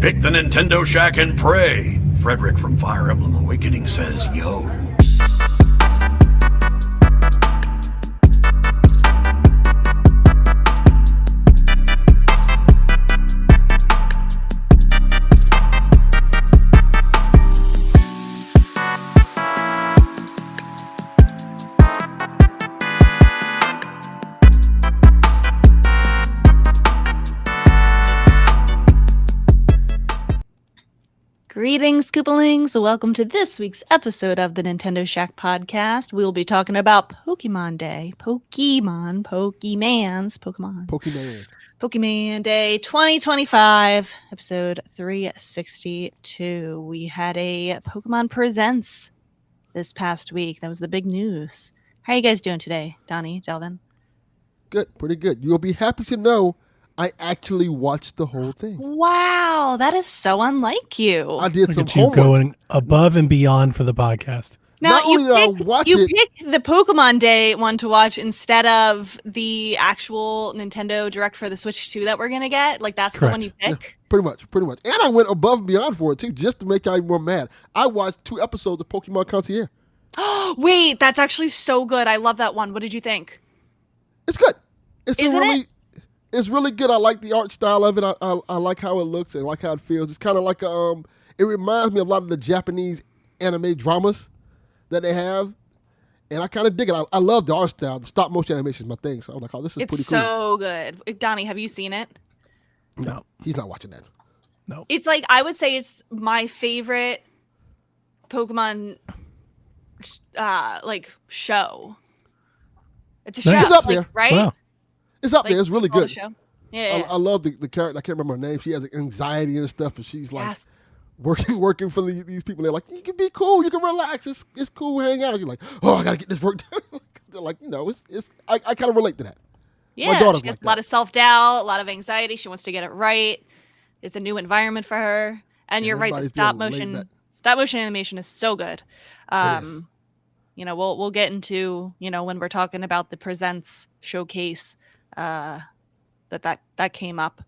Pick the Nintendo Shack and pray. Frederick from Fire Emblem Awakening says, yo. Greetings, Koopalings. Welcome to this week's episode of the Nintendo Shack podcast. We'll be talking about Pokemon Day. Pokemon Day 2025, episode 362. We had a Pokemon Presents this past week. That was the big news. How are you guys doing today, Donnie, Delvin? Good, pretty good. You'll be happy to know I actually watched the whole thing. Wow, that is so unlike you. I did Look some at you homework. going above and beyond for the podcast. Now, Not only did I watch it, picked the Pokemon Day one to watch instead of the actual Nintendo Direct for the Switch 2 that we're going to get. Like, that's the one you Correct. pick? pretty much. And I went above and beyond for it, too, just to make y'all even more mad. I watched 2 episodes of Pokemon Concierge. Wait, that's actually so good. I love that one. What did you think? It's good. It's Isn't really good. I like the art style of it. I like how it looks and I like how it feels. It's kind of like it reminds me of a lot of the Japanese anime dramas that they have, and I kind of dig it. I love the art style. The stop motion animation is my thing. So I was like, oh, this is It's pretty cool. so good. Donnie, have you seen it? No. He's not watching that. No. It's like, I would say it's my favorite Pokemon show. It's a show, Nice. It's up there. right? Wow. It's up Like, there. It's really call the good. show. Yeah. I love the character. I can't remember her name. She has anxiety and stuff, and she's like Yes. working for these people. They're like, you can be cool, you can relax. It's cool, hang out. You're like, oh, I gotta get this work done. They're like, I kind of relate to that. Yeah, daughter's she has like a lot that. of self-doubt, a lot of anxiety. She wants to get it right. It's a new environment for her. And you're right, the everybody's stop doing laid motion back. animation is so good. It is. We'll get into, when we're talking about the Presents showcase, that came up.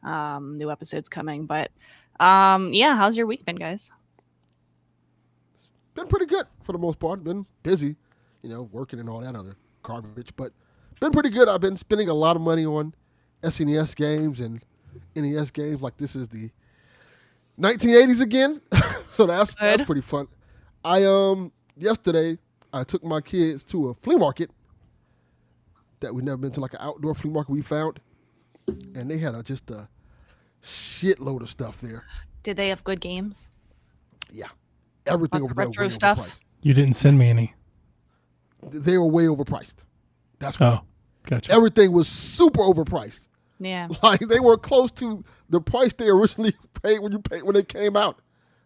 New episodes coming. But how's your week been, guys? Been pretty good for the most part. Been busy, working and all that other garbage, but been pretty good. I've been spending a lot of money on SNES games and NES games. Like this is the 1980s again, so that's Good. pretty fun. Yesterday I took my kids to a flea market that we've never been to, like an outdoor flea market we found, and they had just a shitload of stuff there. Did they have good games? Yeah, everything Like over there was retro way stuff? overpriced. You didn't send me any. They were way overpriced. That's why. Oh, gotcha. Everything was super overpriced. Yeah. Like they were close to the price they originally paid when they came out.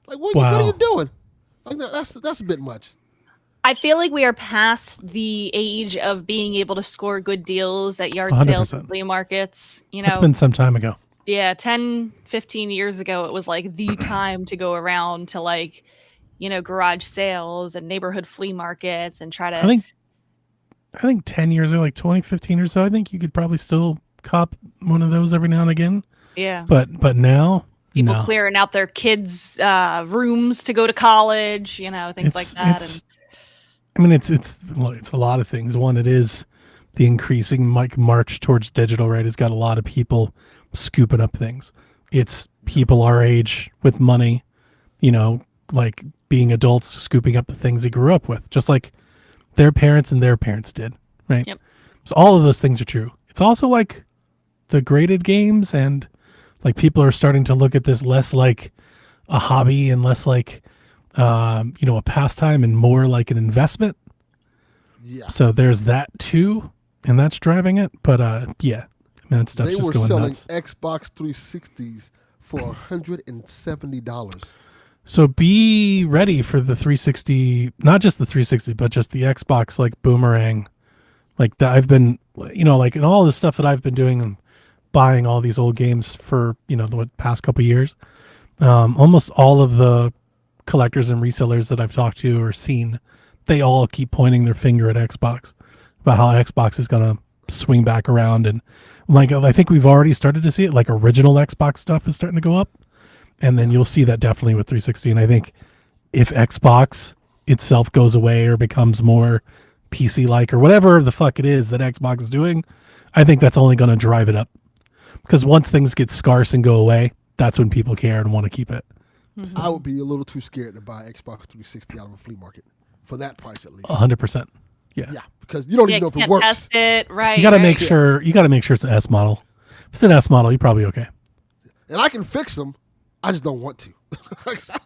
Like what are Wow. you doing? Like that's a bit much. I feel like we are past the age of being able to score good deals at yard 100%. sales and flea markets. That's been some time ago. Yeah, 10, 15 years ago, it was like the time to go around to garage sales and neighborhood flea markets and try to. I think 10 years ago, like 2015 or so, I think you could probably still cop one of those every now and again. Yeah. But now, People no. clearing out their kids' rooms to go to college, things like that. It's a lot of things. One, it is the increasing march towards digital, right? It's got a lot of people scooping up things. It's people our age with money, like being adults scooping up the things they grew up with, just like their parents and their parents did, right? Yep. So all of those things are true. It's also like the graded games, and like people are starting to look at this less like a hobby and less like a pastime and more like an investment. Yeah. So there's that too, and that's driving it. But that stuff's They just were going selling nuts. Xbox 360s for $170. So be ready for the 360, not just the 360, but just the Xbox like boomerang. Like that, I've been, like in all the stuff that I've been doing and buying all these old games for, the past couple of years. Almost all of the collectors and resellers that I've talked to or seen, they all keep pointing their finger at Xbox about how Xbox is going to swing back around. And like, I think we've already started to see it, like original Xbox stuff is starting to go up. And then you'll see that definitely with 360. And I think if Xbox itself goes away or becomes more PC like or whatever the fuck it is that Xbox is doing, I think that's only going to drive it up. Because once things get scarce and go away, that's when people care and want to keep it. I would be a little too scared to buy Xbox 360 out of a flea market for that price at least. 100%. Yeah. Yeah, because you don't Yeah, even know if it can't works. test it, right? You got to right. make sure it's an S model. If it's an S model, you're probably okay. And I can fix them. I just don't want to.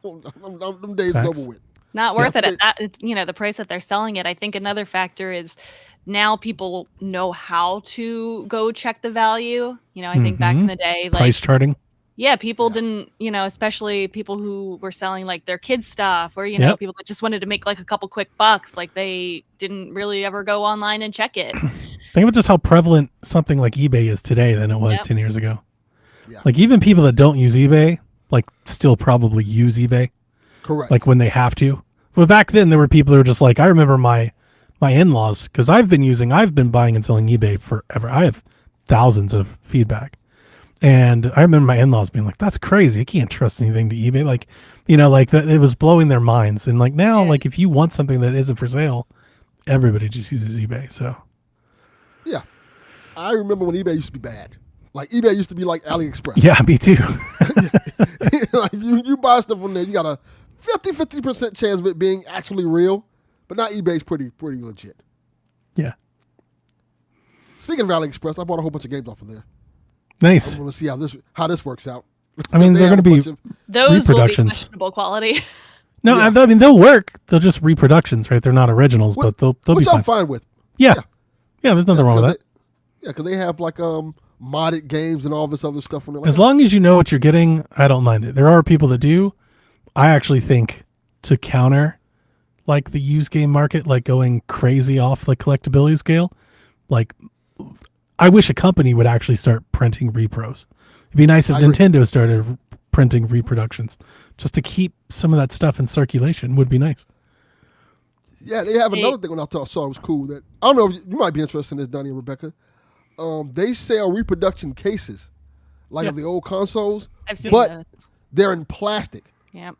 Them days Facts. over with. Not worth Yeah. it at that. It's, the price that they're selling it. I think another factor is now people know how to go check the value. I think back in the day, like Price charting. yeah, people didn't, especially people who were selling like their kids stuff or, Yep. people that just wanted to make like a couple quick bucks. Like they didn't really ever go online and check it. Think about just how prevalent something like eBay is today than it was Yep. 10 years ago. Yeah. Like even people that don't use eBay, like still probably use eBay, Correct. like when they have to. But back then there were people who were just like, I remember my in-laws, because I've been buying and selling eBay forever. I have thousands of feedback. And I remember my in-laws being like, that's crazy. I can't trust anything to eBay. Like, like that, it was blowing their minds. And like now, Yeah. like if you want something that isn't for sale, everybody just uses eBay. So yeah. I remember when eBay used to be bad. Like eBay used to be like AliExpress. yeah, me too. Like you buy stuff on there, you got a 50% chance of it being actually real. But now eBay's pretty legit. Yeah. Speaking of AliExpress, I bought a whole bunch of games off of there. Nice. I want to see how this works out. I mean, They they're have going a to be bunch of- Those will be Reproductions. questionable quality. no. Yeah. I mean, they'll work. They're just reproductions, right? They're not originals, Wh- but they'll be which fine. I'm fine with. Yeah. There's nothing wrong with that. Because they have like modded games and all this other stuff on there. As long as you know what you're getting, I don't mind it. There are people that do. I actually think to counter like the used game market, like going crazy off the collectability scale, like I wish a company would actually start printing repros. It'd be nice if I agree. Nintendo started printing reproductions just to keep some of that stuff in circulation would be nice. Yeah, they have Hey. another thing when I saw it was cool that I don't know if you might be interested in this, Donnie and Rebecca. They sell reproduction cases, like Yeah. of the old consoles. I've seen But- those. They're in plastic. Yep.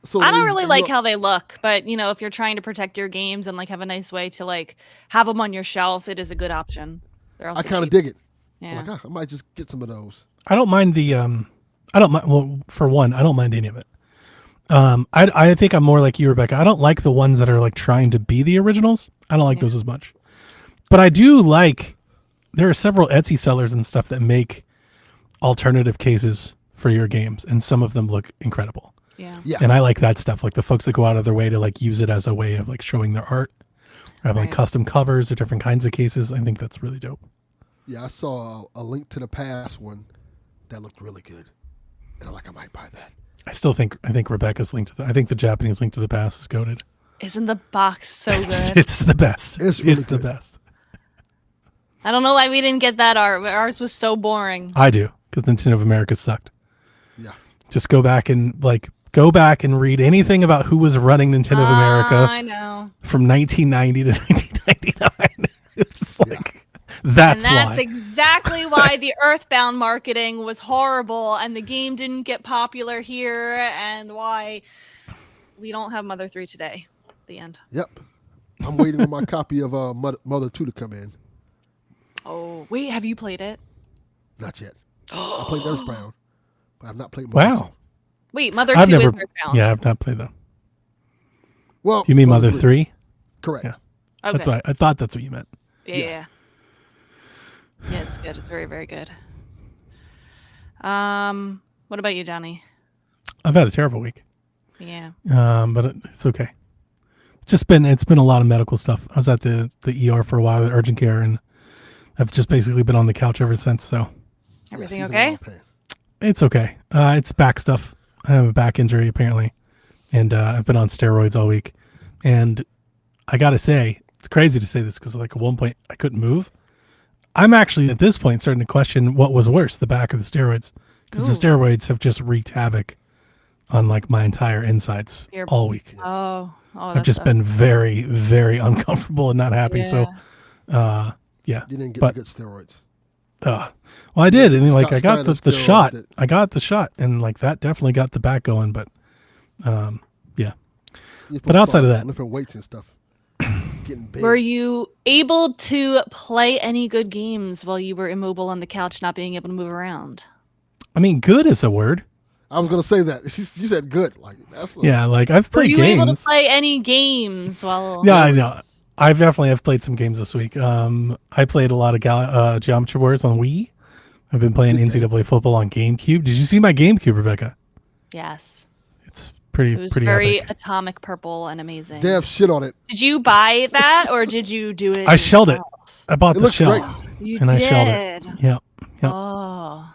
So I don't they- really you like know- how they look, but if you're trying to protect your games and like have a nice way to like have them on your shelf, it is a good option. They're also I kind of cheap. dig it. Yeah. I'm like, I might just get some of those. I don't mind the I don't mind, well, for one, I don't mind any of it. I think I'm more like you, Rebecca. I don't like the ones that are like trying to be the originals. I don't like Yeah. those as much. But I do like, there are several Etsy sellers and stuff that make alternative cases for your games, and some of them look incredible. Yeah. Yeah. And I like that stuff, like the folks that go out of their way to like use it as a way of like showing their art, or have like Right. custom covers or different kinds of cases. I think that's really dope. Yeah, I saw a Link to the Past one that looked really good, and I'm like, I might buy that. I think Rebecca's Link to the, I think the Japanese Link to the Past is goated. Isn't the box so It's, good? it's the best. It's really the good. best. I don't know why we didn't get that art. Ours was so boring. I do, because Nintendo of America sucked. Yeah. Just go back and read anything about who was running Nintendo of America I know. from 1990 to 1999. It's Yeah. like that's and that's why. exactly why the Earthbound marketing was horrible and the game didn't get popular here and why we don't have Mother 3 today. The end. Yep. I'm waiting on my copy of Mother 2 to come in. Oh, wait, have you played it? Not yet. I played Earthbound, but I've not played Mother 2. Wow. Wait, Mother I've 2 never. is Earthbound. Yeah, I've not played that. Well, Do you mean Mother 3? Correct. Yeah. Okay. That's what I thought. That's what you meant. Yeah, Yes. yeah, it's good. It's very, very good. What about you, Johnny? I've had a terrible week. Yeah. But it's okay. It's been a lot of medical stuff. I was at the ER for a while at urgent care, and I've just basically been on the couch ever since. So Everything Yes, he's in okay? a lot of pain. it's okay. It's back stuff. I have a back injury apparently, and I've been on steroids all week. And I gotta say, it's crazy to say this because like at one point I couldn't move. I'm actually at this point starting to question what was worse, the back or the steroids, because the Ooh. steroids have just wreaked havoc on like my entire insides Your- all week. Oh, I've that's just tough. been very, very uncomfortable and not happy. So, Yeah. yeah, You didn't get But- the good steroids. Well, I did, and like Scott I got Steiner the still shot. did. I got the shot, and like that definitely got the back going. But yeah. You're But outside of supposed to that- lifting weights and stuff, getting big. Were you able to play any good games while you were immobile on the couch, not being able to move around? I mean, good is a word. I was gonna say that. You said good. Like that's Yeah, like I've Were played you games. able to play any games while? Yeah, I know. I definitely have played some games this week. I played a lot of Geometry Wars on Wii. I've been playing Good game. NCAA football on GameCube. Did you see my GameCube, Rebecca? Yes, It's pretty it was pretty very epic. atomic purple and amazing. They have shit on it. Did you buy that or did you do it? I shelled it. yourself? I bought It the looks shell great. You and did. I shelled it. Yeah, yeah. Oh,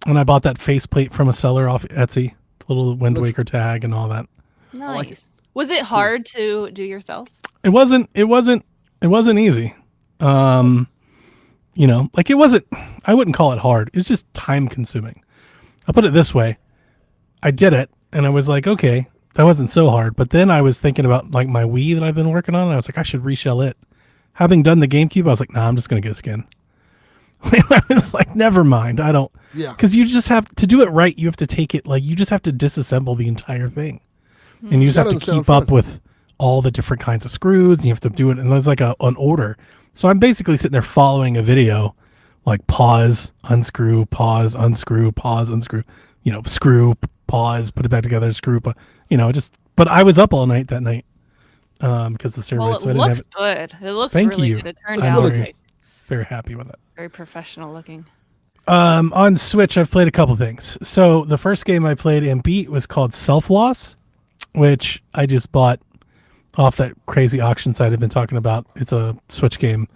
And I bought that faceplate from a seller off Etsy, little Wind Looks- Waker tag and all that. nice. like it. Was it hard to do yourself? It wasn't easy. You know, like I wouldn't call it hard. It's just time consuming. I'll put it this way. I did it and I was like, okay, that wasn't so hard. But then I was thinking about like my Wii that I've been working on. And I was like, I should reshell it. Having done the GameCube, I was like, nah, I'm just going to get a skin. I was like, never mind. I don't, Yeah. because you just have to do it right. You have to take it, like, you just have to disassemble the entire thing. And you just That have to doesn't sound keep up fun. with all the different kinds of screws. And you have to do it. And there's like an order. So I'm basically sitting there following a video, like pause, unscrew, pause, unscrew, pause, unscrew, you know, screw, pause, put it back together, screw, you know, just, but I was up all night that night because the steroids. Well, so I it didn't have looks it. good. It looks Thank really you. good. It turned I'm out really very, very happy with it. very professional looking. On Switch, I've played a couple things. So the first game I played and beat was called Self Loss, which I just bought off that crazy auction site I've been talking about. It's a Switch game.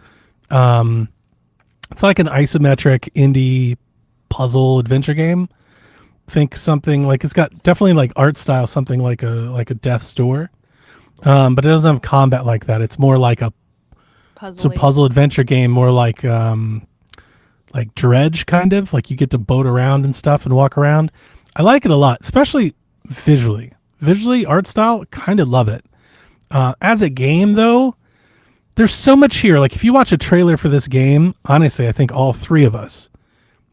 It's like an isometric indie puzzle adventure game. Think something like it's got definitely like art style, something like a Death's Door, but it doesn't have combat like that. It's more like it's a puzzle adventure game, more like Dredge kind of like you get to boat around and stuff and walk around. I like it a lot, especially visually. Art style, kind of love it. As a game though, there's so much here. Like if you watch a trailer for this game, honestly, I think all three of us,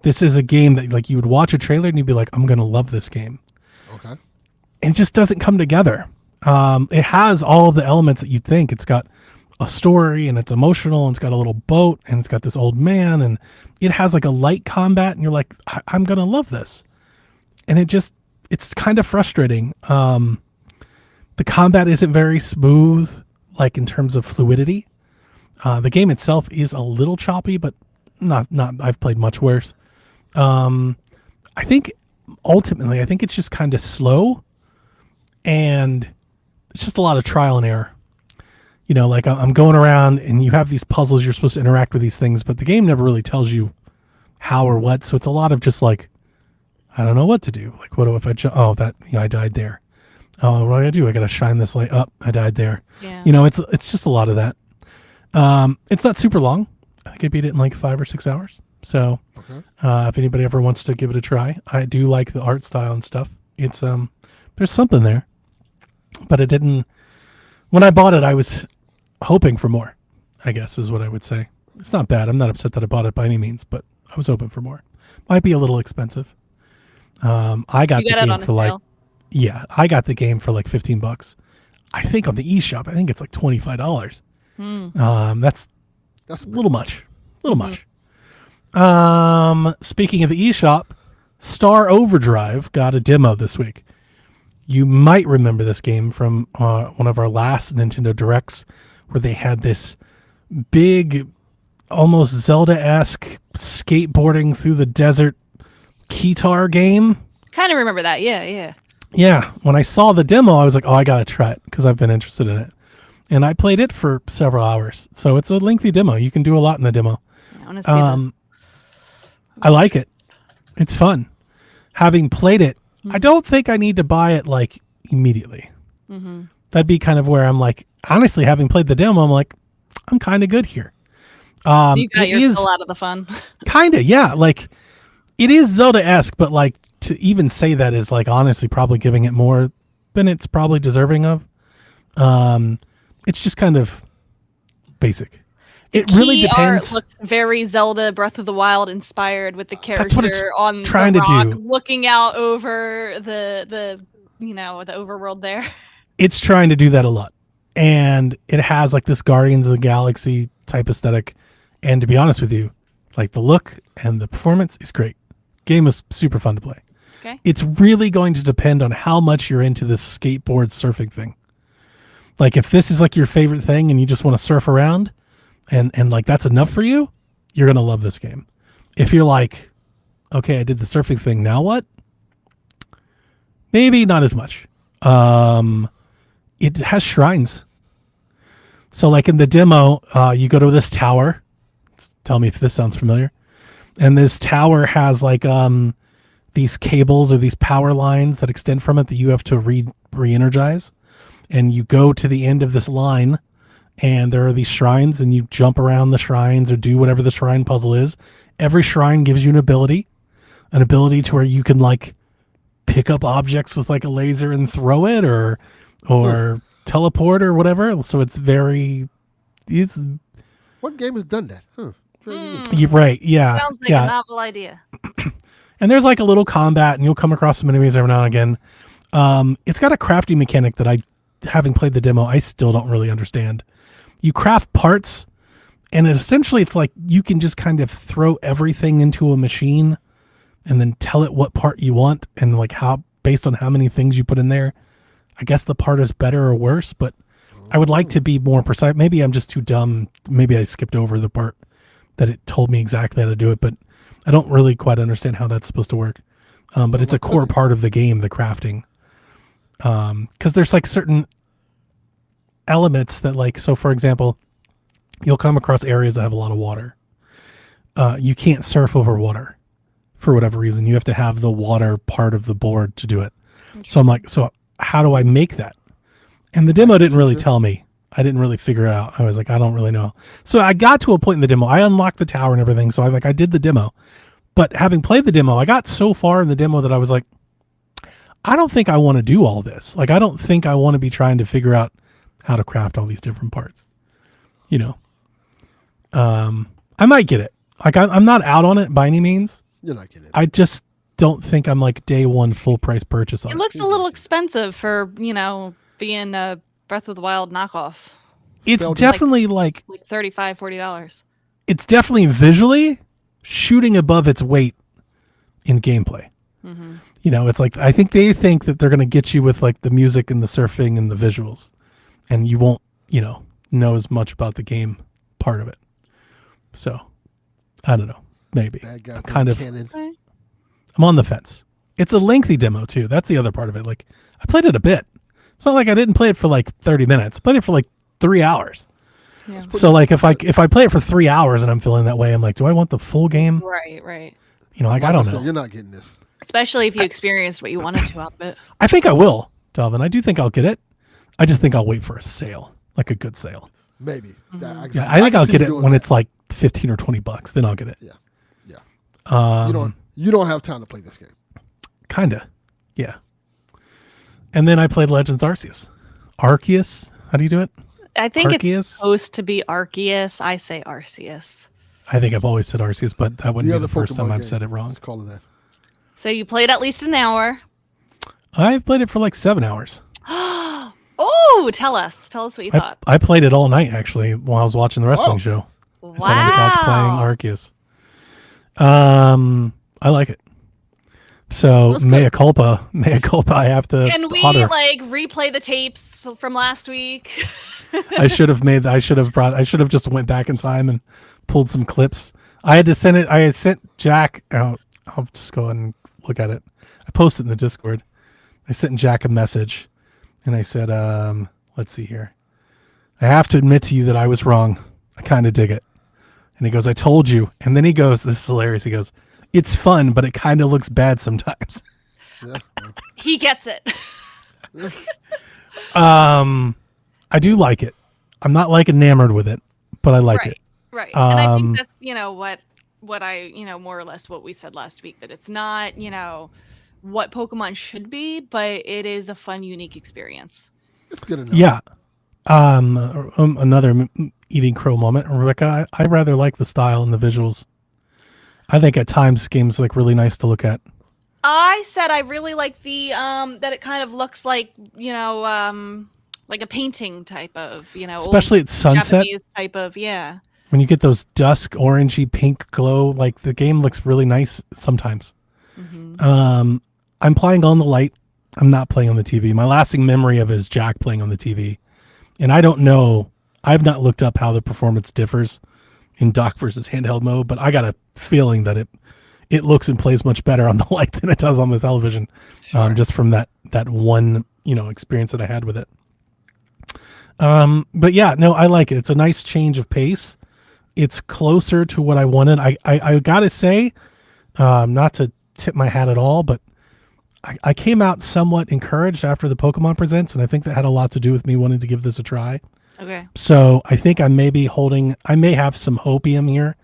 this is a game that like you would watch a trailer and you'd be like, I'm gonna love this game. Okay. And it just doesn't come together. It has all of the elements that you'd think. It's got a story and it's emotional and it's got a little boat and it's got this old man and it has like a light combat and you're like, I'm gonna love this. And it's kind of frustrating. The combat isn't very smooth, like in terms of fluidity. The game itself is a little choppy, but not I've played much worse. I think ultimately it's just kind of slow and it's just a lot of trial and error. You know, like I'm going around and you have these puzzles, you're supposed to interact with these things, but the game never really tells you how or what. So it's a lot of just like, I don't know what to do. Like, what if I died there. Oh, what do I do? I got to shine this light up. I died there. Yeah. You know, it's just a lot of that. It's not super long. I think I beat it in like 5 or 6 hours. So Okay. if anybody ever wants to give it a try, I do like the art style and stuff. It's there's something there, but it didn't. When I bought it, I was hoping for more, I guess is what I would say. It's not bad. I'm not upset that I bought it by any means, but I was hoping for more. Might be a little expensive. I got You the got it game on a for like, sale. yeah, I got the game for like $15. I think on the eShop, I think it's like $25. That's That's a little much. Speaking of the eShop, Star Overdrive got a demo this week. You might remember this game from one of our last Nintendo Directs where they had this big, almost Zelda-esque skateboarding through the desert Keytar game. Kind of remember that. Yeah. Yeah, when I saw the demo, I was like, oh, I got to try it because I've been interested in it. And I played it for several hours. So it's a lengthy demo. You can do a lot in the demo. I want to see that. I like it. It's fun. Having played it, I don't think I need to buy it like immediately. That'd be kind of where I'm like, honestly, having played the demo, I'm like, I'm kind of good here. You got it your is fill out of the fun. kind of, yeah. Like it is Zelda-esque, but like to even say that is like honestly probably giving it more than it's probably deserving of. It's just kind of basic. It really key art depends. looks very Zelda Breath of the Wild inspired with the character That's what it's on trying the to rock do. looking out over the the overworld there. It's trying to do that a lot. And it has like this Guardians of the Galaxy type aesthetic. And to be honest with you, like the look and the performance is great. Game is super fun to play. Okay. It's really going to depend on how much you're into this skateboard surfing thing. Like if this is like your favorite thing and you just want to surf around and like that's enough for you, you're going to love this game. If you're like, okay, I did the surfing thing, now what? Maybe not as much. It has shrines. So like in the demo, you go to this tower. Tell me if this sounds familiar. And this tower has like these cables or these power lines that extend from it that you have to re-energize. And you go to the end of this line and there are these shrines and you jump around the shrines or do whatever the shrine puzzle is. Every shrine gives you an ability to where you can like pick up objects with like a laser and throw it or teleport or whatever. So it's What game has done that? Huh. Very unique. you're right. Yeah. Sounds like yeah. a novel idea. And there's like a little combat and you'll come across some enemies every now and again. It's got a crafting mechanic that having played the demo, I still don't really understand. You craft parts and essentially it's like you can just kind of throw everything into a machine and then tell it what part you want and like how, based on how many things you put in there, I guess the part is better or worse, but I would like to be more precise. Maybe I'm just too dumb. Maybe I skipped over the part that it told me exactly how to do it, but I don't really quite understand how that's supposed to work. But it's a core part of the game, the crafting. Because there's like certain elements that like, so for example, you'll come across areas that have a lot of water. You can't surf over water for whatever reason. You have to have the water part of the board to do it. So I'm like, so how do I make that? And the demo didn't really tell me. I didn't really figure it out. I was like, I don't really know. So I got to a point in the demo. I unlocked the tower and everything. So I did the demo. But having played the demo, I got so far in the demo that I was like, I don't think I want to do all this. Like, I don't think I want to be trying to figure out how to craft all these different parts. You know, I might get it. Like, I'm not out on it by any means. You're not getting it. I just don't think I'm like day one full price purchase on It it. looks a little expensive for, being a Breath of the Wild knockoff. It's Well, definitely like Like $35, $40. it's definitely visually shooting above its weight in gameplay. Mm-hmm. You know, it's like I think they think that they're going to get you with like the music and the surfing and the visuals, and you won't, know as much about the game part of it. So, I don't know. Maybe Bad guys kind of. cannon. I'm on the fence. It's a lengthy demo too. That's the other part of it. Like I played it a bit. It's not like I didn't play it for like 30 minutes. I played it for like 3 hours. Yeah. So like if I play it for 3 hours and I'm feeling that way, I'm like, do I want the full game? Right. Like I Like don't said, know. You're not getting this. Especially if you experienced what you wanted to out of it. I think I will, Delvin. I do think I'll get it. I just think I'll wait for a sale, like a good sale. Maybe. Yeah, I think I'll get it when it's like $15 or $20. Then I'll get it. Yeah. Um, You don't have time to play this game. Kinda, yeah. And then I played Legends Arceus. Arceus? How do you do it? I think Arceus? it's supposed to be Arceus. I say Arceus. I think I've always said Arceus, but that wouldn't be other the first time Pokemon I've game. said it wrong. Let's call it that. So you played at least an hour. I've played it for like 7 hours. Oh, tell us what you thought. I played it all night actually while I was watching the wrestling Wow. show. I sat on the couch playing Arceus. I like it. So That's mea culpa. I have to. Can we hotter. replay the tapes from last week? I should have just went back in time and pulled some clips. I had sent Jack out. I'll just go ahead and look at it. I posted in the Discord. I sent Jack a message and I said, let's see here. I have to admit to you that I was wrong. I kind of dig it. And he goes, I told you. And then he goes, this is hilarious. He goes, it's fun, but it kind of looks bad sometimes. Yeah. He gets it. I do like it. I'm not like enamored with it, but I like it. Right. And I Um, think that's, what I, more or less what we said last week, that it's not, what Pokemon should be, but it is a fun, unique experience. It's good enough. Yeah. Another eating crow moment, Rebecca. I rather like the style and the visuals. I think at times games like really nice to look at. I said I really like the that it kind of looks like, like a painting type of, old Especially at sunset. Japanese type of, yeah. When you get those dusk orangey pink glow, like the game looks really nice sometimes. I'm playing on the light. I'm not playing on the TV. My lasting memory of it is Jack playing on the TV. And I don't know, I've not looked up how the performance differs in dock versus handheld mode, but I got a feeling that it looks and plays much better on the light than it does on the television. Just from that one, experience that I had with it. But yeah, no, I like it. It's a nice change of pace. It's closer to what I wanted. I gotta say, not to tip my hat at all, but I came out somewhat encouraged after the Pokemon Presents, and I think that had a lot to do with me wanting to give this a try. Okay. So I think I may have some hopium here,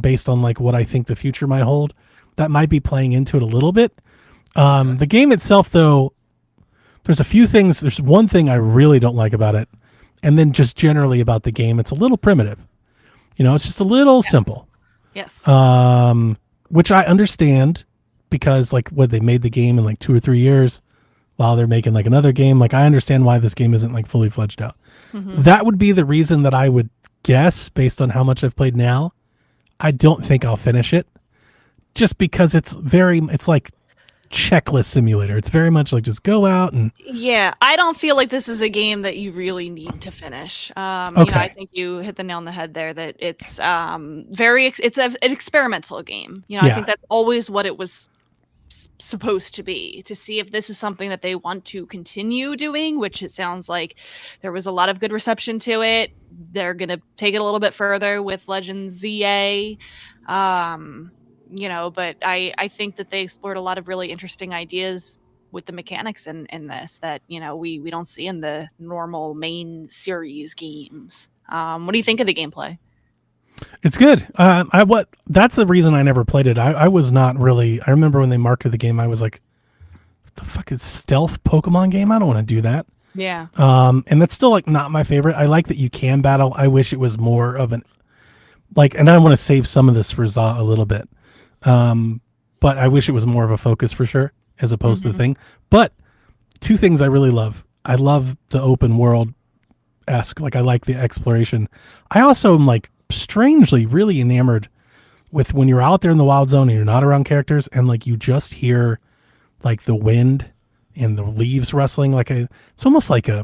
based on like what I think the future might hold. That might be playing into it a little bit. The game itself, though, there's a few things. There's one thing I really don't like about it, and then just generally about the game, it's a little primitive. It's just a little simple. Yes. Which I understand because like what they made the game in like 2 or 3 years while they're making like another game. Like I understand why this game isn't like fully fledged out. That would be the reason that I would guess based on how much I've played now. I don't think I'll finish it just because it's like checklist simulator. It's very much like just go out and Yeah, I don't feel like this is a game that you really need to finish. Okay. I think you hit the nail on the head there. That it's it's an experimental game. I Yeah. think that's always what it was supposed to be, to see if this is something that they want to continue doing, which it sounds like there was a lot of good reception to it. They're gonna take it a little bit further with Legends ZA. But I think that they explored a lot of really interesting ideas with the mechanics in this that we don't see in the normal main series games. What do you think of the gameplay? it's good. That's the reason I never played it. I was not really. I remember when they marketed the game, I was like, "What the fuck is stealth Pokemon game? I don't want to do that." Yeah. And that's still like not my favorite. I like that you can battle. I wish it was more of and I want to save some of this for Za a little bit. But I wish it was more of a focus for sure, as opposed to the thing. But two things I really love. I love the open world esque. Like I like the exploration. I also am like strangely really enamored with when you're out there in the wild zone and you're not around characters and like you just hear like the wind and the leaves rustling. It's almost like a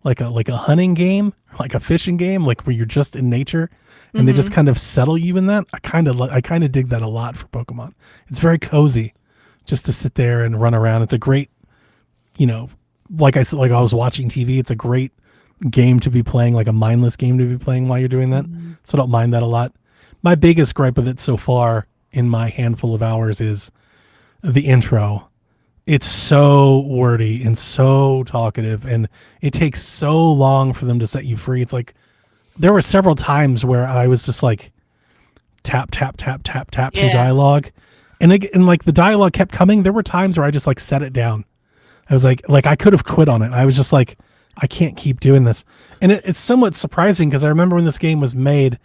hunting game, like a fishing game, like where you're just in nature. And they just kind of settle you in that. I kind of dig that a lot for Pokemon. It's very cozy, just to sit there and run around. It's a great, like I said, like I was watching TV. It's a great game to be playing, like a mindless game to be playing while you're doing that. So I don't mind that a lot. My biggest gripe with it so far in my handful of hours is the intro. It's so wordy and so talkative, and it takes so long for them to set you free. It's like, there were several times where I was just like tap, tap, tap, tap, tap through dialogue. And like the dialogue kept coming. There were times where I just like set it down. I was like I could have quit on it. I was just like, I can't keep doing this. And it's somewhat surprising because I remember when this game was made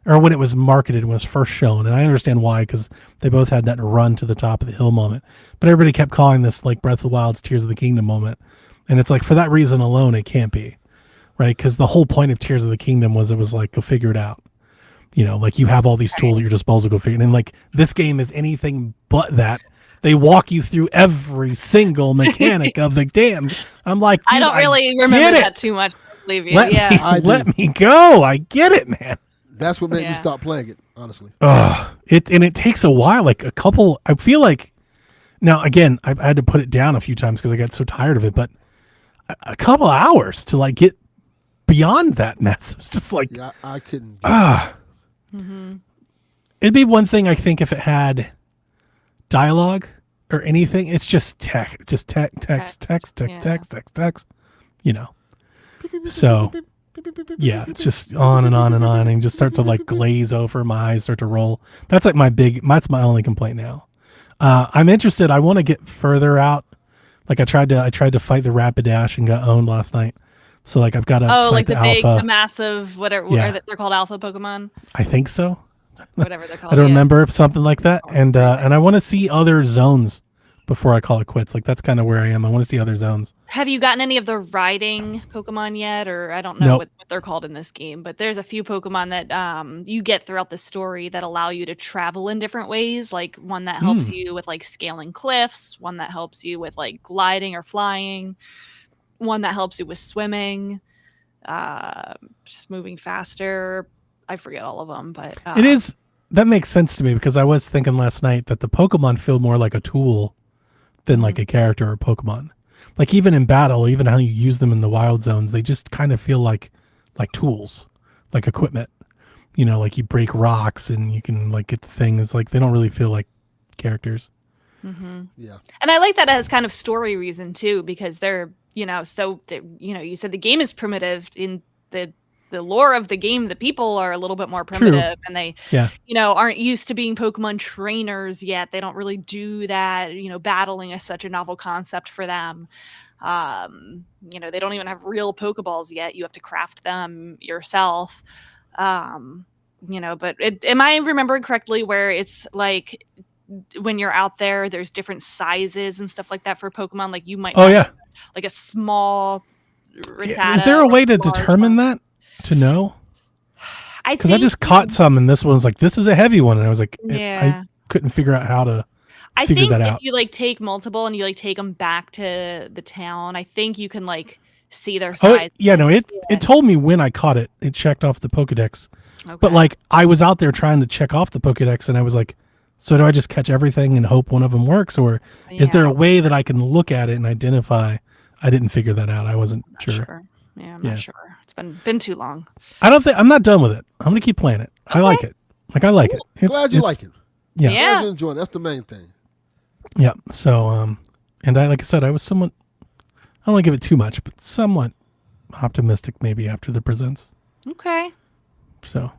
or when it was marketed and was first shown. And I understand why, because they both had that run to the top of the hill moment. But everybody kept calling this like Breath of the Wild's Tears of the Kingdom moment. And it's like, for that reason alone, it can't be. Right, because the whole point of Tears of the Kingdom was it was like, go figure it out. Like you have all these tools at your disposal, go figure it. And like this game is anything but that. They walk you through every single mechanic of the game. I'm like, I don't really remember that too much. Believe you. Let me go. I get it, man. That's what made me stop playing it, honestly. It takes a while, like a couple. I feel like now again, I had to put it down a few times because I got so tired of it. But a couple hours to like get beyond that mess. It's just like, yeah, I couldn't. It'd be one thing, I think, if it had dialogue or anything. It's just text. So yeah, it's just on and on and on, and just start to like glaze over. My eyes start to roll. That's like that's my only complaint now. I'm interested. I want to get further out. Like I tried to fight the Rapidash and got owned last night. So like I've got to Oh, fight like the the big, alpha. the massive, whatever Yeah. they're called, alpha Pokemon, I think so. whatever they're called. I don't yeah. remember something like that. And I want to see other zones before I call it quits. Like that's kind of where I am. I want to see other zones. Have you gotten any of the riding Pokemon yet? Or I don't know Nope. what they're called in this game, but there's a few Pokemon that you get throughout the story that allow you to travel in different ways. Like one that helps you with like scaling cliffs, one that helps you with like gliding or flying, one that helps you with swimming, just moving faster. I forget all of them, but It is. That makes sense to me because I was thinking last night that the Pokemon feel more like a tool than like a character or Pokemon. Like even in battle, even how you use them in the wild zones, they just kind of feel like tools, like equipment. You know, like you break rocks and you can like get the things. Like they don't really feel like characters. Yeah. And I like that as kind of story reason too, because they're, you said the game is primitive in the lore of the game. The people are a little bit more primitive and they, Yeah. aren't used to being Pokemon trainers yet. They don't really do that. Battling is such a novel concept for them. They don't even have real Pokeballs yet. You have to craft them yourself. But am I remembering correctly where it's like when you're out there, there's different sizes and stuff like that for Pokemon? Like you might Oh yeah. like a small Rattata Is there a or way to large determine one. that? To know? Because I think just caught some and this one's like, this is a heavy one. And I was like, Yeah. I couldn't figure out how to I figure think that if out. you like take multiple and you like take them back to the town, I think you can like see their Oh, size. yeah, no, it told me when I caught it. It checked off the Pokedex. But Okay. like I was out there trying to check off the Pokedex and I was like, so do I just catch everything and hope one of them works? Or is there a way that I can look at it and identify? I didn't figure that out. I wasn't Not sure. Yeah, I'm Yeah. not sure. It's been too long. I'm not done with it. I'm going to keep playing it. I like it. Like I like it. Glad you like it. Yeah. Yeah. Glad you enjoy it. That's the main thing. Yeah. So, and like I said, I was somewhat, I don't want to give it too much, but somewhat optimistic maybe after the presents. Okay. So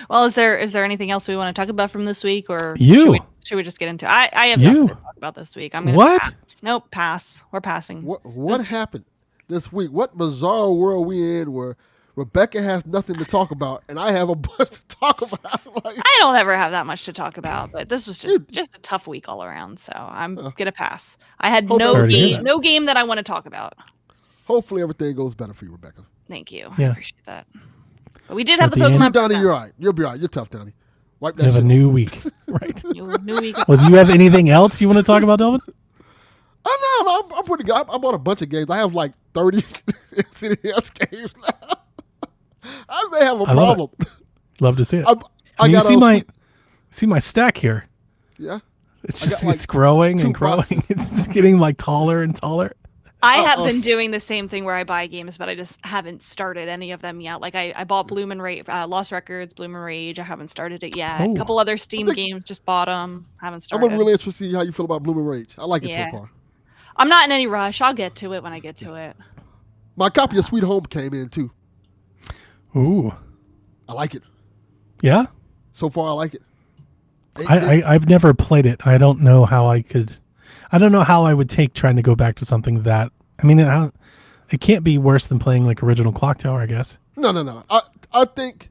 Well, is there anything else we want to talk about from this week, or You. should we just get into? I have You. nothing to talk about this week. I'm gonna What? pass. Nope, pass. We're passing. What happened this week? What bizarre world we in where Rebecca has nothing to talk about and I have a bunch to talk about? Like, I don't ever have that much to talk about, but this was just a tough week all around. So I'm gonna pass. I had Hope no Sorry to hear game, that. no game that I want to talk about. hopefully everything goes better for you, Rebecca. Thank you. Yeah. I appreciate that. But we did have At the the end- Pokemon. Donnie, Present. you're all right. You'll be all right. You're tough, Donnie. Wipe we that have a shit. new week. Right. New week. Well, do you have anything else you want to talk about, Delvin? Oh, no, I'm pretty good. I'm on a bunch of games. I have like 30 CDS games now. I may have a I love problem. Love to see it. I you got see all my sweet- see my stack here. Yeah. It's I got, just like, it's growing 2 and growing. boxes. It's just getting like taller and taller. I have oh, been s- doing the same thing where I buy games, but I just haven't started any of them yet. Like I bought Bloom and Rage, Lost Records, Bloom and Rage. I haven't started it yet. Oh. A couple other Steam think- games, just bought them. Haven't I'm started. really interested to see how you feel about Bloom and Rage. I like it Yeah. so far. I'm not in any rush. I'll get to it when I get to it. My copy of Sweet Home came in too. Ooh. I like it. Yeah? So far, I like it. I've never played it. I don't know how I would take trying to go back to something that, I mean, it can't be worse than playing like original Clock Tower, I guess. No. I think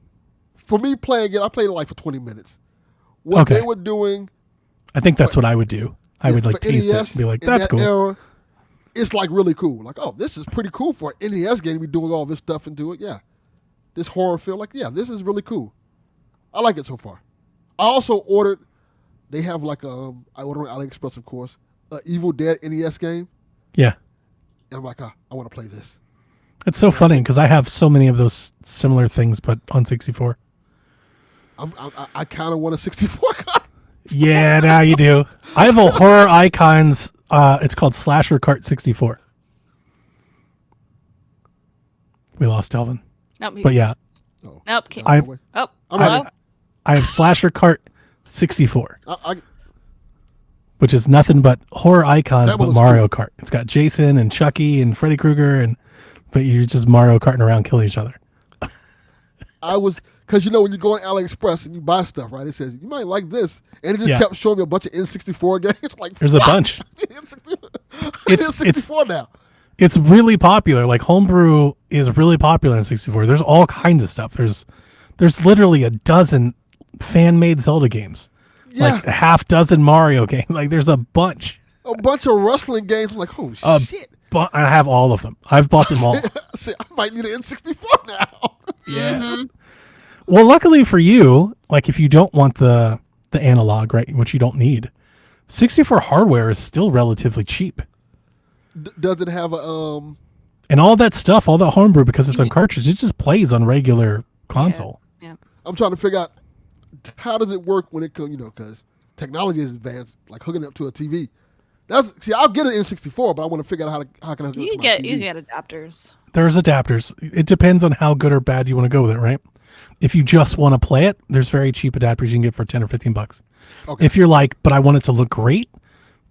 for me playing it, I played it like for 20 minutes. What Okay. they were doing, I think that's what I would do. I would like for taste it NES and be like, in that's that cool. Era, it's like really cool. Like, oh, this is pretty cool for an NES game to be doing all this stuff and do it. Yeah. This horror feel like, yeah, this is really cool. I like it so far. I also ordered, they have like, I ordered on AliExpress, of course, an Evil Dead NES game. Yeah. And I'm like, I want to play this. It's so funny because I have so many of those similar things, but on 64. I kind of want a 64 copy. Yeah, now you do. I have a Horror Icons. It's called Slasher Cart 64. We lost Delvin. Nope. But yeah, Oh, Nope. I- Oh, I'm hello. I have Slasher Cart 64, I, which is nothing but Horror Icons, That one but looks Mario Kart. It's got Jason and Chucky and Freddy Krueger, but you're just Mario Karting around killing each other. I was, because you know when you go on AliExpress and you buy stuff, right? It says you might like this, and it just Yeah. kept showing me a bunch of N64 games. Like There's a fuck, bunch. N64 It's- N64 now. It's really popular. Like homebrew is really popular in 64. There's all kinds of stuff. There's literally a dozen fan-made Zelda games. Yeah, Like a half dozen Mario games. Like there's a bunch. a bunch of wrestling games. I'm like, oh shit! But I have all of them. I've bought them all. See, I might need an N64 now. Mhm. Well, luckily for you, like if you don't want the analog, right, which you don't need, 64 hardware is still relatively cheap. Does it have a And all that stuff, all that homebrew, because it's on cartridge, it just plays on regular console. Yeah. I'm trying to figure out how does it work when it comes, because technology is advanced, like hooking it up to a TV. I'll get an N64, but I want to figure out how can I hook it up You to my can TV. get adapters. There's adapters. It depends on how good or bad you want to go with it, right? If you just want to play it, there's very cheap adapters you can get for 10 or 15 bucks. Okay. If you're like, but I want it to look great,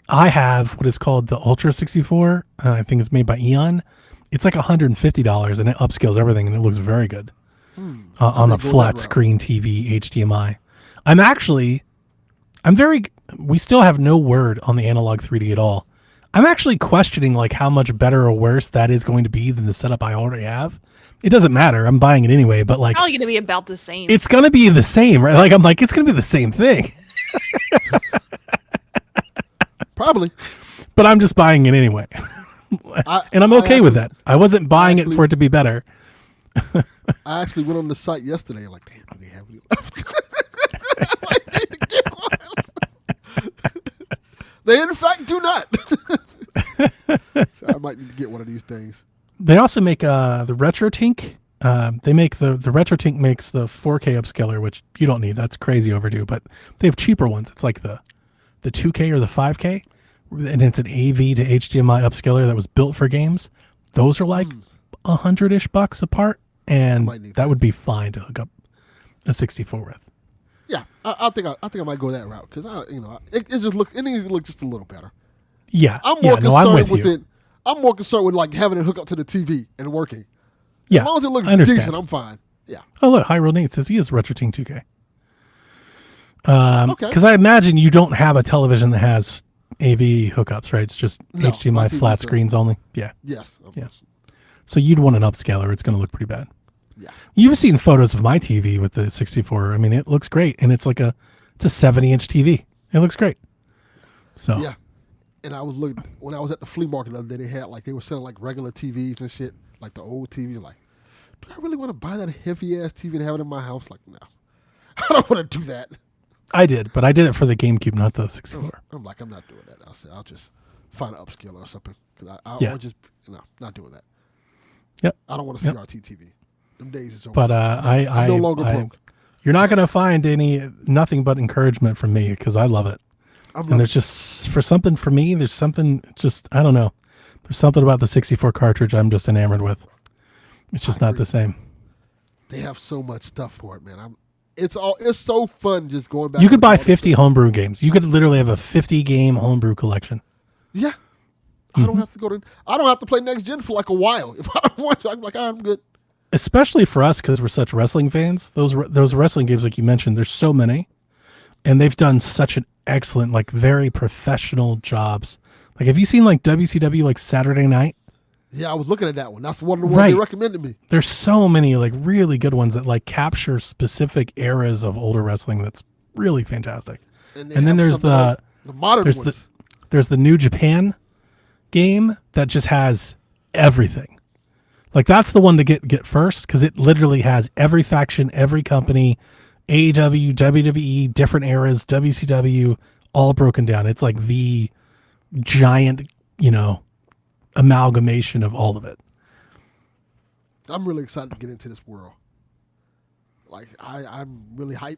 I have what is called the Ultra 64. I think it's made by Eon. It's like $150 and it upscales everything and it looks very good on I a may go that flat route. screen TV HDMI. We still have no word on the analog 3D at all. I'm actually questioning like how much better or worse that is going to be than the setup I already have. It doesn't matter. I'm buying it anyway, but like Probably going to be about the same. it's going to be the same, right? Like I'm like, it's going to be the same thing, Probably. but I'm just buying it anyway. And I'm okay with that. I wasn't buying it for it to be better. I actually went on the site yesterday. Like, damn, do they have any left? I need to get one. They in fact do not. So I might need to get one of these things. They also make the RetroTink. They make the RetroTink makes the 4K upscaler, which you don't need. That's crazy overdue. But they have cheaper ones. It's like the 2K or the 5K, and it's an AV to HDMI upscaler that was built for games. Those are like $100-ish bucks apart, and might need that that. would be fine to hook up a 64 with. Yeah, I think I might go that route because it just it needs to look just a little better. Yeah, I'm yeah, more no, I'm concerned with with you. it. I'm more concerned with like having it hook up to the TV and working. Yeah, As long as it looks I understand. decent, I'm fine. Yeah. Oh, look, Hyrule Nate says he has RetroTink 2K. Okay. Because I imagine you don't have a television that has AV hookups, right? It's just No, my HDMI TV flat does. screens only. Yeah. Yes. Yeah. So you'd want an upscaler. It's going to look pretty bad. Yeah. You've seen photos of my TV with the 64. I mean, it looks great, and it's a 70-inch TV. It looks great. So Yeah. And I was looking when I was at the flea market the other day. They were selling like regular TVs and shit, like the old TV. Like, do I really want to buy that heavy ass TV and have it in my house? Like, no, I don't want to do that. I did, but I did it for the GameCube, not the 64. I'm not doing that. I'll just find an upscaler or something because Yeah. I'll just not doing that. Yep. I don't want a Yep. CRT TV. Them days is over. But I'm no longer broke. You're not going to find nothing but encouragement from me because I love it. I'm And loving there's just for me, there's something just I don't know. There's something about the 64 cartridge I'm just enamored with. It's just not the same. They have so much stuff for it, man. It's so fun just going back. You and could buy looking at all this 50 homebrew games. You could literally have a 50 game homebrew collection. stuff. Yeah. I don't have to go to. I don't have to play next gen for like a while. If I don't want to, I'm like, I'm good. Especially for us because we're such wrestling fans. Those wrestling games, like you mentioned, there's so many, and they've done such an excellent, like very professional jobs. Like, have you seen like WCW like Saturday Night? Yeah, I was looking at that one. That's one of the ones Right. they recommended me. There's so many like really good ones that like capture specific eras of older wrestling. That's really fantastic. They And then have there's something on the modern there's ones. There's the New Japan game that just has everything. Like that's the one to get first because it literally has every faction, every company, AEW, WWE, different eras, WCW, all broken down. It's like the giant, amalgamation of all of it. I'm really excited to get into this world. Like I'm really hyped.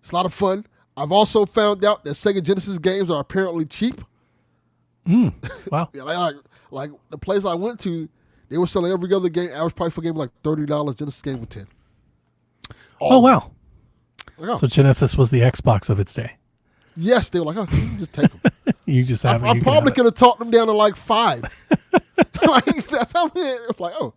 It's a lot of fun. I've also found out that Sega Genesis games are apparently cheap. Wow. Yeah, like the place I went to, they were selling every other game. Average price for game was like $30. Genesis game was $10. Oh wow. Like, oh, So Genesis was the Xbox of its day. yes, they were like, oh, you just take them. You just have it. I you can probably have it. could have talked them down to like 5. Like that's how many. It was like, oh,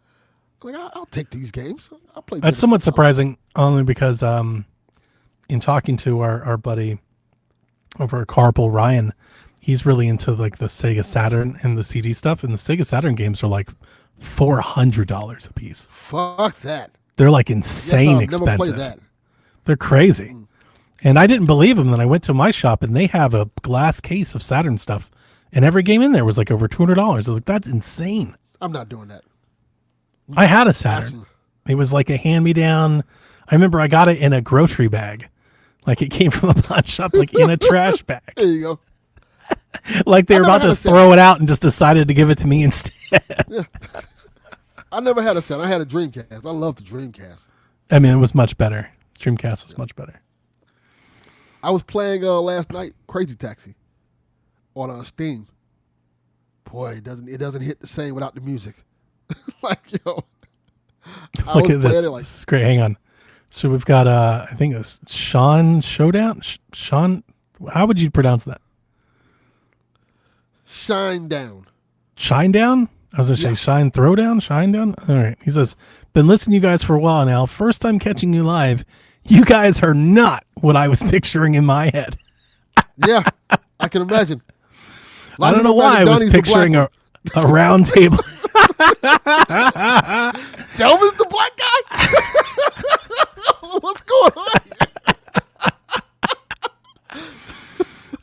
like I'll take these games. I'll play. That's Genesis. somewhat surprising, only because in talking to our buddy over at Carpool, Ryan, He's really into like the Sega Saturn and the CD stuff, and the Sega Saturn games are like $400 a piece. Fuck that. They're like insane Yes, I've never played expensive. that. They're crazy. And I didn't believe him. Then I went to my shop and they have a glass case of Saturn stuff, and every game in there was like over $200. I was like, that's insane. I'm not doing that. I had a Saturn. Absolutely. It was like a hand-me-down. I remember I got it in a grocery bag. Like it came from a pawn shop, like in a trash bag. There you go. Like they I were never about had to a Saturn. throw it out and just decided to give it to me instead. I never had a Saturn. I had a Dreamcast. I love the Dreamcast. I mean, it was much better. Dreamcast was much better. I was playing last night Crazy Taxi on Steam. Boy, it doesn't hit the same without the music. Like, yo. I Look was at this. playing it like, This is great. Hang on. So we've got, I think it was Sean Showdown. Sean, how would you pronounce that? Shine Down. Shine Down? I was going to say Yeah. Shine Throwdown? Shine Down? All right. He says, been listening to you guys for a while now. First time catching you live. You guys are not what I was picturing in my head. Yeah, I can imagine. I don't know why I was picturing a round table. Delvin's the black guy? What's going on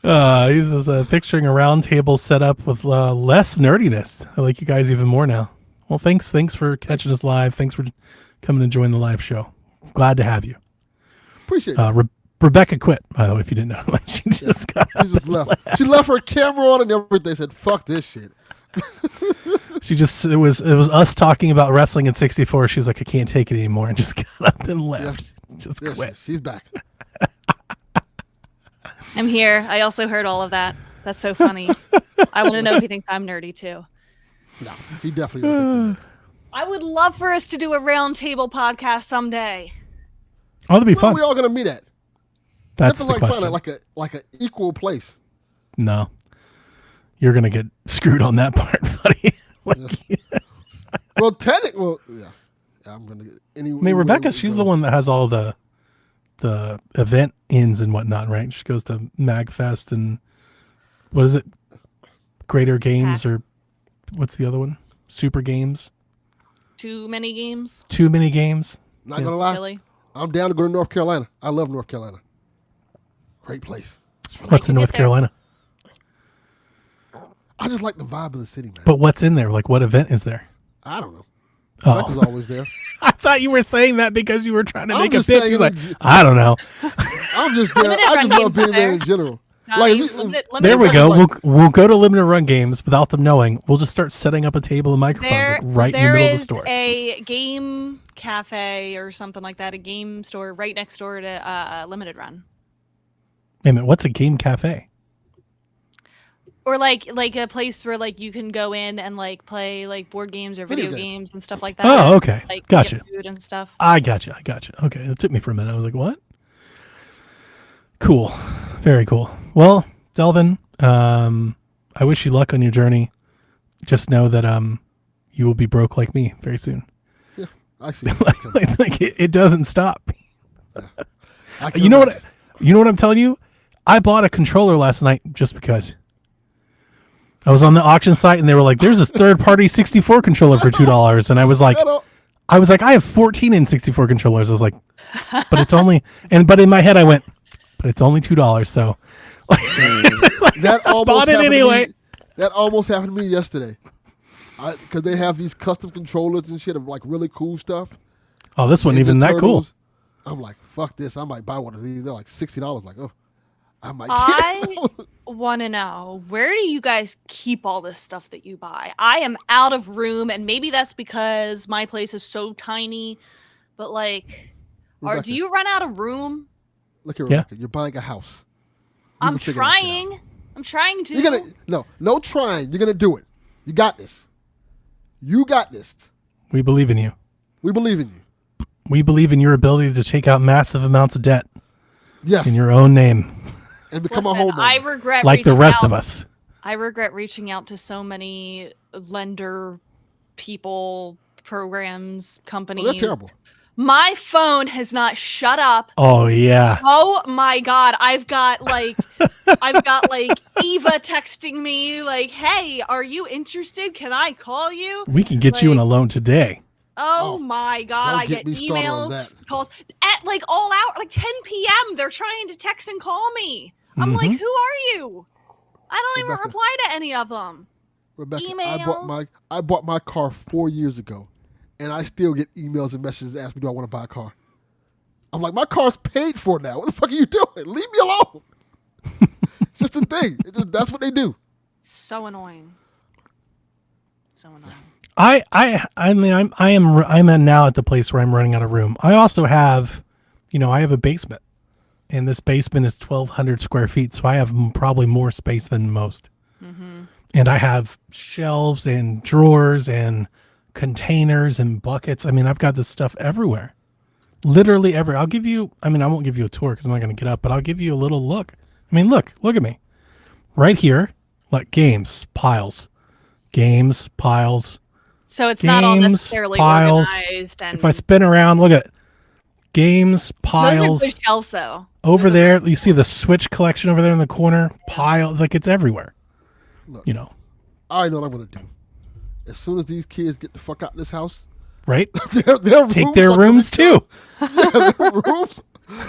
here? He's just picturing a round table set up with less nerdiness. I like you guys even more now. Well, thanks for catching us live. Thanks for coming and joining the live show. Glad to have you. Appreciate it. Rebecca quit, by the way, if you didn't know. Like, she just got up She just left. She left her camera on and everything. Said, "Fuck this shit." She just it was us talking about wrestling in 64. She was like, I can't take it anymore, and just got up and left. Just Yeah, quit. she's back. I'm here. I also heard all of that. That's so funny. I want to know if he thinks I'm nerdy too. No, he definitely doesn't. I would love for us to do a round table podcast someday. Oh, that'd be Where are fun. we all gonna meet at? That's Have the to find question. like a equal place. No, you're gonna get screwed on that part, buddy. Well, yeah. I'm gonna get any. I mean, Rebecca, she's the one that has all the event ins and whatnot, right? She goes to MagFest and what is it? Greater Games, PAX. or what's the other one? Super Games. Too many games? Too many games. Not Yeah. gonna lie, Really? I'm down to go to North Carolina. I love North Carolina. Great place. What's in can North get there. Carolina? I just like the vibe of the city, man. But what's in there? Like, what event is there? I don't know. Oh, Rebecca's always there. I thought you were saying that because you were trying to I'm make a just pitch. saying He's like, it- I don't know. I'm just there. Limited I run just love games being are there there. in general. Not Like, you- if you- limited There we run, go. like- We'll go to limited run games without them knowing. We'll just start setting up a table and microphones like right in the middle of the store. There is a game cafe or something like that, a game store right next door to Limited Run. Wait a minute, what's a game cafe? Or like a place where like you can go in and like play like board games or Video video games. games and stuff like that. Oh, okay. Like Gotcha. get food and stuff. I gotcha. Okay, it took me for a minute. I was like, what? Cool. Very cool. Well, Delvin, I wish you luck on your journey. Just know that you will be broke like me very soon. I see. like it doesn't stop. I can You know imagine. what I'm telling you? I bought a controller last night just because. I was on the auction site and they were like, "There's this third-party 64 controller for $2," and I was like, I don't- I have 14 N64 controllers. I was like, but it's only, but in my head I went, but it's only $2. So that almost bought it happened to anyway. me- That almost happened to me yesterday. Because they have these custom controllers and shit of like really cool stuff. Oh, this wasn't Ninja even that cool. Turtles. I'm like, fuck this. I might buy one of these. They're like $60. Like, oh, I might I get want to know, where do you guys keep all this stuff that you buy? I am out of room, and maybe that's because my place is so tiny. But like, Rebecca, do you run out of room? Look here, Yeah. Rebecca. You're buying a house. You I'm can figure that shit out. trying. I'm trying to. You're gonna no trying. You're gonna do it. You got this. You got this. We believe in you. We believe in you. We believe in your ability to take out massive amounts of debt Yes. in your own name, and become Listen, a homeowner. I regret like the reaching rest of out- us. I regret reaching out to so many lender people, programs, companies. Oh, they're terrible. My phone has not shut up. Oh yeah. Oh my god, I've got like Eva texting me like, "Hey, are you interested? Can I call you?" We can get you in a loan today. Oh Oh, my god, don't I get get me started on emails, that. calls at like all out, like 10 p.m. They're trying to text and call me. I'm like, Mhm. "Who are you?" I don't even Rebecca. reply to any of them. Rebecca, Emails. I bought my car 4 years ago, and I still get emails and messages asking me, do I want to buy a car? I'm like, my car's paid for now. What the fuck are you doing? Leave me alone. It's just a thing. That's what they do. So annoying. So annoying. I'm now at the place where I'm running out of room. I also have, I have a basement, and this basement is 1,200 square feet, so I have probably more space than most. Mm-hmm. And I have shelves and drawers and containers and buckets. I mean, I've got this stuff everywhere, literally everywhere. I'll give you. I mean, I won't give you a tour because I'm not going to get up, but I'll give you a little look. I mean, look at me, right here. Like games piles. So it's not all Games, necessarily piles. organized. And If I spin around, look at games, those piles. are good shelves, though. Over Those are there, you see the Switch collection over there in the corner. Pile, like it's everywhere. Look. I I know what I'm going to do. As soon as these kids get the fuck out of this house, right? their Take rooms their are gonna rooms be- too. Yeah, their rooms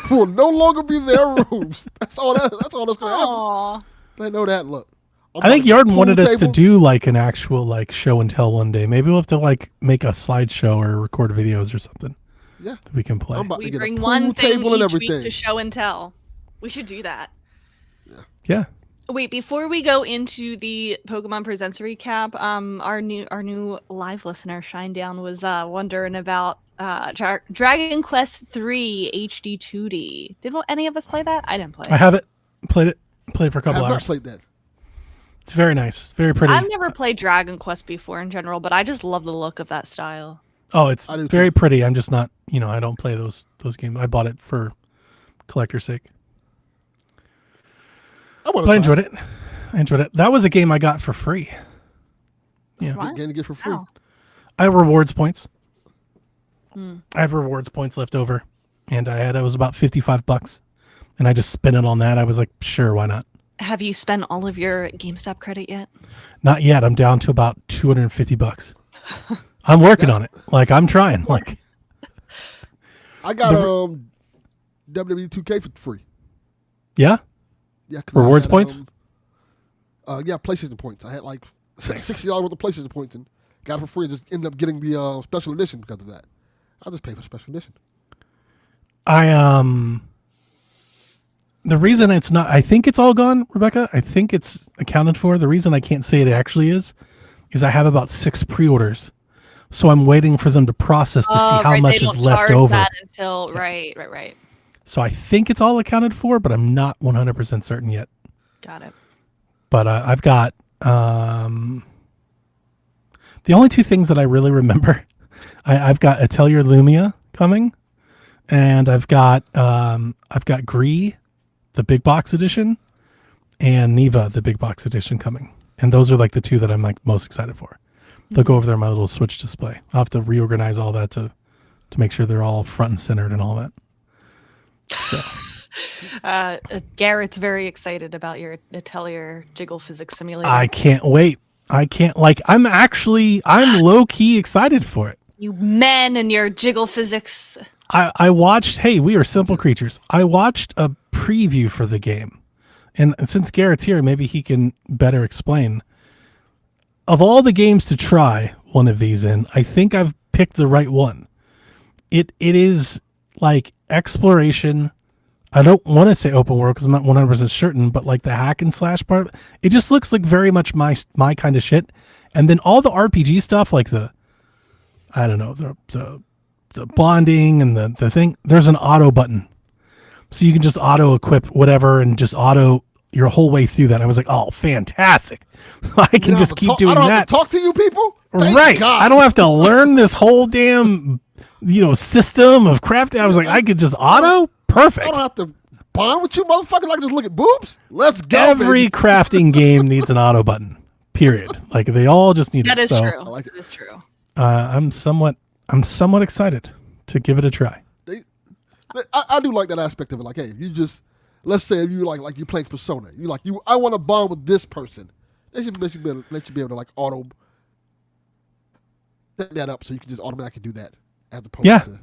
will no longer be their rooms. That's all that's going to happen. Aw. They know that. Look. I'm I think about to Yarden pool wanted us to table. do like an actual like show and tell one day. Maybe we'll have to like make a slideshow or record videos or something Yeah. that we can play. I'm about We to get bring a pool one thing table and each week everything. to show and tell. We should do that. Yeah. Wait, before we go into the Pokemon Presents recap, our new live listener Shinedown was wondering about Dragon Quest 3 HD 2D. Did any of us play that? I didn't play it. I have it. Played it for a I couple have not hours. played that. It's very nice. Very pretty. I've never played Dragon Quest before in general, but I just love the look of that style. Oh, it's I do very too. pretty. I'm just not, I don't play those games. I bought it for collector's sake. But I enjoyed it. That was a game I got for free. Yeah. What? Game to get for free. Wow. I have rewards points. Hmm. I had rewards points left over, and it was about $55, and I just spent it on that. I was like, sure, why not? Have you spent all of your GameStop credit yet? Not yet. I'm down to about $250. I'm working on it. Like I'm trying. Like I got WWE 2K for free. yeah, Yeah, 'cause I rewards had, points. Yeah, PlayStation points. I had like $60 worth of PlayStation points and got it for free. And just ended up getting the special edition because of that. I'll just pay for special edition. The reason it's not, I think it's all gone, Rebecca. I think it's accounted for. The reason I can't say it actually is I have about 6 pre-orders, so I'm waiting for them to process to see how right, much they is don't left charge over. that until right. So I think it's all accounted for, but I'm not 100% certain yet. Got it. But I've got the only 2 things that I really remember. I've got Atelier Lumia coming, and I've got Gree, the big box edition, and Neva, the big box edition coming. And those are like the 2 that I'm like most excited for. They'll go over there on my little Switch display. I'll have to reorganize all that to make sure they're all front and centered and all that. So. Garrett's very excited about your Atelier Jiggle Physics Simulator. I can't wait. I'm low key excited for it. You men and your Jiggle Physics. I watched, we are simple creatures. I watched a preview for the game. And since Garrett's here, maybe he can better explain. Of all the games to try one of these in, I think I've picked the right one. It is like exploration. I don't want to say open world because I'm not 100% certain, but like the hack and slash part, it just looks like very much my kind of shit. And then all the RPG stuff, like the bonding and the thing, there's an auto button. So you can just auto equip whatever and just auto your whole way through that. I was like, oh, fantastic. I can just keep doing I don't that. have to talk to you people? Thank Right. God. I don't have to learn this whole damn, system of crafting. I was like, I could just auto? I Perfect. don't have to bond with you motherfuckers like just look at boobs. Let's go, Every baby. crafting game needs an auto button. Period. Like they all just need That it. is So true. I like it. That is true. I'm somewhat excited to give it a try. I do like that aspect of it. Like, hey, if you just, let's say if you like you're playing Persona, I want to bond with this person. They should let you be able to like auto set that up so you can just automatically do that as opposed to.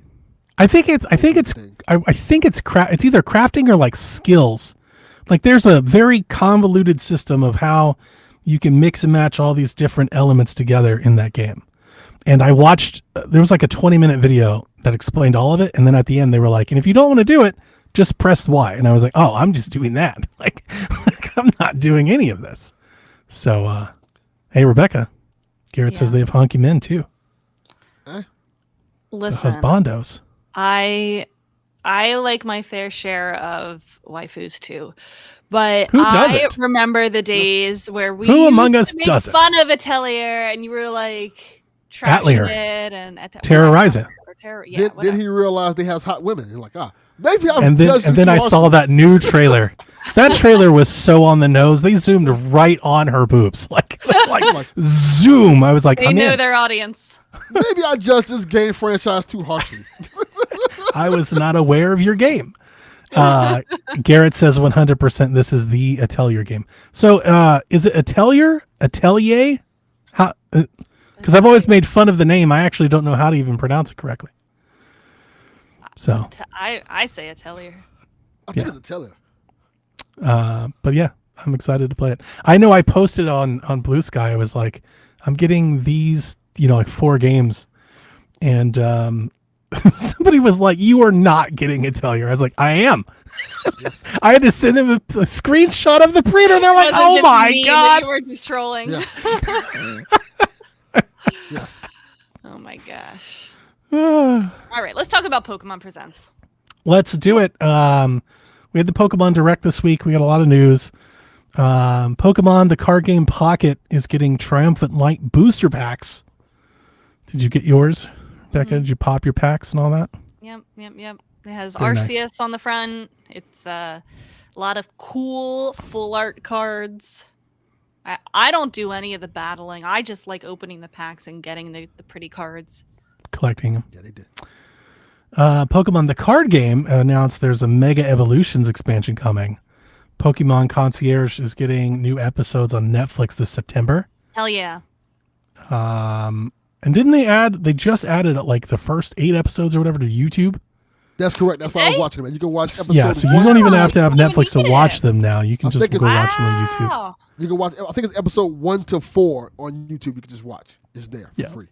I think it's it's either crafting or like skills. Like there's a very convoluted system of how you can mix and match all these different elements together in that game. And I watched, there was like a 20-minute video that explained all of it. And then at the end they were like, and if you don't want to do it, just press Y. And I was like, oh, I'm just doing that. Like I'm not doing any of this. So, hey, Rebecca, Garrett says they have honky men too. Listen, husbandos. I like my fair share of waifus too, but Who I doesn't? remember the days where we Who among used us to make doesn't? fun of Atelier, and you were like trashing Atelier. it and Terrorize it. Then he realized they has hot women. And like, maybe I'm And then I saw that new trailer. That trailer was so on the nose. They zoomed right on her boobs, like zoom. I was like, They know their audience. Maybe I judged this game franchise too harshly. I was not aware of your game. Garrett says 100% this is the Atelier game. So is it Atelier? How? Because I've always made fun of the name. I actually don't know how to even pronounce it correctly. So I say Atelier. I think it's Atelier. but yeah, I'm excited to play it. I know I posted on Blue Sky. I was like, I'm getting these, like 4 games. And somebody was like, you are not getting Atelier. I was like, I am. I had to send them a screenshot of the printer. They're like, oh my God. You were just trolling. Yeah. Yes. Oh my gosh. Ah. All right, let's talk about Pokemon Presents. Let's do it. We had the Pokemon Direct this week. We got a lot of news. Pokemon, the card game Pocket, is getting Triumphant Light booster packs. Did you get yours, Becca? Did you pop your packs and all that? Yep. It has Very Arceus nice. on the front. It's a lot of cool full art cards. I don't do any of the battling. I just like opening the packs and getting the pretty cards. Collecting them. Yeah, they did. Pokemon, the card game, announced there's a Mega Evolutions expansion coming. Pokemon Concierge is getting new episodes on Netflix this September. Hell yeah. And didn't they just added like the first 8 episodes or whatever to YouTube? That's correct. That's why I was watching them. You can watch episodes. Yeah, so you 1. don't even have to have you don't Netflix to need watch it. them now. You can I just think go it's- watch them on YouTube. Wow. You can watch. I think it's episode 1 to 4 on YouTube. You can just watch. It's there for Yeah. free.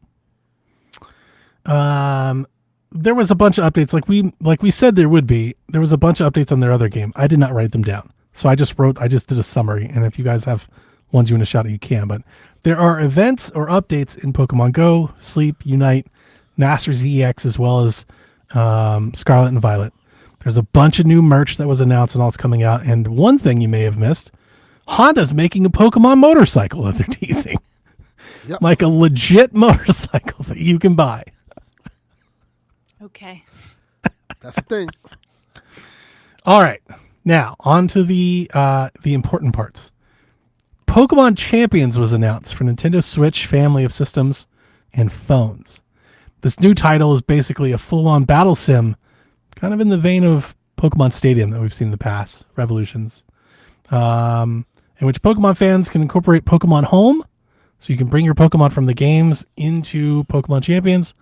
There was a bunch of updates like we said there would be. There was a bunch of updates on their other game. I did not write them down. So I just did a summary, and if you guys have ones you want to shout at, you can. But there are events or updates in Pokemon Go, Sleep, Unite, Masters EX, as well as Scarlet and Violet. There's a bunch of new merch that was announced and all it's coming out. And one thing you may have missed, Honda's making a Pokemon motorcycle that they're teasing. Yep. Like a legit motorcycle that you can buy. Okay. That's the thing. All right. Now, on to the important parts. Pokemon Champions was announced for Nintendo Switch family of systems and phones. This new title is basically a full-on battle sim, kind of in the vein of Pokemon Stadium that we've seen in the past, Revolutions, in which Pokemon fans can incorporate Pokemon Home, so you can bring your Pokemon from the games into Pokemon Champions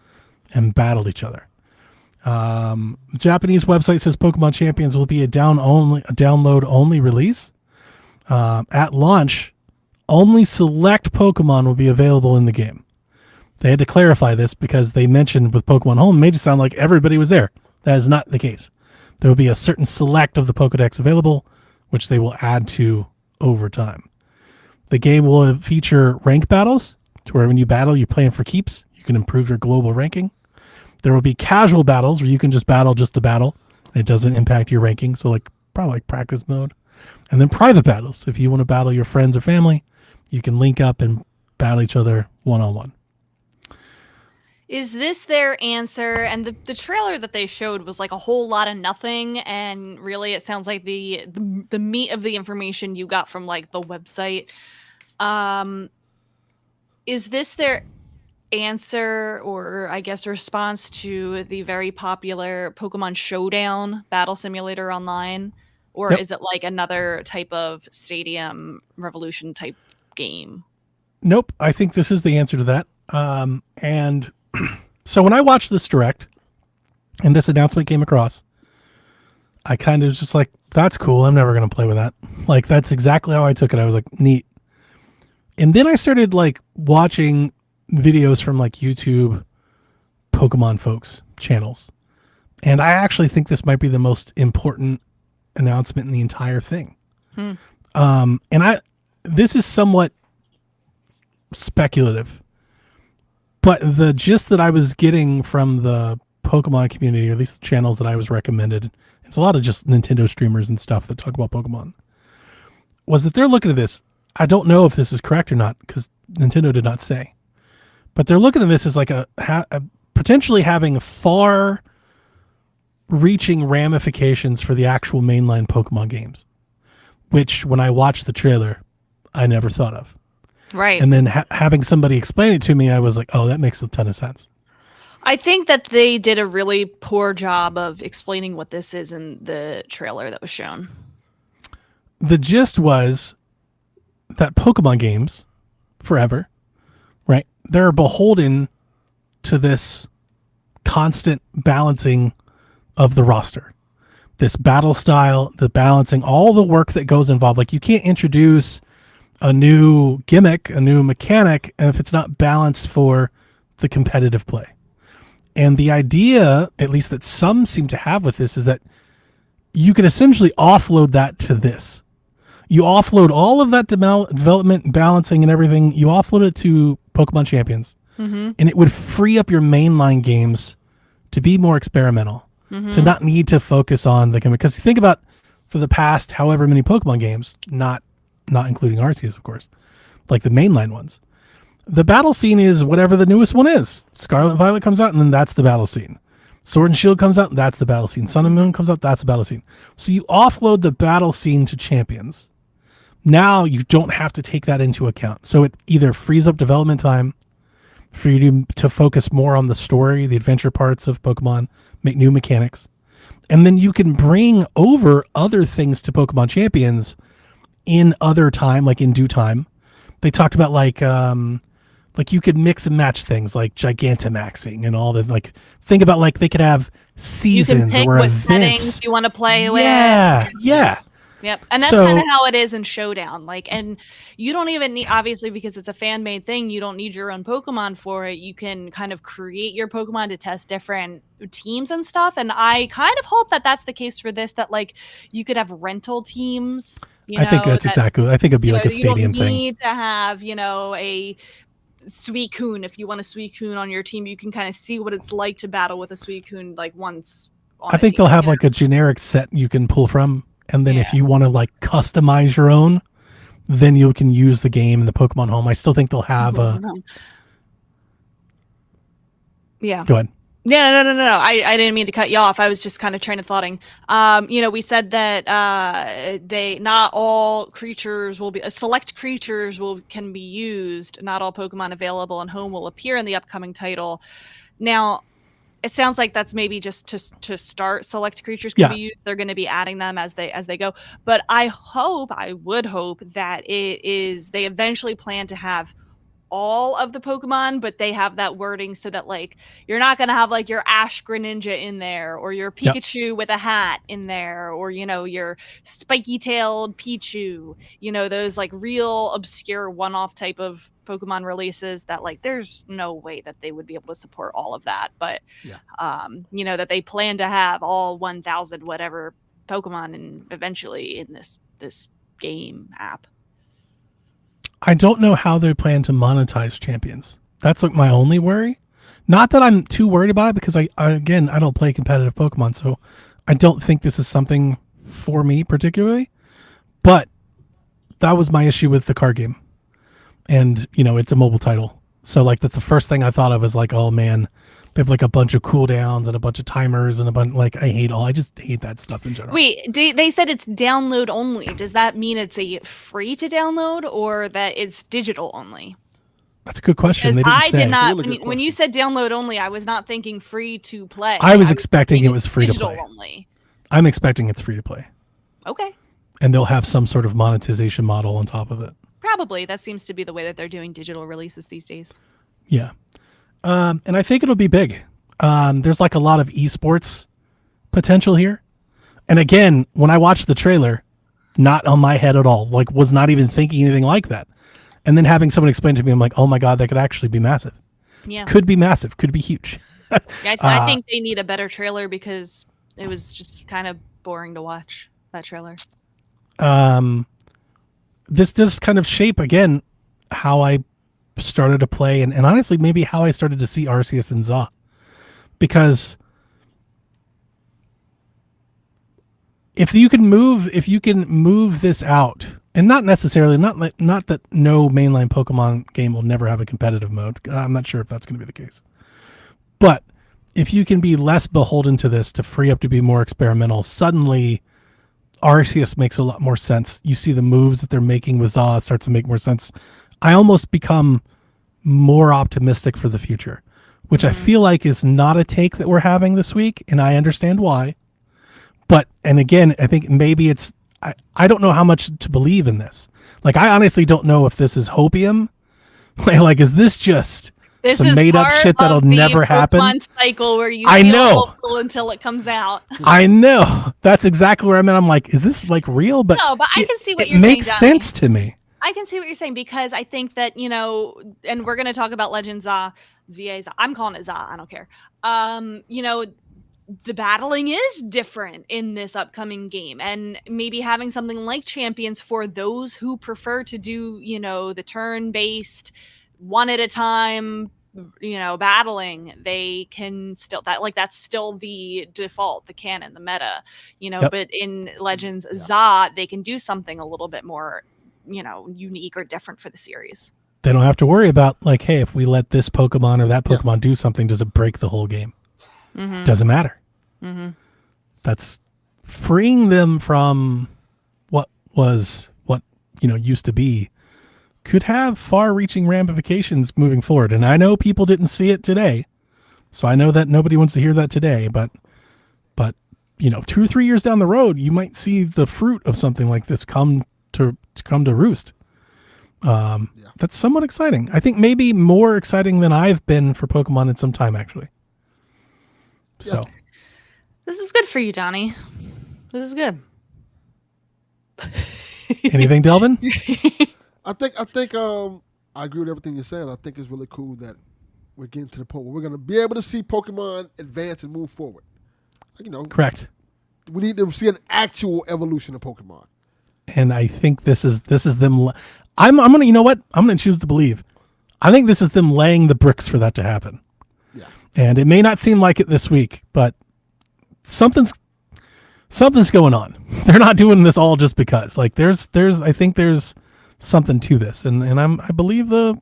and battle each other. The Japanese website says Pokemon Champions will be a download only release. At launch, only select Pokemon will be available in the game. They had to clarify this because they mentioned with Pokemon Home, it made it sound like everybody was there. That is not the case. There will be a certain select of the Pokedex available, which they will add to over time. The game will feature rank battles, to where when you battle, you're playing for keeps. You can improve your global ranking. There will be casual battles where you can just battle just to battle. It doesn't impact your ranking, so probably like practice mode. And then private battles. If you want to battle your friends or family, you can link up and battle each other one-on-one. Is this their answer? And the trailer that they showed was like a whole lot of nothing, and really it sounds like the meat of the information you got from like the website. Is this their answer or I guess response to the very popular Pokemon Showdown battle simulator online? Or Yep. is it like another type of Stadium Revolution type game? Nope. I think this is the answer to that. And so when I watched this direct and this announcement came across, I kind of was just like, that's cool. I'm never going to play with that. Like, that's exactly how I took it. I was like, neat. And then I started like watching videos from like YouTube Pokemon folks channels. And I actually think this might be the most important announcement in the entire thing. This is somewhat speculative, but the gist that I was getting from the Pokemon community, or at least the channels that I was recommended, it's a lot of just Nintendo streamers and stuff that talk about Pokemon, was that they're looking at this. I don't know if this is correct or not because Nintendo did not say, but they're looking at this as like a potentially having far reaching ramifications for the actual mainline Pokemon games, which when I watched the trailer, I never thought of. Right. And then having somebody explain it to me, I was like, oh, that makes a ton of sense. I think that they did a really poor job of explaining what this is in the trailer that was shown. The gist was that Pokemon games, forever, right? They're beholden to this constant balancing of the roster. This battle style, the balancing, all the work that goes involved. Like, you can't introduce a new gimmick, a new mechanic, and if it's not balanced for the competitive play. And the idea, at least that some seem to have with this, is that you can essentially offload that to this. You offload all of that development, balancing, and everything. You offload it to Pokemon Champions, and it would free up your mainline games to be more experimental, to not need to focus on the gimmick. Because think about, for the past however many Pokemon games, not including Arceus, of course, like the mainline ones, the battle scene is whatever the newest one is. Scarlet and Violet comes out, and then that's the battle scene. Sword and Shield comes out, and that's the battle scene. Sun and Moon comes out, that's the battle scene. So you offload the battle scene to Champions. Now you don't have to take that into account. So it either frees up development time for you to focus more on the story, the adventure parts of Pokemon, make new mechanics. And then you can bring over other things to Pokemon Champions in other time, like in due time. They talked about like you could mix and match things like Gigantamaxing and all the, like, think about like they could have seasons you can pick or what events settings you want to play with. Yeah. Yep. And that's So- kind of how it is in Showdown. Like, and you don't even need, obviously, because it's a fan-made thing, you don't need your own Pokemon for it. You can kind of create your Pokemon to test different teams and stuff. And I kind of hope that that's the case for this, that like you could have rental teams. I think that's exactly. I think it'd be like a stadium you don't thing. need to have, a Suicune. If you want a Suicune on your team, you can kind of see what it's like to battle with a Suicune like once. I think they'll have like a generic set you can pull from, and then if you want to like customize your own, then you can use the game in the Pokemon Home. I still think they'll have a. Yeah. Go ahead. Yeah, no. I didn't mean to cut you off. I was just kind of train of thoughting. We said that not all creatures will be select creatures can be used. Not all Pokemon available in Home will appear in the upcoming title. Now, it sounds like that's maybe just to start. Select creatures can be used. They're going to be adding them as they go. But I would hope that they eventually plan to have all of the Pokemon, but they have that wording so that like you're not gonna have like your Ash Greninja in there, or your Pikachu with a hat in there, or your spiky-tailed Pichu. Those like real obscure one-off type of Pokemon releases that like there's no way that they would be able to support all of that. But that they plan to have all 1,000 whatever Pokemon and eventually in this game app. I don't know how they plan to monetize Champions. That's like my only worry. Not that I'm too worried about it, because I don't play competitive Pokemon, so I don't think this is something for me particularly. But that was my issue with the card game. And, it's a mobile title. So like that's the first thing I thought of is like, oh man, they have like a bunch of cooldowns and a bunch of timers and a bunch, like I just hate that stuff in general. Wait, they said it's download only. Does that mean it's a free to download, or that it's digital only? That's a good question. Because They didn't I say. did not. Really good When you said download only, I was not thinking free to play. I was expecting it was free to digital play. only. I'm expecting it's free to play, Okay, and they'll have some sort of monetization model on top of it. probably that seems to be the way that they're doing digital releases these days. Yeah. And I think it'll be big. There's like a lot of esports potential here. And again, when I watched the trailer, not on my head at all, like was not even thinking anything like that. And then having someone explain to me, I'm like, oh my God, that could actually be massive. Yeah, Could be massive, could be huge. I think they need a better trailer because it was just kind of boring to watch that trailer. This does kind of shape again how I started to play and honestly maybe how I started to see Arceus and Za. Because if you can move this out, and not necessarily not that no mainline Pokemon game will never have a competitive mode. I'm not sure if that's going to be the case. But if you can be less beholden to this to free up to be more experimental, suddenly Arceus makes a lot more sense. You see the moves that they're making with Za starts to make more sense. I almost become more optimistic for the future, which I feel like is not a take that we're having this week, and I understand why. But, and again, I think maybe it's, I don't know how much to believe in this. Like, I honestly don't know if this is hopium. Like, is this just This some is made up part shit that'll of the never happen? Pokemon cycle where you I feel know. hopeful until it comes out. I know. That's exactly where I'm at. I'm like, is this like real? But No, but I it- can see what it you're saying, makes Johnny. sense to me. I can see what you're saying because I think that, and we're going to talk about Legends Za, I'm calling it Za, I don't care. The battling is different in this upcoming game, and maybe having something like Champions for those who prefer to do, the turn-based, one at a time, battling, they can still that's still the default, the canon, the meta, Yep. but in Legends Za, they can do something a little bit more unique or different for the series. They don't have to worry about like, hey, if we let this Pokemon or that Pokemon do something, does it break the whole game? Mm-hmm. Doesn't matter. Mm-hmm. That's freeing them from what used to be, could have far-reaching ramifications moving forward. And I know people didn't see it today, so I know that nobody wants to hear that today. But 2 or 3 years down the road, you might see the fruit of something like this come to roost. That's somewhat exciting. I think maybe more exciting than I've been for Pokemon in some time, actually. So. This is good for you, Johnny. This is good. Anything, Delvin? I think I agree with everything you're saying. I think it's really cool that we're getting to the point where we're going to be able to see Pokemon advance and move forward. Correct. We need to see an actual evolution of Pokemon. And I think this is them. I'm gonna, you know what? I'm gonna choose to believe. I think this is them laying the bricks for that to happen. Yeah. And it may not seem like it this week, but something's going on. They're not doing this all just because. Like I think there's something to this, and I believe the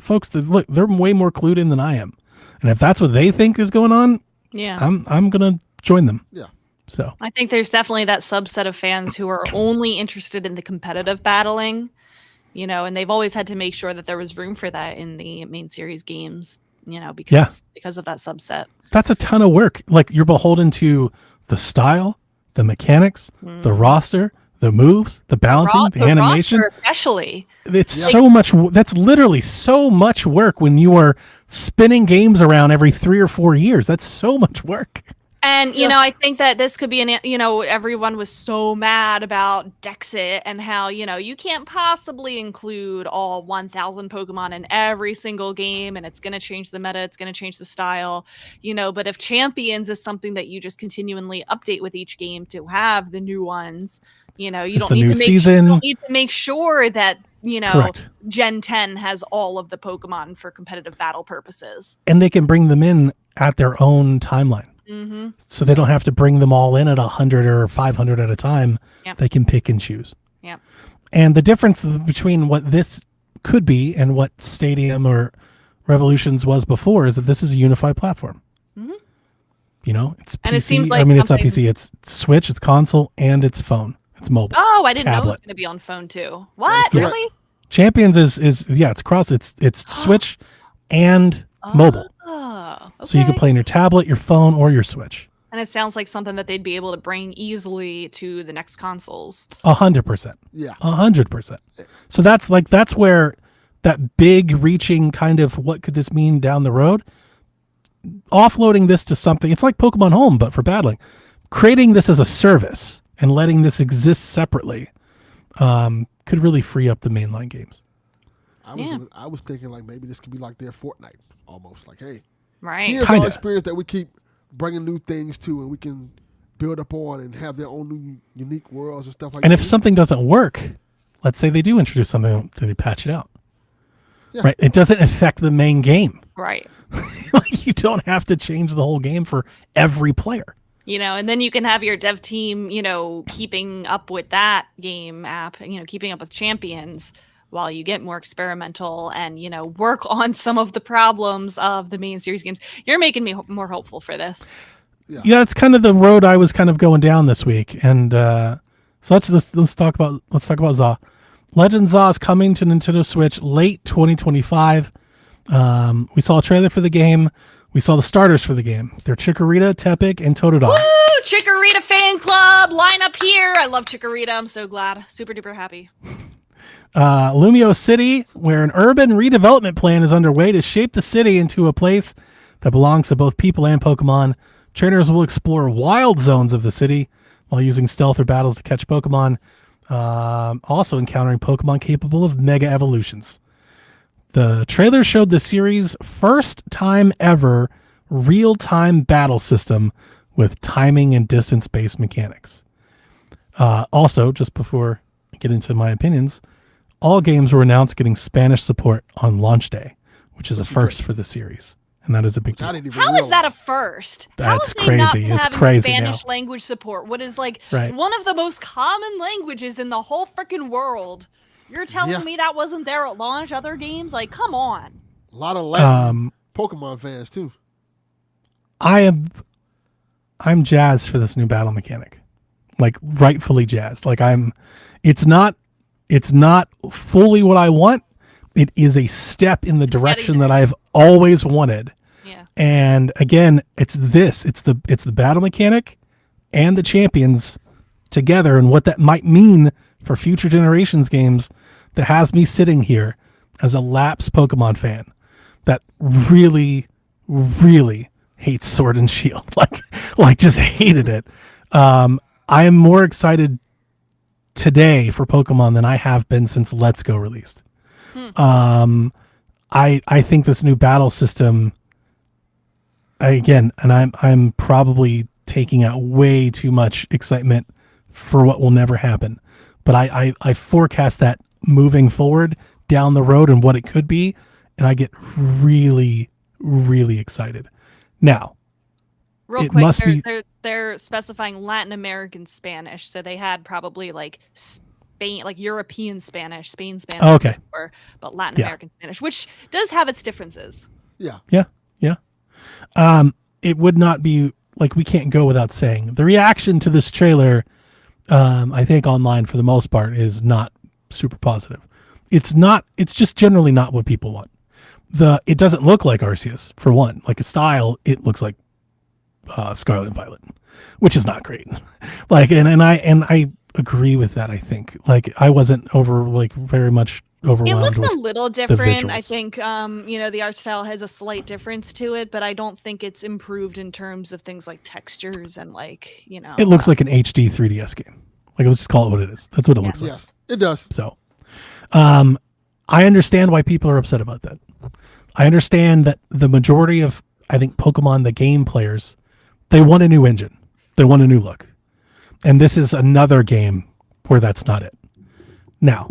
folks that look, they're way more clued in than I am. And if that's what they think is going on, Yeah. I'm gonna join them. Yeah. So I think there's definitely that subset of fans who are only interested in the competitive battling, and they've always had to make sure that there was room for that in the main series games, because of that subset. that's a ton of work. Like, you're beholden to the style, the mechanics, the roster, the moves, the balancing, the animation. roster especially. It's so much. That's literally so much work when you are spinning games around every 3 or 4 years. That's so much work. And, I think that this could be everyone was so mad about Dexit and how, you can't possibly include all 1,000 Pokemon in every single game, and it's going to change the meta, it's going to change the style, but if Champions is something that you just continually update with each game to have the new ones, you don't need to make sure that, Correct. Gen 10 has all of the Pokemon for competitive battle purposes. And they can bring them in at their own timeline. Mm-hmm. So they don't have to bring them all in at 100 or 500 at a time. Yep. They can pick and choose. Yeah. And the difference between what this could be and what Stadium or Revolutions was before is that this is a unified platform. Mm-hmm. It's PC. And it seems like it's not PC. It's Switch, it's console, and it's phone. It's mobile. Oh, I didn't know it was tablet. going to be on phone too. What? correct. Really? Champions is yeah, it's cross. It's Switch and mobile. Oh, okay. So you can play on your tablet, your phone, or your Switch. And it sounds like something that they'd be able to bring easily to the next consoles. 100%. Yeah. 100%. So that's where that big reaching kind of what could this mean down the road? Offloading this to something, it's like Pokemon Home, but for battling. Creating this as a service and letting this exist separately could really free up the mainline games. I was thinking like maybe this could be like their Fortnite almost. Like, hey, Right. here's Kinda. our experience that we keep bringing new things to, and we can build up on and have their own new unique worlds and stuff like And that. if something doesn't work, let's say they do introduce something, then they patch it out. Yeah. Right? It doesn't affect the main game. Right. Like, you don't have to change the whole game for every player. And then you can have your dev team, keeping up with that game app, keeping up with Champions while you get more experimental and, work on some of the problems of the main series games. You're making me more hopeful for this. Yeah, it's kind of the road I was kind of going down this week. And so let's talk about ZA. Legend ZA is coming to Nintendo Switch late 2025. We saw a trailer for the game. We saw the starters for the game. They're Chikorita, Tepig, and Totodile. Woo! Chikorita fan club, line up here. I love Chikorita. I'm so glad. Super duper happy. Lumio City, where an urban redevelopment plan is underway to shape the city into a place that belongs to both people and Pokemon. Trainers will explore wild zones of the city while using stealth or battles to catch Pokemon, also encountering Pokemon capable of mega evolutions. The trailer showed the series' first time ever real-time battle system with timing and distance-based mechanics. Also, just before I get into my opinions, all games were announced getting Spanish support on launch day, which is a first for the series. And that is a big I deal. didn't even How is that a realize. first? That's How is they not crazy. It's having crazy Spanish now. language support? What is like Right. one of the most common languages in the whole freaking world? You're telling Yeah. me that wasn't there at launch? Other games, like, come on. A lot of Latin Um, Pokemon fans too. I'm jazzed for this new battle mechanic. Like, rightfully jazzed. Like, it's not fully what I want. It is a step in the direction that I've always wanted. Yeah. And again, it's the battle mechanic and the champions together, and what that might mean for future generations games, that has me sitting here as a lapsed Pokemon fan that really, really hates Sword and Shield. like just hated it. I am more excited today for Pokemon than I have been since Let's Go released. I think this new battle system, again, and I'm probably taking out way too much excitement for what will never happen, but I forecast that moving forward down the road and what it could be, and I get really, really excited. Now, Real It quick, must be- they're specifying Latin American Spanish, so they had probably like Spain, like European Spanish, Spain Spanish, Oh, okay. before, but Latin Yeah. American Spanish, which does have its differences. Yeah. it would not be like, we can't go without saying the reaction to this trailer. I think online for the most part is not super positive. It's just generally not what people want. It doesn't look like Arceus, for one. Like a style, it looks like Scarlet and Violet, which is not great. Like, and I agree with that. I think, like, I wasn't very much It overwhelmed looks with a little different. I visuals. think, the art style has a slight difference to it, but I don't think it's improved in terms of things like textures and like, it looks like an HD 3DS game. Like, let's just call it what it is. That's what it looks like. Yes, it does. So, I understand why people are upset about that. I understand that the majority of, I think, Pokemon the game players, they want a new engine, they want a new look, and this is another game where that's not it. Now,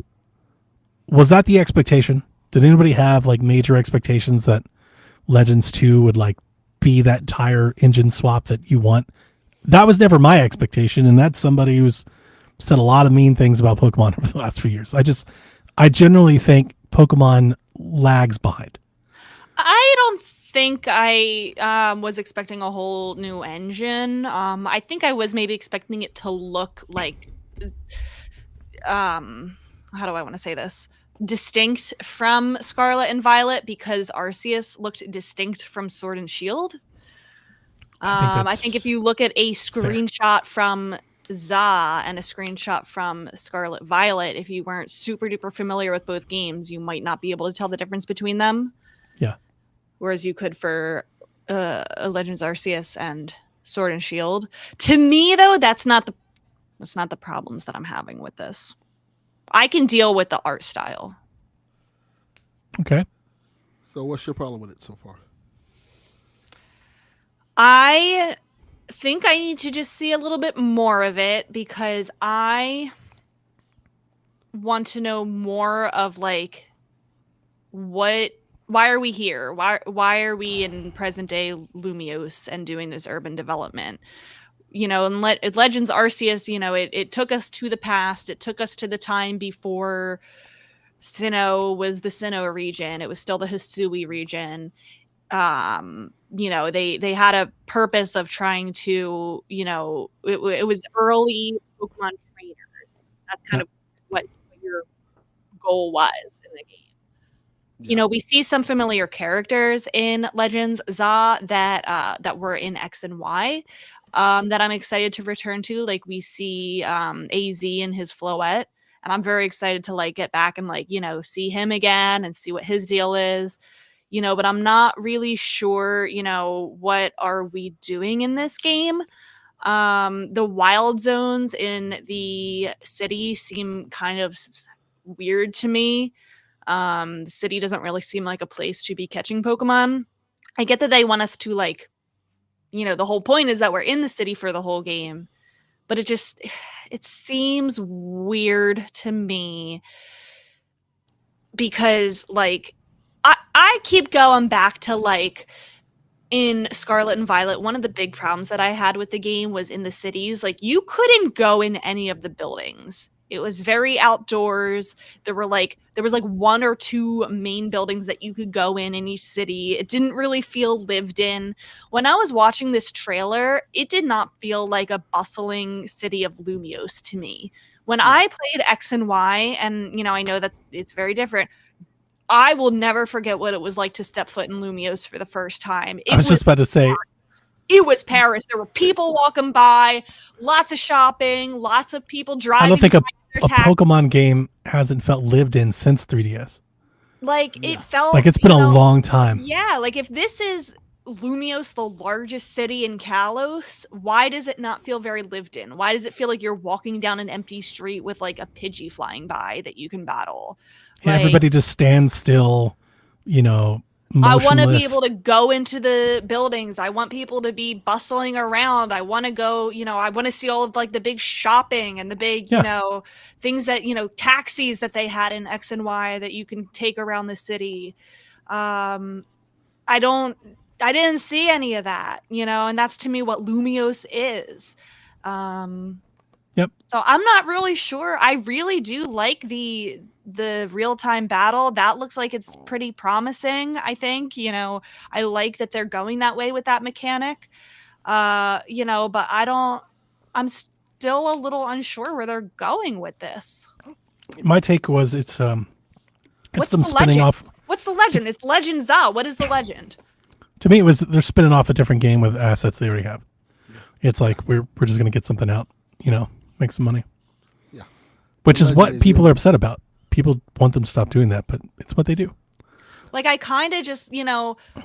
was that the expectation? Did anybody have like major expectations that Legends 2 would like be that tire engine swap that you want? That was never my expectation, and that's somebody who's said a lot of mean things about Pokemon over the last few years. I generally think Pokemon lags behind. I don't think I was expecting a whole new engine. I think I was maybe expecting it to look like, how do I want to say this? distinct from Scarlet and Violet because Arceus looked distinct from Sword and Shield. I think if you look at a screenshot from ZA and a screenshot from Scarlet Violet, if you weren't super duper familiar with both games, you might not be able to tell the difference between them. Yeah. Whereas you could for Legends Arceus and Sword and Shield. To me, though, that's not the problems that I'm having with this. I can deal with the art style. Okay. So what's your problem with it so far? I think I need to just see a little bit more of it because I want to know more of like why are we here? Why are we in present day Lumiose and doing this urban development? And Legends Arceus, it took us to the past. It took us to the time before Sinnoh was the Sinnoh region. It was still the Hisui region. They had a purpose of trying to, it was early Pokemon trainers. That's kind of what your goal was in the game. Yeah. We see some familiar characters in Legends ZA that were in X and Y that I'm excited to return to. Like we see AZ and his Floette, and I'm very excited to like get back and see him again and see what his deal is. But I'm not really sure, what are we doing in this game? The wild zones in the city seem kind of weird to me. The city doesn't really seem like a place to be catching Pokemon. I get that they want us to the whole point is that we're in the city for the whole game, but it seems weird to me because I keep going back to in Scarlet and Violet, one of the big problems that I had with the game was in the cities. You couldn't go in any of the buildings. It was very outdoors. There was one or two main buildings that you could go in each city. It didn't really feel lived in. When I was watching this trailer, it did not feel like a bustling city of Lumiose to me. When I played X and Y, and I know that it's very different, I will never forget what it was like to step foot in Lumiose for the first time. I was just about to say. It was Paris. There were people walking by, lots of shopping, lots of people driving. I don't think a Pokemon game hasn't felt lived in since 3DS. It felt like it's been a long time. Yeah, if this is Lumiose, the largest city in Kalos, why does it not feel very lived in? Why does it feel like you're walking down an empty street with a Pidgey flying by that you can battle? Yeah, everybody just stands still, motionless. I want to be able to go into the buildings. I want people to be bustling around. I want to go, I want to see all of the big shopping and the big, things that, taxis that they had in X and Y that you can take around the city. I didn't see any of that, and that's to me what Lumiose is. Yep. So I'm not really sure. I really do like the real-time battle. That looks like it's pretty promising, I think. I like that they're going that way with that mechanic. But I'm still a little unsure where they're going with this. My take was it's them spinning legend? off. What's the legend? It's Legend ZA. What is the legend? To me, it was they're spinning off a different game with assets they already have. It's like we're just gonna get something out, make some money. Yeah. Which is what people are upset about. People want them to stop doing that, but it's what they do. I kind of just,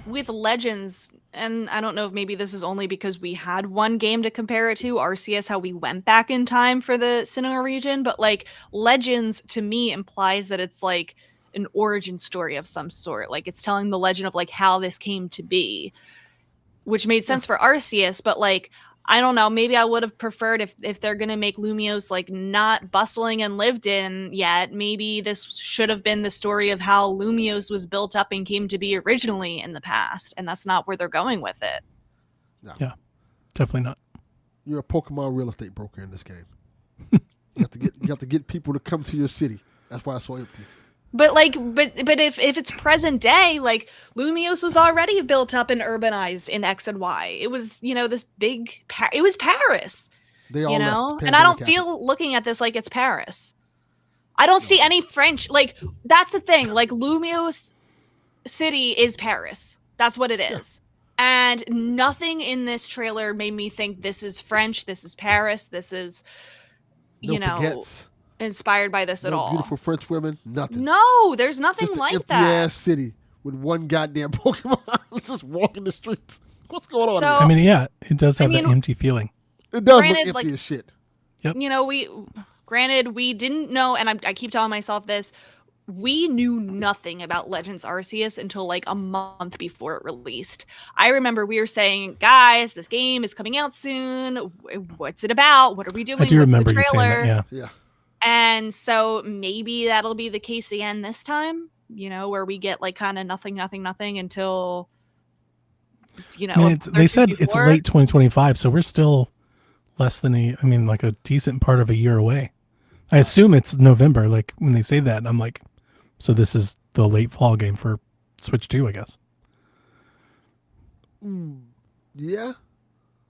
with Legends, and I don't know if maybe this is only because we had one game to compare it to, Arceus, how we went back in time for the Sinnoh region, but Legends to me implies that it's an origin story of some sort. It's telling the legend of how this came to be, which made sense for Arceus, but I don't know. Maybe I would have preferred if they're going to make Lumiose not bustling and lived in yet. Maybe this should have been the story of how Lumiose was built up and came to be originally in the past. And that's not where they're going with it. No. Yeah, definitely not. You're a Pokemon real estate broker in this game. You have to get people to come to your city. That's why it's so empty. But if it's present day, Lumiose was already built up and urbanized in X and Y. It was, this big, it was Paris, They all left and I don't feel looking at this like it's Paris. I don't see any French. Like, that's the thing. Like, Lumos City is Paris. That's what it is. And nothing in this trailer made me think this is French, this is Paris, this is, No you know, baguettes, inspired by this at no all. beautiful French women, nothing. No, there's nothing Just an like empty that. ass city with one goddamn Pokemon just walking the streets. What's going on? So- here? I mean, yeah, it does have that mean, empty feeling. It does granted, look empty like- as shit. You know, granted, we didn't know, and I keep telling myself this, we knew nothing about Legends Arceus until like a month before it released. I remember we were saying, guys, this game is coming out soon. What's it about? What are we doing? I do What's remember the you saying trailer? that. Yeah. Yeah. And so maybe that'll be the case again this time, you know, where we get like kind of nothing until, you know, I mean, they said it's before. late 2025, so we're still less than like a decent part of a year away. I assume it's November. Like when they say that, I'm like, so this is the late fall game for Switch 2, I guess. Yeah.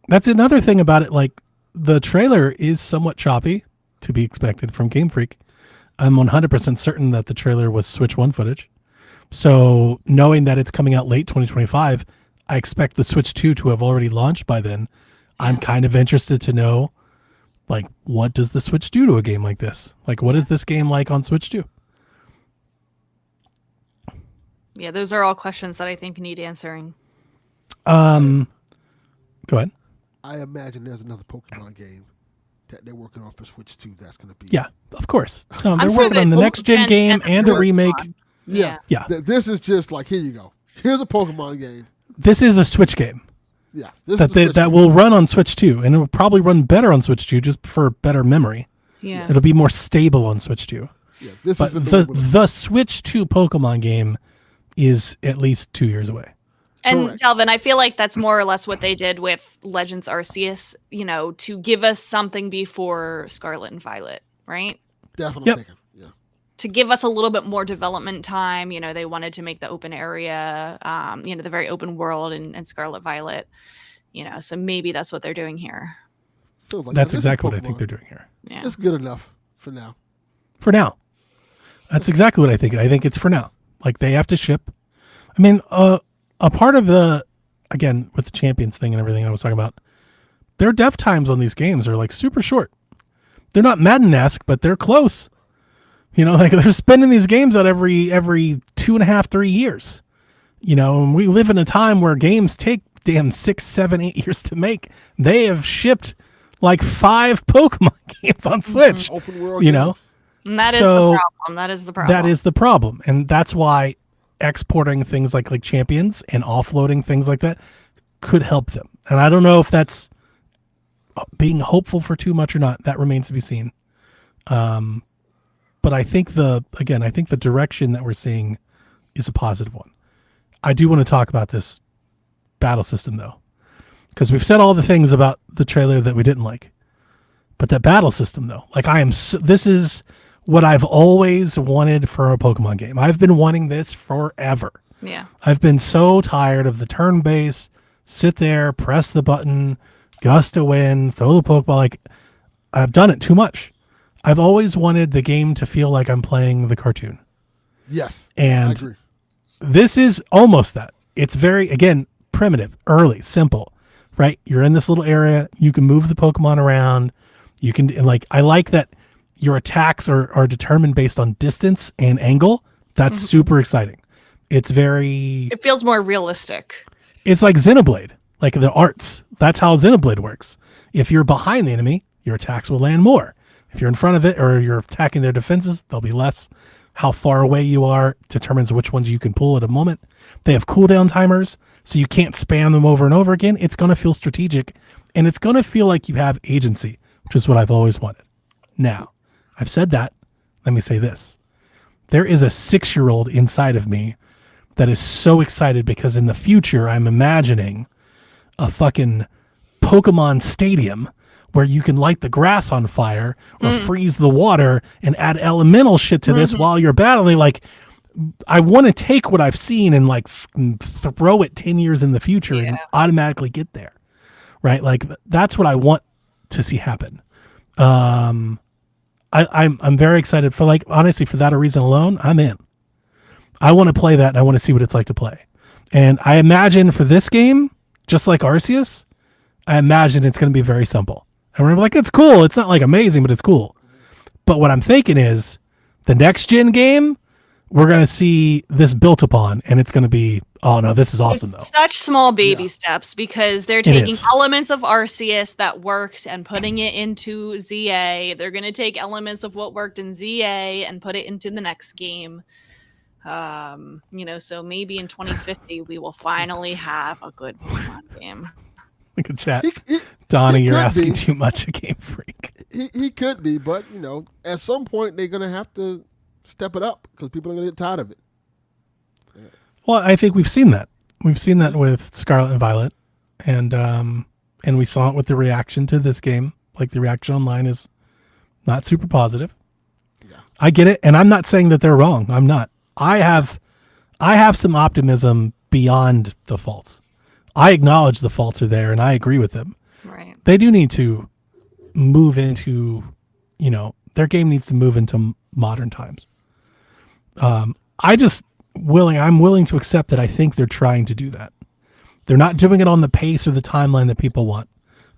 That's another thing about it. Like the trailer is somewhat choppy, to be expected from Game Freak. I'm 100% certain that the trailer was Switch 1 footage. So knowing that it's coming out late 2025, I expect the Switch 2 to have already launched by then. I'm kind of interested to know, like, what does the Switch do to a game like this? Like, what is this game like on Switch 2? Yeah, those are all questions that I think need answering. Go ahead. I imagine there's another Pokemon game that they're working on for Switch 2 that's going to be. Yeah, of course. No, they're I'm sure working on that the next gen Gen game and a Pokemon- remake. Yeah. Yeah. This is just like, here you go. Here's a Pokemon game. This is a Switch game Yeah. This that is the Switch that game. will run on Switch 2, and it will probably run better on Switch 2 just for better memory. Yeah. It'll be more stable on Switch 2. Yeah, this But isn't the Switch 2 Pokemon game is at least 2 years away. And Correct. Delvin, I feel like that's more or less what they did with Legends Arceus, you know, to give us something before Scarlet and Violet, right? definitely Yep. thinking. Yeah. To give us a little bit more development time. You know, they wanted to make the open area, you know, the very open world in Scarlet Violet, you know, so maybe that's what they're doing here. Feels like, That's this is exactly what I think Pokemon. they're doing here. Yeah. It's good enough for now. For now. That's exactly what I think. I think it's for now. Like they have to ship. I mean, a part of the, again, with the Champions thing and everything I was talking about, their dev times on these games are like super short. They're not Madden-esque, but they're close. You know, like they're spending these games out every 2.5, 3 years. You know, and we live in a time where games take damn 6, 7, 8 years to make. They have shipped like 5 Pokemon games on Switch. Open world You game. know, And that is So, the problem. That is the problem. that is the problem, and that's why exporting things like Champions and offloading things like that could help them. And I don't know if that's being hopeful for too much or not. That remains to be seen. But I think the direction that we're seeing is a positive one. I do want to talk about this battle system though, because we've said all the things about the trailer that we didn't like, but that battle system though, like this is what I've always wanted for a Pokemon game. I've been wanting this forever. Yeah. I've been so tired of the turn-based, sit there, press the button, gust a wind, throw the Pokeball. Like, I've done it too much. I've always wanted the game to feel like I'm playing the cartoon. Yes. I And agree. this is almost that. It's very, again, primitive, early, simple, right? You're in this little area. You can move the Pokemon around. You can, like, I like that your attacks are determined based on distance and angle. That's super exciting. It's very, It feels more realistic. it's like Xenoblade, like the arts. That's how Xenoblade works. If you're behind the enemy, your attacks will land more. If you're in front of it or you're attacking their defenses, they'll be less. How far away you are determines which ones you can pull at a moment. They have cooldown timers, so you can't spam them over and over again. It's going to feel strategic, and it's going to feel like you have agency, which is what I've always wanted. Now, I've said that. Let me say this. There is a 6-year-old inside of me that is so excited because in the future, I'm imagining a fucking Pokemon stadium where you can light the grass on fire or freeze the water and add elemental shit to this while you're battling. Like, I want to take what I've seen and like throw it 10 years in the future and automatically get there. Right? Like, that's what I want to see happen. I'm very excited for, like, honestly, for that reason alone, I'm in. I want to play that and I want to see what it's like to play. And I imagine for this game, just like Arceus, I imagine it's going to be very simple. And we're like, it's cool. It's not like amazing, but it's cool. But what I'm thinking is the next gen game, we're going to see this built upon, and it's going to be, oh no, this is awesome though. Such small baby steps, because they're taking is. elements of Arceus that worked and putting it into ZA. They're going to take elements of what worked in ZA and put it into the next game. So maybe in 2050 we will finally have a good Pokemon game. Look at chat. He Donnie, you're could asking be. too much of Game Freak. He could be, but at some point they're gonna have to step it up because people are gonna get tired of it. Well, I think we've seen that. We've seen that with Scarlet and Violet, and we saw it with the reaction to this game. Like, the reaction online is not super positive. Yeah. I get it, and I'm not saying that they're wrong. I'm not. I have some optimism beyond the faults. I acknowledge the faults are there, and I agree with them. Right. They do need to move into, their game needs to move into modern times. I'm willing to accept that I think they're trying to do that. They're not doing it on the pace or the timeline that people want,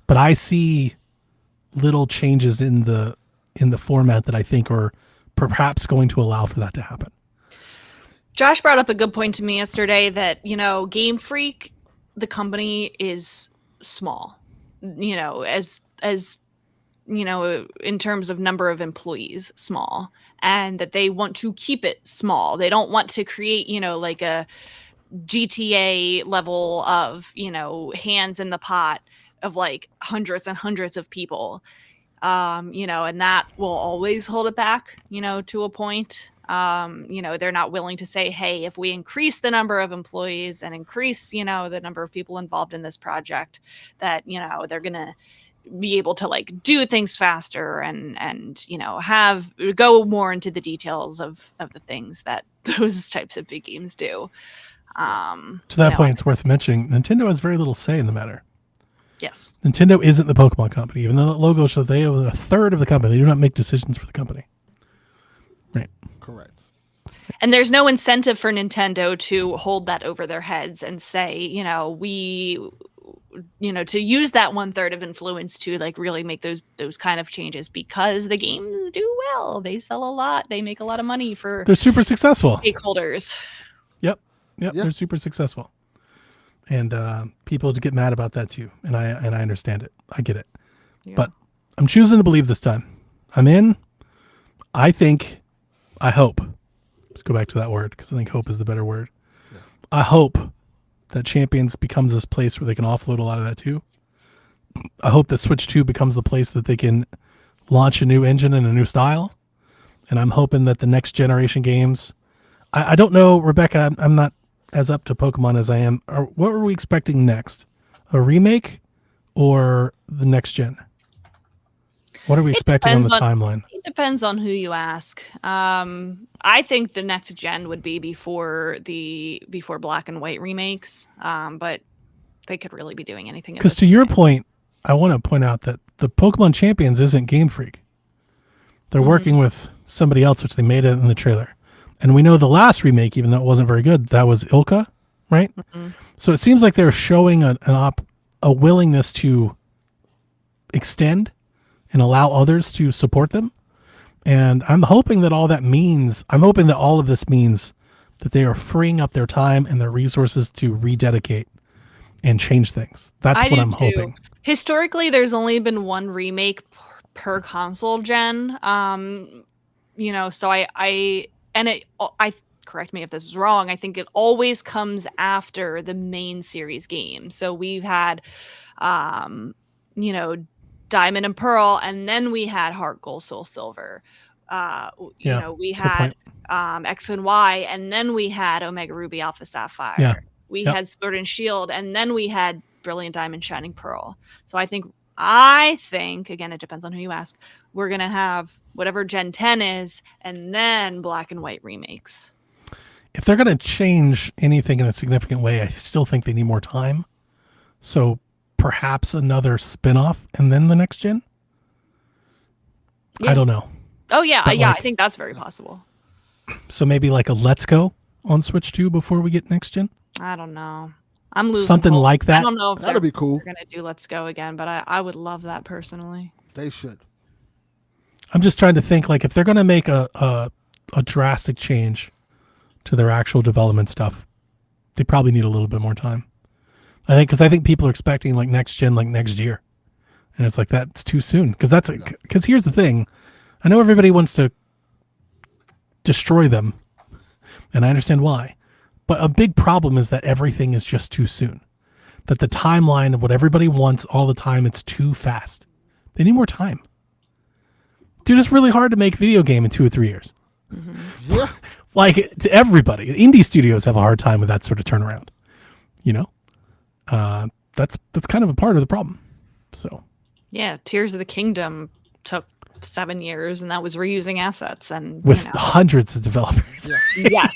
but I see little changes in the format that I think are perhaps going to allow for that to happen. Josh brought up a good point to me yesterday that, Game Freak, the company, is small, as in terms of number of employees, small, and that they want to keep it small. They don't want to create, like a GTA level of, hands in the pot of like hundreds and hundreds of people, and that will always hold it back, to a point. They're not willing to say, hey, if we increase the number of employees and increase, the number of people involved in this project, that, they're going to be able to like do things faster and go more into the details of the things that those types of big games do. To that point, it's worth mentioning, Nintendo has very little say in the matter. Yes. Nintendo isn't the Pokemon company, even though the logo shows they own a third of the company. They do not make decisions for the company. Right. Correct. And there's no incentive for Nintendo to hold that over their heads and say, to use that 1/3 of influence to like really make those kind of changes, because the games do well. They sell a lot. They make a lot of money for They're super successful. stakeholders. Yep. Yeah. They're super successful. And people get mad about that too. And I understand it. I get it. Yeah. But I'm choosing to believe this time. I'm in. I hope. Let's go back to that word, because I think hope is the better word. Yeah. I hope that Champions becomes this place where they can offload a lot of that too. I hope that Switch 2 becomes the place that they can launch a new engine and a new style. And I'm hoping that the next generation games, I don't know, Rebecca, I'm not as up to Pokemon as I am. What were we expecting next? A remake or the next gen? What are we expecting on the timeline? It depends on who you ask. I think the next gen would be before Black and White remakes, but they could really be doing anything. Because to your point, I want to point out that the Pokemon Champions isn't Game Freak. They're working with somebody else, which they made it in the trailer. And we know the last remake, even though it wasn't very good, that was Ilka, right? Mm-hmm. So it seems like they're showing a willingness to extend and allow others to support them. And I'm hoping that all of this means that they are freeing up their time and their resources to rededicate and change things. That's what I'm hoping. Historically, there's only been one remake per console gen. So I correct me if this is wrong, I think it always comes after the main series game. So we've had, Diamond and Pearl, and then we had Heart Gold Soul Silver. We had X and Y, and then we had Omega Ruby Alpha Sapphire. Yeah. We had Sword and Shield, and then we had Brilliant Diamond Shining Pearl. So I think again, it depends on who you ask, we're gonna have whatever Gen 10 is, and then Black and White remakes. If they're gonna change anything in a significant way, I still think they need more time. So perhaps another spin-off and then the next gen? Yeah. I don't know. Oh yeah, But, yeah. like- I think that's very possible. So maybe like a Let's Go on Switch 2 before we get next gen. I don't know. I'm losing Something hope. like that. I don't know if That'd be cool. they're gonna do Let's Go again, but I would love that personally. They should. I'm just trying to think like if they're going to make a drastic change to their actual development stuff, they probably need a little bit more time. Because I think people are expecting like next gen like next year, and it's like that's too soon. Because here's the thing, I know everybody wants to destroy them, and I understand why, but a big problem is that everything is just too soon. That the timeline of what everybody wants all the time, it's too fast. They need more time. Dude, it's really hard to make video game in 2 or 3 years. Yeah. Like to everybody, indie studios have a hard time with that sort of turnaround. You know, that's kind of a part of the problem. So Yeah, Tears of the Kingdom took 7 years, and that was reusing assets and with hundreds of developers, yes,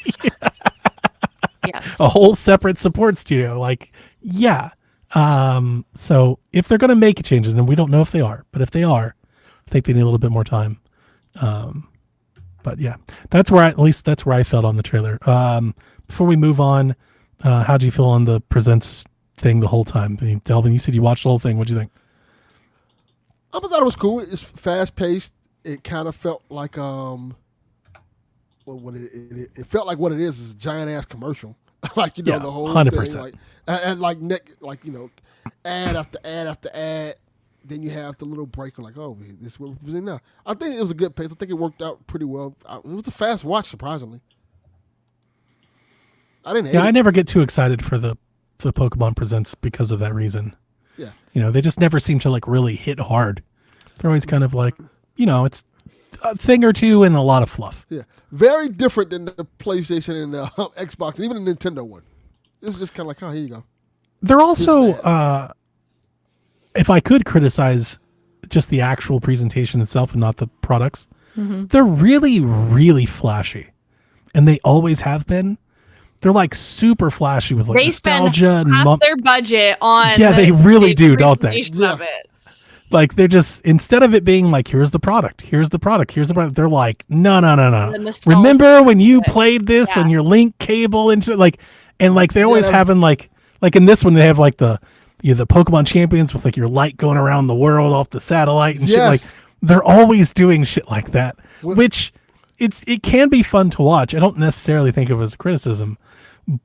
yes. a whole separate support studio, like yeah. So if they're going to make changes, and we don't know if they are, but if they are, I think they need a little bit more time. But yeah, that's where I felt on the trailer. Before we move on, how do you feel on the presents thing the whole time? I mean, Delvin, you said you watched the whole thing. What'd you think? I thought it was cool. It's fast paced. It kind of felt like what it felt like what it is a giant ass commercial. Like Yeah, the whole 100%. thing, like and like ad after ad after ad. Then you have the little break. Like, oh, this is what we're presenting now. I think it was a good pace. I think it worked out pretty well. It was a fast watch, surprisingly. I didn't hate Yeah, I it. never get too excited for the Pokemon Presents because of that reason. Yeah. They just never seem to like really hit hard. They're always kind of like, it's a thing or two and a lot of fluff. Yeah, very different than the PlayStation and the Xbox, and even the Nintendo one. This is just kind of like, oh, here you go. They're also, if I could criticize just the actual presentation itself and not the products, they're really, really flashy. And they always have been. They're like super flashy with like They spend nostalgia and half their budget on Yeah, they really do, don't they? presentation of Yeah. it. like they're just, instead of it being like, here's the product, they're like, no. The nostalgia Remember when you of it. played this Yeah. on your link cable and shit? And they always Yeah. having like in this one, they have like the Pokemon champions with like your light going around the world off the satellite and shit. Yes. Like they're always doing shit like that, Well- which it can be fun to watch. I don't necessarily think of it as a criticism,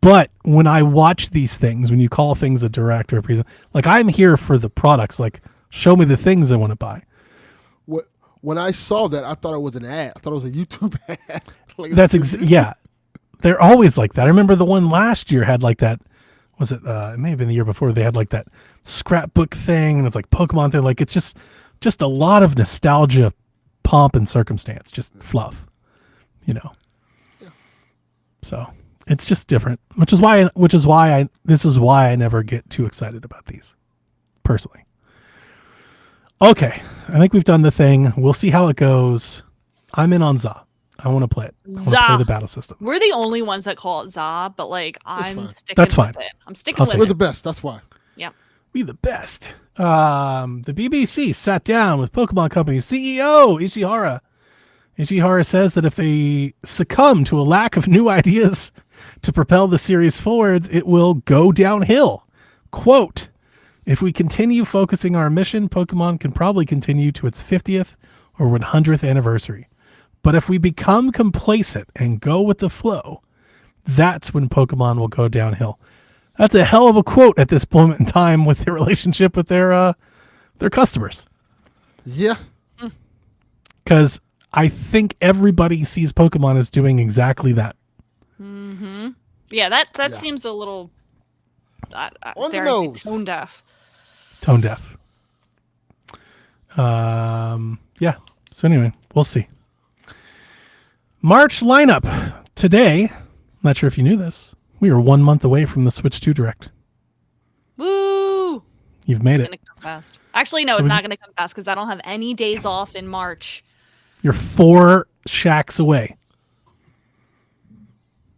but when I watch these things, when you call things a direct or a present, like I'm here for the products, like show me the things I want to buy. When I saw that, I thought it was an ad. I thought it was a YouTube ad. Like, Yeah. They're always like that. I remember the one last year had like that. Was it? It may have been the year before. They had like that scrapbook thing, and it's like Pokemon thing. Like it's just a lot of nostalgia, pomp and circumstance, just fluff, Yeah. So it's just different, which is why I never get too excited about these, personally. Okay, I think we've done the thing. We'll see how it goes. I'm in on ZA. I want to play it. I want to play ZA. the battle system. We're the only ones that call it ZA, but like I'm fine. sticking That's with fine. it. I'm sticking I'll with take We're it. the best. That's why. We the best. The BBC sat down with Pokemon Company CEO Ishihara. Ishihara says that if they succumb to a lack of new ideas to propel the series forwards, it will go downhill. Quote, if we continue focusing our mission, Pokemon can probably continue to its 50th or 100th anniversary. But if we become complacent and go with the flow, that's when Pokemon will go downhill. That's a hell of a quote at this moment in time with their relationship with their customers. Yeah. Because I think everybody sees Pokemon as doing exactly that. Yeah, that Yeah. seems a little On the dare I say nose. tone deaf. Tone deaf. Yeah. So anyway, we'll see. March lineup. Today, not sure if you knew this, we are 1 month away from the Switch 2 Direct. Woo! You've made It's it. gonna come fast. Actually, no, So it's we- not gonna come fast because I don't have any days off in March. You're 4 shacks away.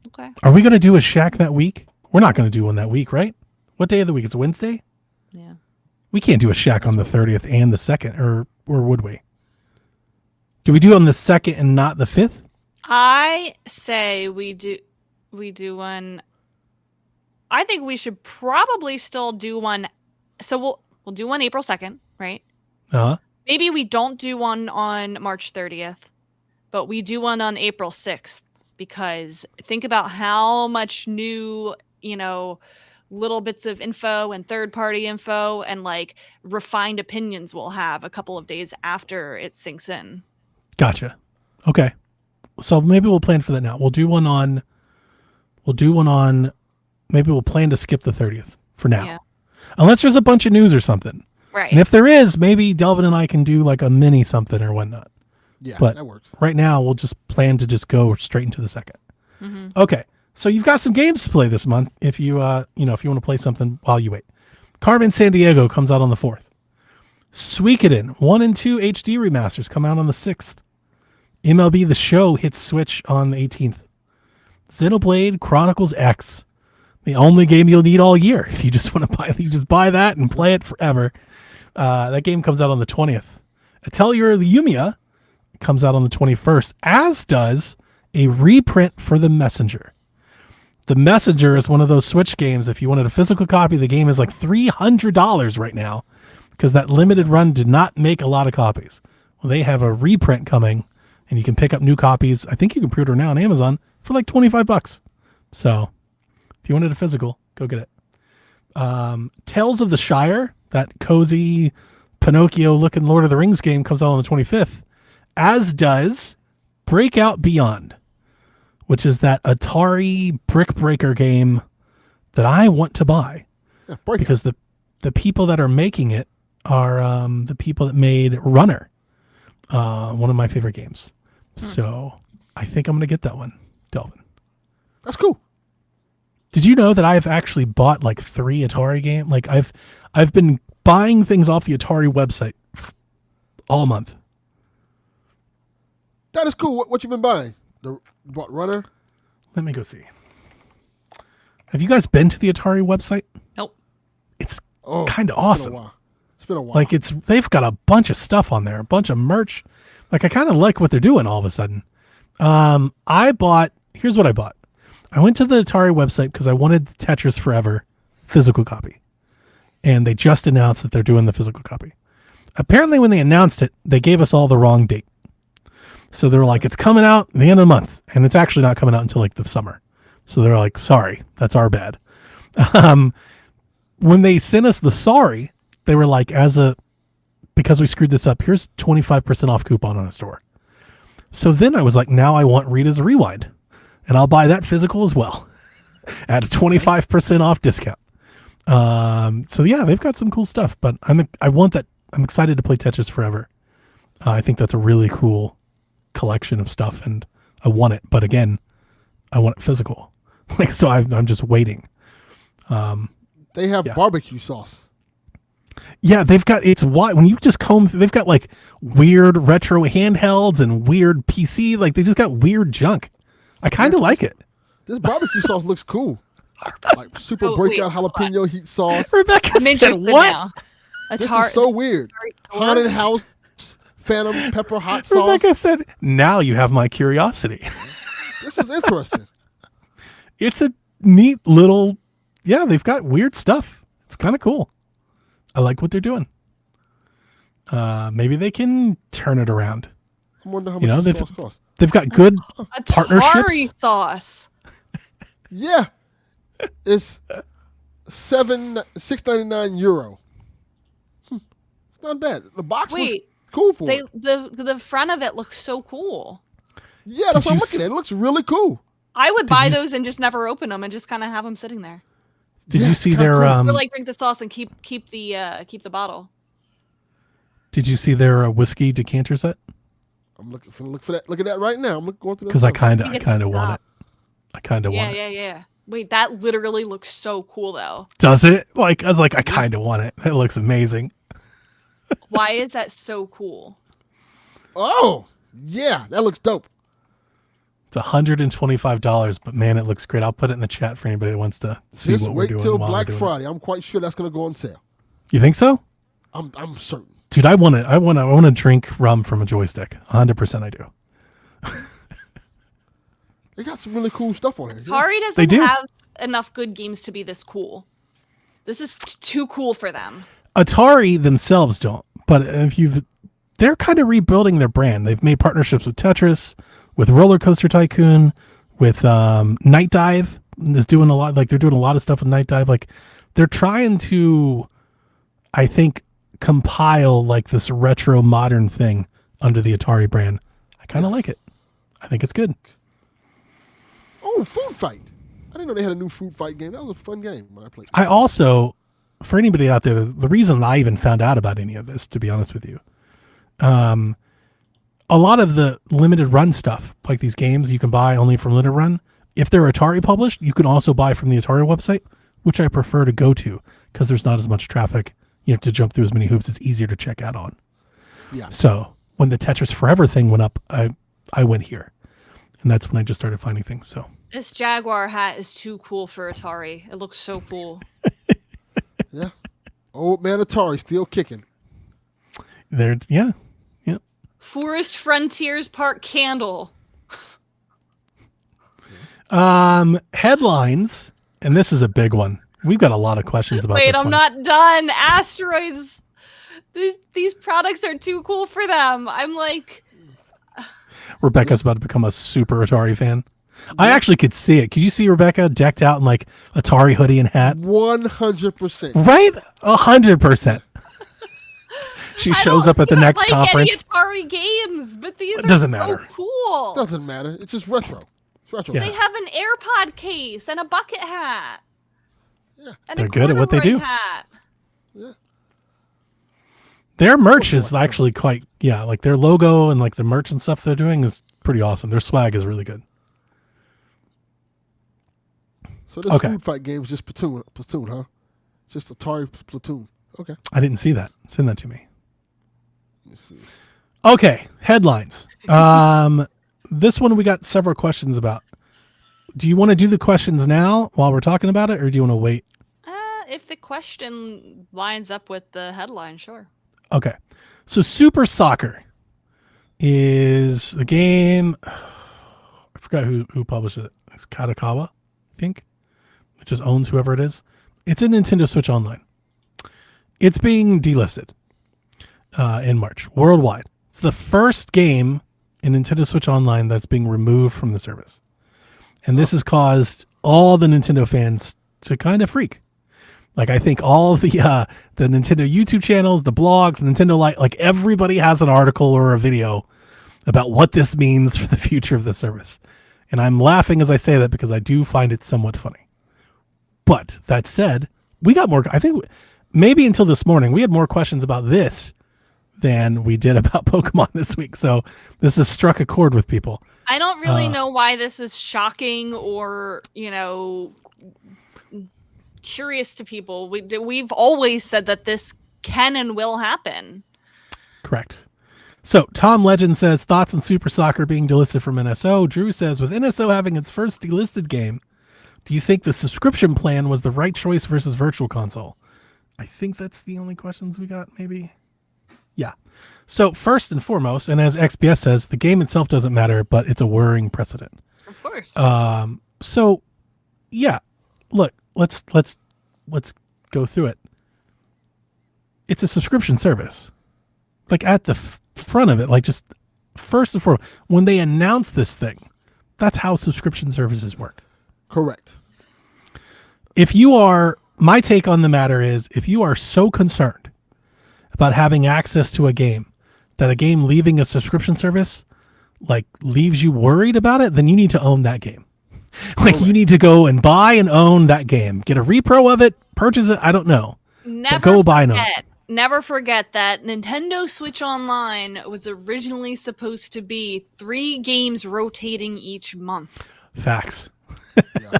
Okay. Are we going to do a shack that week? We're not going to do one that week, right? What day of the week? It's Wednesday? Yeah. We can't do a shack on the 30th and the 2nd, or would we? Do we do on the 2nd and not the 5th? I say we do one. I think we should probably still do one. So we'll do one April 2nd, right? Uh-huh. Maybe we don't do one on March 30th, but we do one on April 6th, because think about how much new, little bits of info and third-party info and like refined opinions we'll have a couple of days after it sinks in. Gotcha. Okay. So maybe we'll plan for that now. We'll do one on, maybe we'll plan to skip the 30th for now. Yeah. Unless there's a bunch of news or something. Right. And if there is, maybe Delvin and I can do like a mini something or whatnot. Yeah, But that works. right now, we'll just plan to just go straight into the 2nd. Mhm. Okay. So you've got some games to play this month if you, if you want to play something while you wait. Carmen Sandiego comes out on the 4th. Suikoden 1 and 2 HD remasters come out on the 6th. MLB The Show hits Switch on the 18th. Xenoblade Chronicles X, the only game you'll need all year. If you just want to buy, you just buy that and play it forever. That game comes out on the 20th. Atelier the Yumiya comes out on the 21st, as does a reprint for The Messenger. The Messenger is one of those Switch games. If you wanted a physical copy, the game is like $300 right now because that limited run did not make a lot of copies. Well, they have a reprint coming, and you can pick up new copies. I think you can pre-order now on Amazon for like $25. So if you wanted a physical, go get it. Tales of the Shire, that cozy Pinocchio-looking Lord of the Rings game, comes out on the 25th, as does Breakout Beyond, which is that Atari brick breaker game that I want to buy Yeah, break it. because the people that are making it are the people that made Runner, one of my favorite games. So I think I'm going to get that one, Delvin. That's cool. Did you know that I've actually bought like 3 Atari games? Like I've been buying things off the Atari website all month. That is cool. What you been buying? You bought Runner? Let me go see. Have you guys been to the Atari website? Nope. It's Oh, kind of it's been awesome. a while. It's been a while. Like they've got a bunch of stuff on there, a bunch of merch. Like I kind of like what they're doing all of a sudden. Here's what I bought. I went to the Atari website because I wanted the Tetris Forever physical copy. And they just announced that they're doing the physical copy. Apparently when they announced it, they gave us all the wrong date. So they were like, it's coming out at the end of the month. And it's actually not coming out until like the summer. So they're like, sorry, that's our bad. When they sent us the sorry, they were like, because we screwed this up, here's 25% off coupon on a store. So then I was like, now I want Rita's Rewind. And I'll buy that physical as well at a 25% off discount. So yeah, they've got some cool stuff, but I'm excited to play Tetris Forever. I think that's a really cool collection of stuff and I want it, but again, I want it physical. Like, so I'm just waiting. they have yeah. barbecue sauce. Yeah, it's why when you just comb through, they've got like weird retro handhelds and weird PC, like they just got weird junk. I kind of like it. This barbecue sauce looks cool. Like super Oh, wait, breakout hold jalapeno heat sauce. Rebecca I'm said interested what? now. This is so weird. Haunted house, phantom pepper hot sauce. Rebecca said, now you have my curiosity. This is interesting. It's a neat little, yeah, they've got weird stuff. It's kind of cool. I like what they're doing. Maybe they can turn it around. I wonder how You know, much this they've- sauce costs. They've got good Atari partnerships? sauce. Yeah, it's €6.99. It's not bad. The box looks Wait, cool for they it. the front of it looks so cool. Yeah, that's Did what I'm you looking at. It looks really cool. I would Did buy you those and just never open them and just kind of have them sitting there. Did Yeah, you see kinda their cool. Or like drink the sauce and keep the bottle. Did you see their whiskey decanter set? I'm look for that. Look at that right now. I'm going through that. Because I stuff. kind You of get want the it. top. I kind of Yeah, want it. yeah, yeah. Wait, that literally looks so cool though. Does it? Like I was like, I kind of want it. That looks amazing. Why is that so cool? Oh, yeah, that looks dope. It's $125, but man, it looks great. I'll put it in the chat for anybody that wants to see Just what we're wait doing till while Black we're doing it. Friday. I'm quite sure that's going to go on sale. You think so? I'm certain. Dude, I want to drink rum from a joystick. 100% I do. They got some really cool stuff on here. Yeah. Atari They doesn't do. have enough good games to be this cool. This is too cool for them. Atari themselves don't, but they're kind of rebuilding their brand. They've made partnerships with Tetris, with Roller Coaster Tycoon, with Night Dive is doing a lot. Like they're doing a lot of stuff with Night Dive. Like they're trying to, I think, compile like this retro modern thing under the Atari brand. I kind of like it. I think it's good. Oh, Food Fight. I didn't know they had a new Food Fight game. That was a fun game when I played. I also, for anybody out there, the reason I even found out about any of this, to be honest with you, a lot of the limited run stuff, like these games you can buy only from limited run, if they're Atari published, you can also buy from the Atari website, which I prefer to go to because there's not as much traffic. You have to jump through as many hoops. It's easier to check out on. Yeah. So when the Tetris Forever thing went up, I went here, and that's when I just started finding things. So This Jaguar hat is too cool for Atari. It looks so cool. Yeah. Old man Atari still kicking. there, yeah. Forest Frontiers Park candle. Headlines, and this is a big one. We've got a lot of questions about Wait, this I'm one. not done. Asteroids. These products are too cool for them. I'm like, Rebecca's about to become a super Atari fan. I actually could see it. Could you see Rebecca decked out in like Atari hoodie and hat? 100%. Right? 100%. She shows up at the next like conference. Any Atari games, but these It are doesn't so matter. cool. Doesn't matter. It's just retro. It's retro. Yeah. They have an AirPod case and a bucket hat. Yeah. And They're a good at what they corduroy do. Hat. Yeah. Their merch is actually quite, like their logo and like the merch and stuff they're doing is pretty awesome. Their swag is really good. So this Okay. Food Fight game is just Platoon, huh? Just Atari Platoon. Okay. I didn't see that. Send that to me. Let me see. Okay, headlines. This one we got several questions about. Do you want to do the questions now while we're talking about it, or do you want to wait? If the question lines up with the headline, sure. Okay, so Super Soccer is the game. I forgot who published it. It's Katakawa, I think. It just owns whoever it is. It's a Nintendo Switch Online. It's being delisted in March worldwide. It's the first game in Nintendo Switch Online that's being removed from the service. And this has caused all the Nintendo fans to kind of freak. Like, I think all the Nintendo YouTube channels, the blogs, Nintendo Lite, like everybody has an article or a video about what this means for the future of the service. And I'm laughing as I say that because I do find it somewhat funny. But that said, we got more, I think maybe until this morning, we had more questions about this than we did about Pokemon this week. So this has struck a chord with people. I don't really know why this is shocking or, curious to people. We've always said that this can and will happen. Correct. So Tom Legend says, thoughts on Super Soccer being delisted from NSO. Drew says, with NSO having its first delisted game, do you think the subscription plan was the right choice versus Virtual Console? I think that's the only questions we got, maybe. Yeah. So first and foremost, and as XPS says, the game itself doesn't matter, but it's a worrying precedent. Of course. So yeah, look, let's go through it. It's a subscription service. Like at the front of it, like just first and foremost, when they announce this thing, that's how subscription services work. Correct. My take on the matter is, if you are so concerned about having access to a game that a game leaving a subscription service like leaves you worried about it, then you need to own that game. Like you need to go and buy and own that game. Get a repro of it, purchase it, I don't know. Never forget that Nintendo Switch Online was originally supposed to be 3 games rotating each month. Facts. Yeah.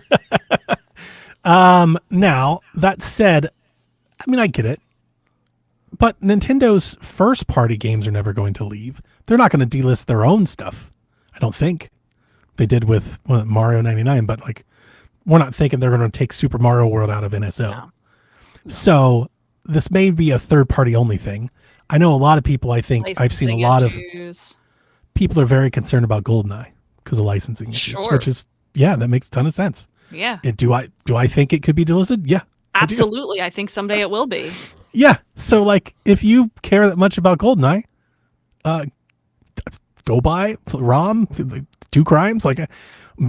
Now, that said, I mean, I get it. But Nintendo's first party games are never going to leave. They're not going to delist their own stuff. I don't think. They did with Mario 99, but like we're not thinking they're going to take Super Mario World out of NSO. No. So this may be a third party only thing. I know a lot of people, I think I've seen a Licensing lot of issues. people are very concerned about GoldenEye because of licensing issues, Sure. which is, yeah, that makes a ton of sense. Yeah, And do I think it could be delisted? Yeah. I do. absolutely. I think someday it will be. Yeah. So like if you care that much about GoldenEye, go buy ROM, do crimes, like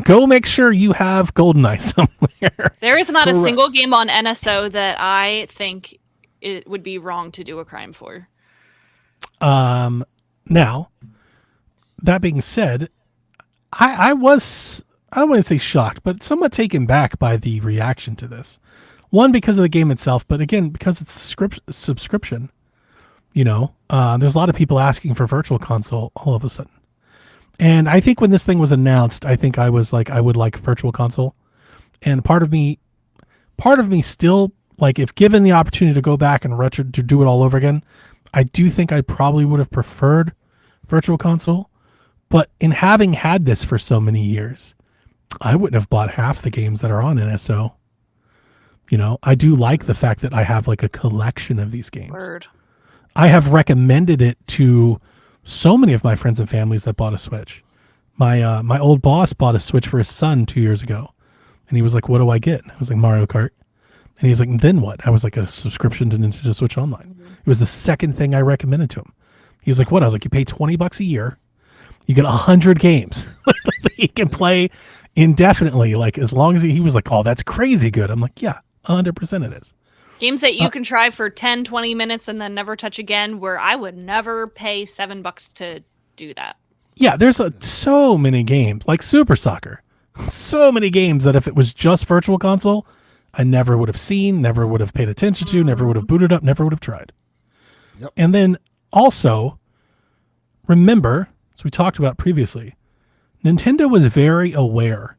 go make sure you have GoldenEye somewhere. There is not a Correct. single game on NSO that I think it would be wrong to do a crime for. Now, that being said, I was, I don't want to say shocked, but somewhat taken back by the reaction to this. One, because of the game itself, but again, because it's subscription. You know, there's a lot of people asking for Virtual Console all of a sudden. And I think when this thing was announced, I think I was like, I would like Virtual Console. And part of me still, like, if given the opportunity to go back and to do it all over again, I do think I probably would have preferred Virtual Console. But in having had this for so many years, I wouldn't have bought half the games that are on NSO. You know, I do like the fact that I have like a collection of these games. Word. I have recommended it to so many of my friends and families that bought a Switch. My old boss bought a Switch for his son 2 years ago. And he was like, what do I get? I was like, Mario Kart. And he's like, then what? I was like, a subscription to Nintendo Switch Online. It was the second thing I recommended to him. He was like, what? I was like, you pay $20 a year. You get 100 games that he can play indefinitely. Like, as long as he was like, oh, that's crazy good. I'm like, yeah, 100% it is. Games that you can try for 10, 20 minutes and then never touch again, where I would never pay $7 to do that. Yeah, there's so many games, like Super Soccer. So many games that if it was just Virtual Console, I never would have seen, never would have paid attention to, never would have booted up, never would have tried. Yep. And then also, remember, as we talked about previously, Nintendo was very aware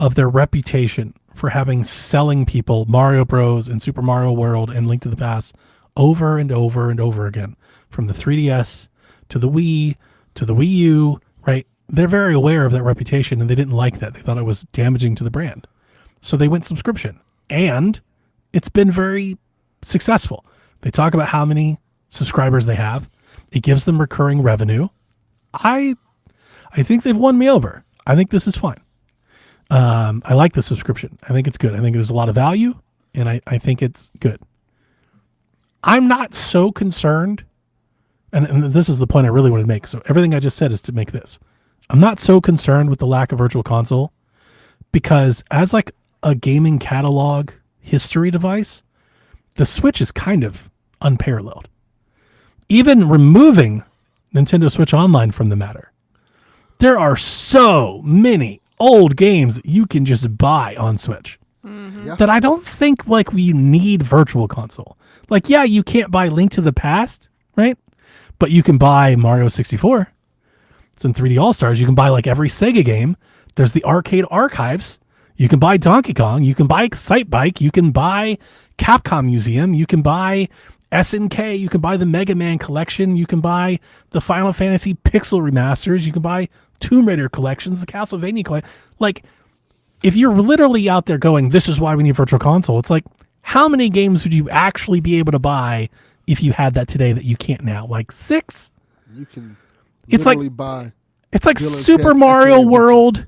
of their reputation for having selling people Mario Bros. And Super Mario World and Link to the Past over and over and over again, from the 3DS to the Wii to the Wii U, right? They're very aware of that reputation, and they didn't like that. They thought it was damaging to the brand. So they went subscription, and it's been very successful. They talk about how many subscribers they have. It gives them recurring revenue. I think they've won me over. I think this is fine. I like the subscription. I think it's good. I think there's a lot of value, and I think it's good. I'm not so concerned, and this is the point I really want to make. So everything I just said is to make this. I'm not so concerned with the lack of Virtual Console, because as like a gaming catalog history device, the Switch is kind of unparalleled. Even removing Nintendo Switch Online from the matter, there are so many old games that you can just buy on Switch Yeah. that I don't think like we need Virtual Console. Like, yeah, you can't buy Link to the Past, right? But you can buy Mario 64. It's in 3D All-Stars. You can buy like every Sega game. There's the arcade archives. You can buy Donkey Kong. You can buy Excite Bike. You can buy Capcom Museum. You can buy SNK. You can buy the Mega Man collection. You can buy the Final Fantasy Pixel remasters. You can buy Tomb Raider collections, the Castlevania collection. Like, if you're literally out there going, this is why we need Virtual Console, it's like, how many games would you actually be able to buy if you had that today that you can't now? Like 6? You can It's like- literally buy. It's like Bill and Super Ted's Mario Excellent World.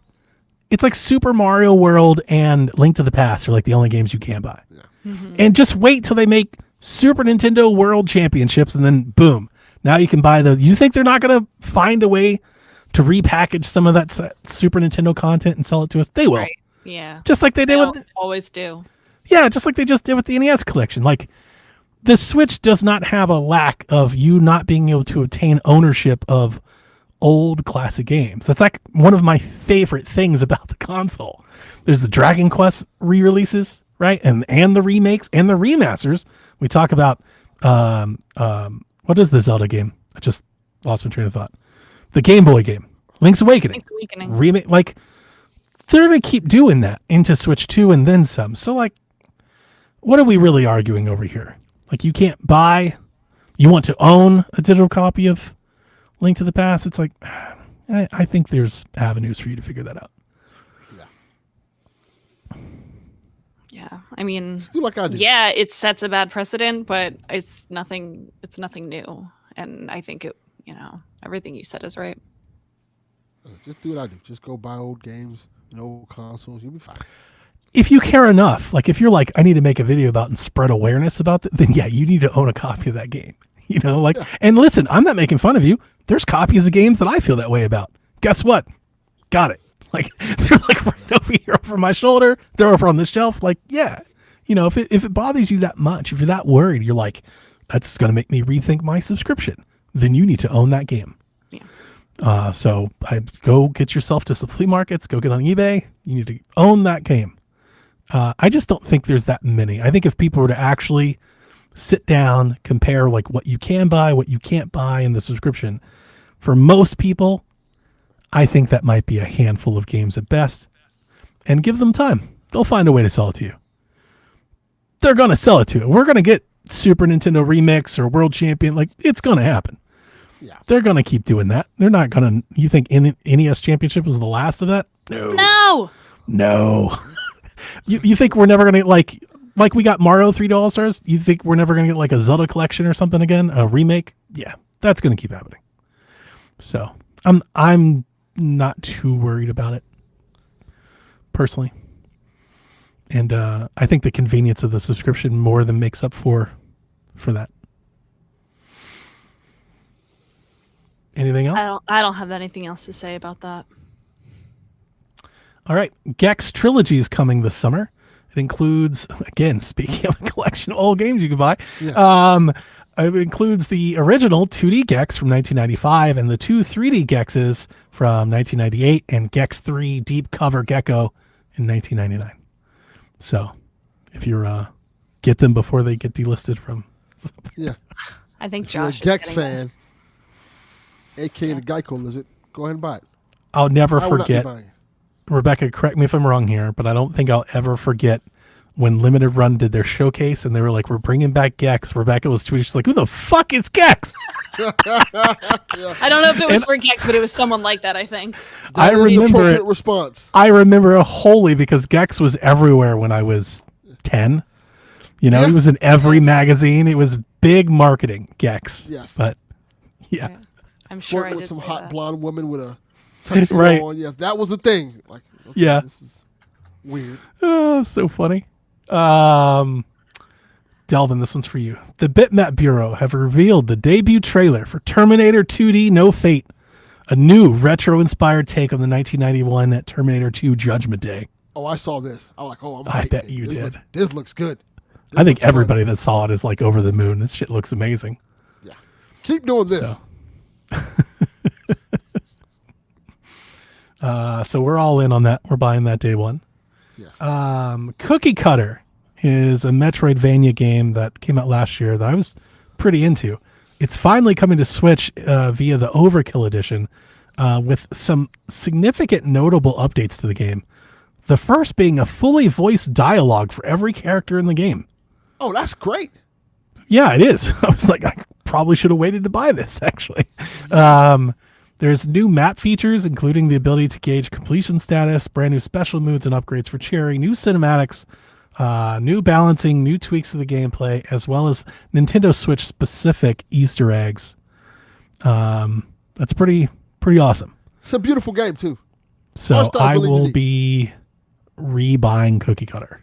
It's like Super Mario World and Link to the Past are like the only games you can buy. And just wait till they make Super Nintendo World Championships, and then boom, now you can buy those. You think they're not going to find a way to repackage some of that Super Nintendo content and sell it to us? They will. Right. Yeah. Just like they did They'll with always do. yeah, just like they just did with the NES collection. Like, the Switch does not have a lack of you not being able to obtain ownership of old classic games. That's like one of my favorite things about the console. There's the Dragon Quest re-releases, right? And the remakes and the remasters. We talk about what is the Zelda game? I just lost my train of thought. The Game Boy game, Link's Awakening. Link's Awakening. Remake, like, they're gonna keep doing that into Switch 2 and then some. So like, what are we really arguing over here? Like, you can't buy, you want to own a digital copy of Link to the Past? It's like, I think there's avenues for you to figure that out. Yeah. I mean, Do like I do. yeah, it sets a bad precedent, but it's nothing new. And I think everything you said is right. Just do what I do. Just go buy old games and old consoles. You'll be fine. If you care enough, like if you're like, I need to make a video about and spread awareness about it, then yeah, you need to own a copy of that game. And listen, I'm not making fun of you. There's copies of games that I feel that way about. Guess what? Got it. Like they're like right over here over my shoulder. They're over on the shelf. Like, yeah. If it bothers you that much, if you're that worried, you're like, that's going to make me rethink my subscription. Then you need to own that game. Yeah. So I go get yourself to some flea markets, go get on eBay. You need to own that game. I just don't think there's that many. I think if people were to actually sit down, compare like what you can buy, what you can't buy in the subscription, for most people, I think that might be a handful of games at best. And give them time. They'll find a way to sell it to you. They're going to sell it to you. We're going to get Super Nintendo Remix or World Champion. Like, it's going to happen. Yeah. They're going to keep doing that. They're not going to... You think NES Championship was the last of that? No. You think we're never going to, like we got Mario 3D All-Stars? You think we're never going to get like a Zelda collection or something again? A remake? Yeah, that's going to keep happening. So, I'm not too worried about it, personally. And I think the convenience of the subscription more than makes up for that. Anything else? I don't have anything else to say about that. All right. Gex Trilogy is coming this summer. It includes, again, speaking of a collection of old games you can buy, it includes the original 2D Gex from 1995 and the two 3D Gexes from 1998 and Gex 3 Deep Cover Gecko in 1999. So if you're get them before they get delisted from... Yeah. I think If you're a Josh Gex is fan, a.k.a. the Geico Lizard, go ahead and buy it. I'll never I will not be forget... buying it. Rebecca, correct me if I'm wrong here, but I don't think I'll ever forget when Limited Run did their showcase and they were like, we're bringing back Gex. Rebecca was tweeting, she's like, who the fuck is Gex? I don't know if it was for Gex, but it was someone like that, I think. That is the remember appropriate it. response. I remember it wholly because Gex was everywhere when I was 10. He was in every magazine. It was big marketing, Gex. Yes. But, yeah. I'm sure I Flirting did with some say hot that. blonde woman with a tuxedo Right. on. Yeah, that was a thing. Like, okay, Yeah. this is weird. Oh, so funny. Delvin, this one's for you. The Bitmap Bureau have revealed the debut trailer for Terminator 2D No Fate, a new retro-inspired take on the 1991 Terminator 2 Judgment Day. Oh, I saw this. I'm like, I'm I hyped. bet you did. This looks good. This I think looks fun. everybody that saw it is like over the moon. This shit looks amazing. Yeah. Keep doing this. So we're all in on that. We're buying that day one. Yes. Cookie Cutter is a Metroidvania game that came out last year that I was pretty into. It's finally coming to Switch via the Overkill edition with some significant notable updates to the game. The first being a fully voiced dialogue for every character in the game. Oh, that's great. Yeah, it is. I was like, I probably should have waited to buy this, actually. There's new map features, including the ability to gauge completion status, brand new special moods and upgrades for Cherry, new cinematics, new balancing, new tweaks to the gameplay, as well as Nintendo Switch specific Easter eggs. That's pretty awesome. It's a beautiful game too. So Art style's I really will unique. be rebuying Cookie Cutter.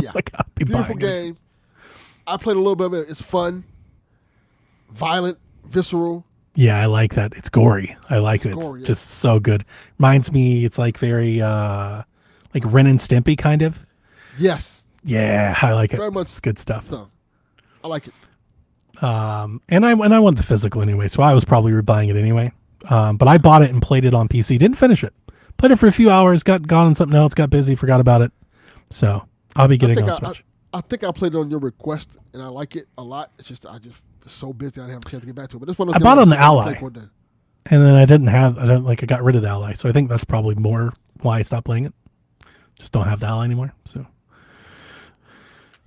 Yeah. Like I'll be Beautiful buying it. game. I played a little bit of it. It's fun, violent, visceral. Yeah, I like that. It's gory. I like it. It's gory, yeah. just so good. Reminds me, it's like very like Ren and Stimpy kind of. Yes. Yeah, I like it. Very much It's good stuff. So, I like it. And I want the physical anyway, so I was probably rebuying it anyway. But I bought it and played it on PC. Didn't finish it. Played it for a few hours. Got gone on something else. Got busy. Forgot about it. So I'll be getting it on Switch. I think I played it on your request, and I like it a lot. It's just I just was so busy I didn't have a chance to get back to it. But this one I bought on the Ally. And then I got rid of the Ally. So I think that's probably more why I stopped playing it. Just don't have the Ally anymore. So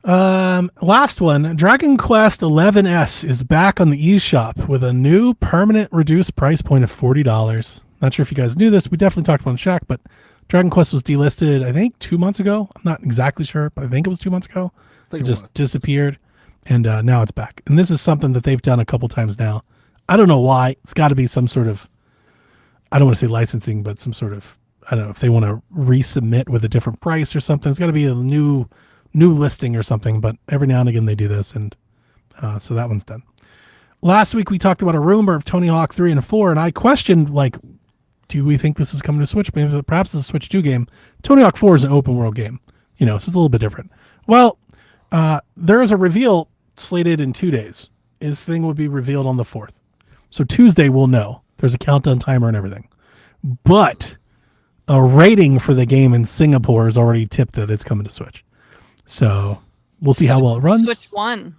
last one, Dragon Quest 11S is back on the eShop with a new permanent reduced price point of $40. Not sure if you guys knew this. We definitely talked about it on Shack, but Dragon Quest was delisted, I think, 2 months ago. I'm not exactly sure, but I think it was 2 months ago. It just disappeared, and now it's back. And this is something that they've done a couple times now. I don't know why. It's got to be some sort of, I don't want to say licensing, but some sort of, I don't know if they want to resubmit with a different price or something. It's got to be a new listing or something. But every now and again they do this, and so that one's done. Last week we talked about a rumor of Tony Hawk 3 and 4, and I questioned, like, do we think this is coming to Switch? Maybe perhaps it's a Switch 2 game. Tony Hawk 4 is an open world game, so it's a little bit different. Well, there is a reveal slated in 2 days. This thing will be revealed on the 4th. So Tuesday we'll know. There's a countdown timer and everything. But a rating for the game in Singapore is already tipped that it's coming to Switch. So we'll see how well it runs. Switch 1.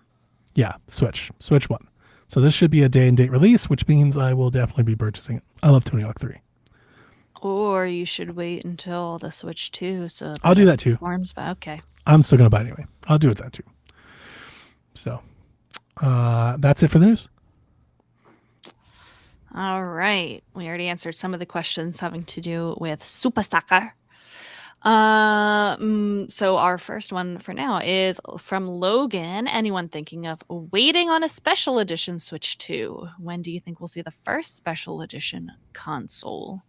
Yeah, Switch 1. So this should be a day and date release, which means I will definitely be purchasing it. I love Tony Hawk 3. Or you should wait until the Switch 2. So I'll do that too. Okay. I'm still going to buy it anyway. I'll do it that too. So that's it for the news. All right. We already answered some of the questions having to do with Super Soccer. So our first one for now is from Logan. Anyone thinking of waiting on a special edition Switch 2? When do you think we'll see the first special edition console?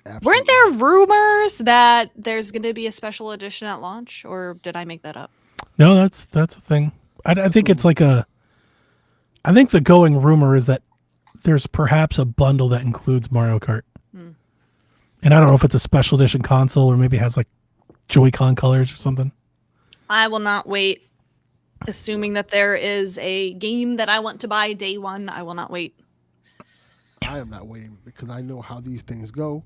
Absolutely. Weren't there rumors that there's going to be a special edition at launch, or did I make that up? No, that's a thing. I think it's like I think the going rumor is that there's perhaps a bundle that includes Mario Kart. And I don't know if it's a special edition console or maybe it has like Joy-Con colors or something. I will not wait. Assuming that there is a game that I want to buy day one, I will not wait. I am not waiting because I know how these things go.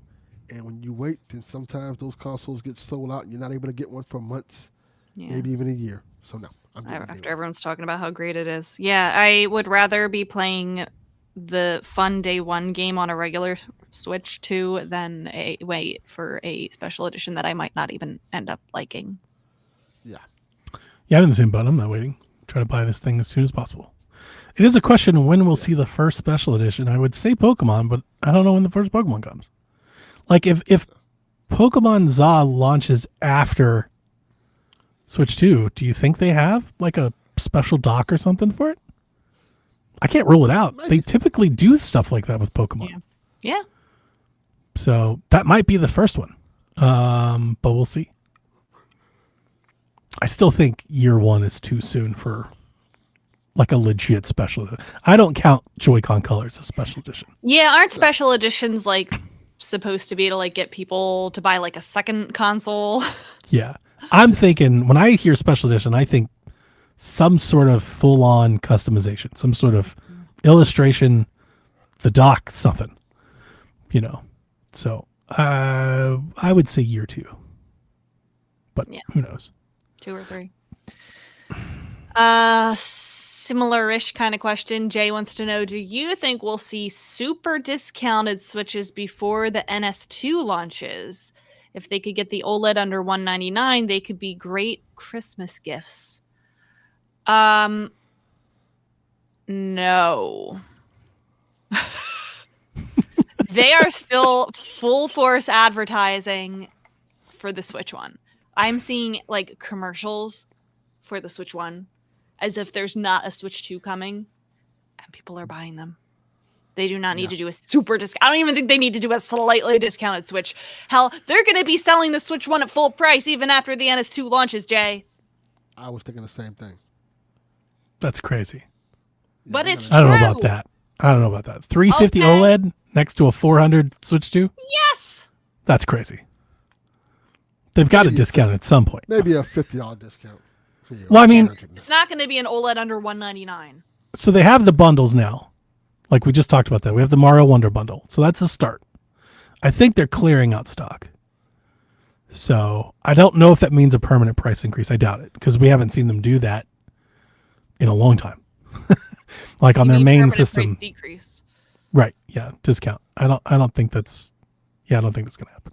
And when you wait, then sometimes those consoles get sold out and you're not able to get one for months, maybe even a year. So no, I'm getting After everyone's talking about how great it is. Yeah, I would rather be playing the fun day one game on a regular Switch 2 than wait for a special edition that I might not even end up liking. Yeah, I'm in the same boat. I'm not waiting. Try to buy this thing as soon as possible. It is a question when we'll see the first special edition. I would say Pokemon, but I don't know when the first Pokemon comes. Like if Pokemon ZA launches after Switch 2, do you think they have like a special dock or something for it? I can't rule it out. Maybe. They typically do stuff like that with Pokemon. Yeah. So that might be the first one. But we'll see. I still think year one is too soon for like a legit special edition. I don't count Joy-Con colors as special edition. Yeah, aren't special editions like supposed to be to like get people to buy like a second console? Yeah. I'm thinking when I hear special edition, I think some sort of full-on customization, some sort of illustration, the dock, something, So I would say year two, but who knows? 2 or 3. Similar-ish kind of question. Jay wants to know, do you think we'll see super discounted Switches before the NS2 launches? If they could get the OLED under $199, they could be great Christmas gifts. No. They are still full force advertising for the Switch One. I'm seeing like commercials for the Switch One as if there's not a Switch 2 coming, and people are buying them. They do not need to do a super discount. I don't even think they need to do a slightly discounted Switch. Hell, they're going to be selling the Switch One at full price even after the NS2 launches, Jay. I was thinking the same thing. That's crazy. But it's I don't know true. about that. 350 Okay. OLED next to a 400 Switch 2? Yes. That's crazy. They've got to Maybe discount it at some point. Maybe a $50 discount. Yeah, Well, I mean- It's not going to be an OLED under $199. So they have the bundles now. Like we just talked about that. We have the Mario Wonder bundle. So that's a start. I think they're clearing out stock. So I don't know if that means a permanent price increase. I doubt it because we haven't seen them do that in a long time. Like on their Maybe main permanent system. price decrease. Right. Yeah. Discount. I don't think that's going to happen.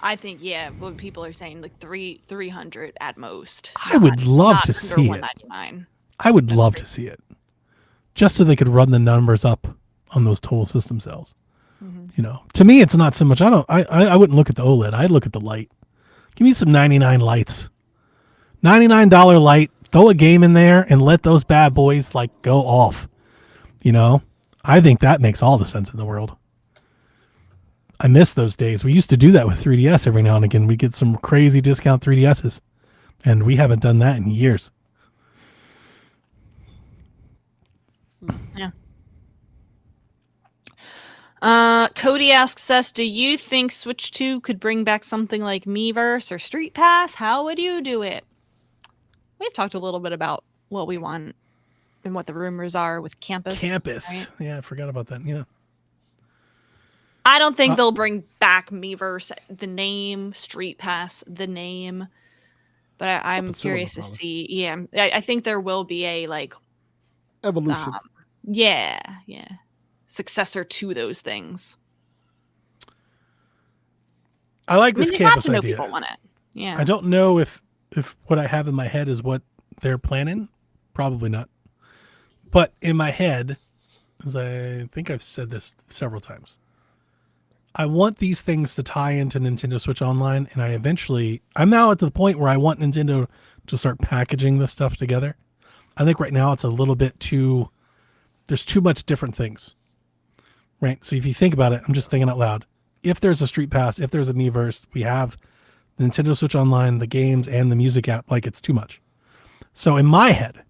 I think what people are saying like 300 at most. I would love to under see it. $199. I would love to see it. Just so they could run the numbers up on those total system sales. To me, it's not so much. I wouldn't look at the OLED. I'd look at the light. Give me some 99 lights. $99 light. Throw a game in there and let those bad boys like go off. You know, I think that makes all the sense in the world. I miss those days. We used to do that with 3DS every now and again. We get some crazy discount 3DSs, and we haven't done that in years. Yeah. Cody asks us, do you think Switch 2 could bring back something like Miiverse or Street Pass? How would you do it? We've talked a little bit about what we want and what the rumors are with Campus. Right? Yeah, I forgot about that. Yeah. I don't think they'll bring back Miiverse, the name, Street Pass, the name. But I'm curious to see. Yeah, I think there will be a evolution. Yeah. Successor to those things. I like this Campus idea. People want it. Yeah. I don't know if what I have in my head is what they're planning. Probably not. But in my head, as I think I've said this several times, I want these things to tie into Nintendo Switch Online, and I'm now at the point where I want Nintendo to start packaging this stuff together. I think right now it's a little bit there's too much different things, right? So if you think about it, I'm just thinking out loud. If there's a Street Pass, if there's a Miiverse, we have the Nintendo Switch Online, the games, and the music app, it's too much. So in my head,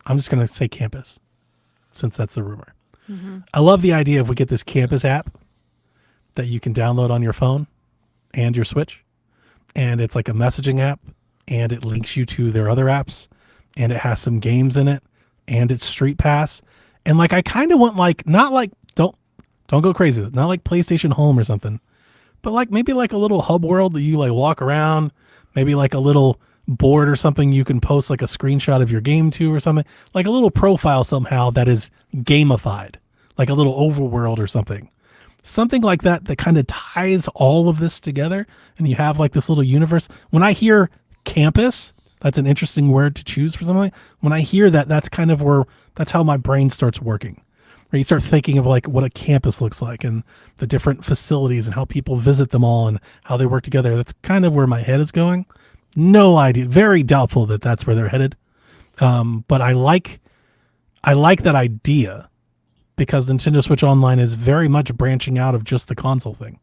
I'm just going to say Campus, since that's the rumor. Mm-hmm. I love the idea if we get this Campus app that you can download on your phone and your Switch, and it's like a messaging app, and it links you to their other apps, and it has some games in it, and it's Street Pass, and I kind of want don't go crazy, not like PlayStation Home or something, but maybe a little hub world that you walk around, maybe a little board or something you can post a screenshot of your game to or something, a little profile somehow that is gamified, a little overworld or something. Something like that kind of ties all of this together, and you have this little universe. When I hear Campus, that's an interesting word to choose for something. When I hear that, that's kind of that's how my brain starts working. Where you start thinking of what a campus looks like and the different facilities and how people visit them all and how they work together. That's kind of where my head is going. No idea. Very doubtful that that's where they're headed. But I like that idea, because Nintendo Switch Online is very much branching out of just the console thing.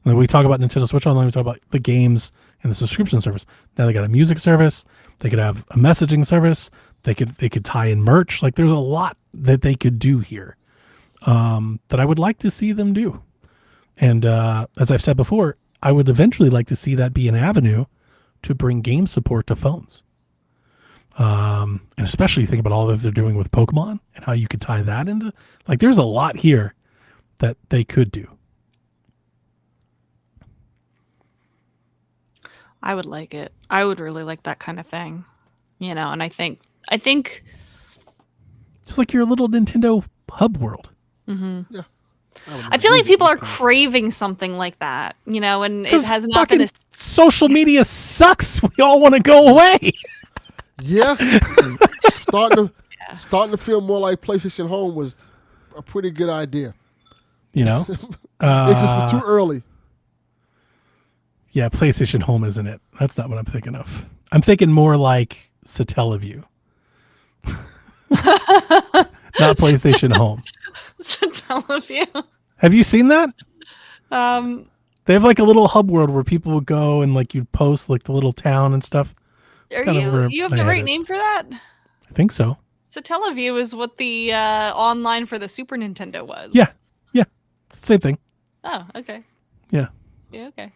When we talk about Nintendo Switch Online, we talk about the games and the subscription service. Now they got a music service. They could have a messaging service. They could tie in merch. There's a lot that they could do here that I would like to see them do. And as I've said before, I would eventually like to see that be an avenue to bring game support to phones. And especially think about all that they're doing with Pokemon and how you could tie that into, there's a lot here that they could do. I would like it. I would really like that kind of thing, and I think it's like your little Nintendo hub world. Mm-hmm. Yeah. I feel like people are craving something like that, and it has not been social media sucks. We all want to go away. Yeah. starting to feel more like PlayStation Home was a pretty good idea. Uh, It's just too early. Yeah, PlayStation Home isn't it? That's not what I'm thinking of. I'm thinking more like Satellaview. Not PlayStation Home. Satellaview. Have you seen that? They have a little hub world where people would go and you'd post the little town and stuff. You have the right name for that? I think so. Satellaview is what the online for the Super Nintendo was. Yeah. It's the same thing. Oh, okay. Yeah. Yeah, okay.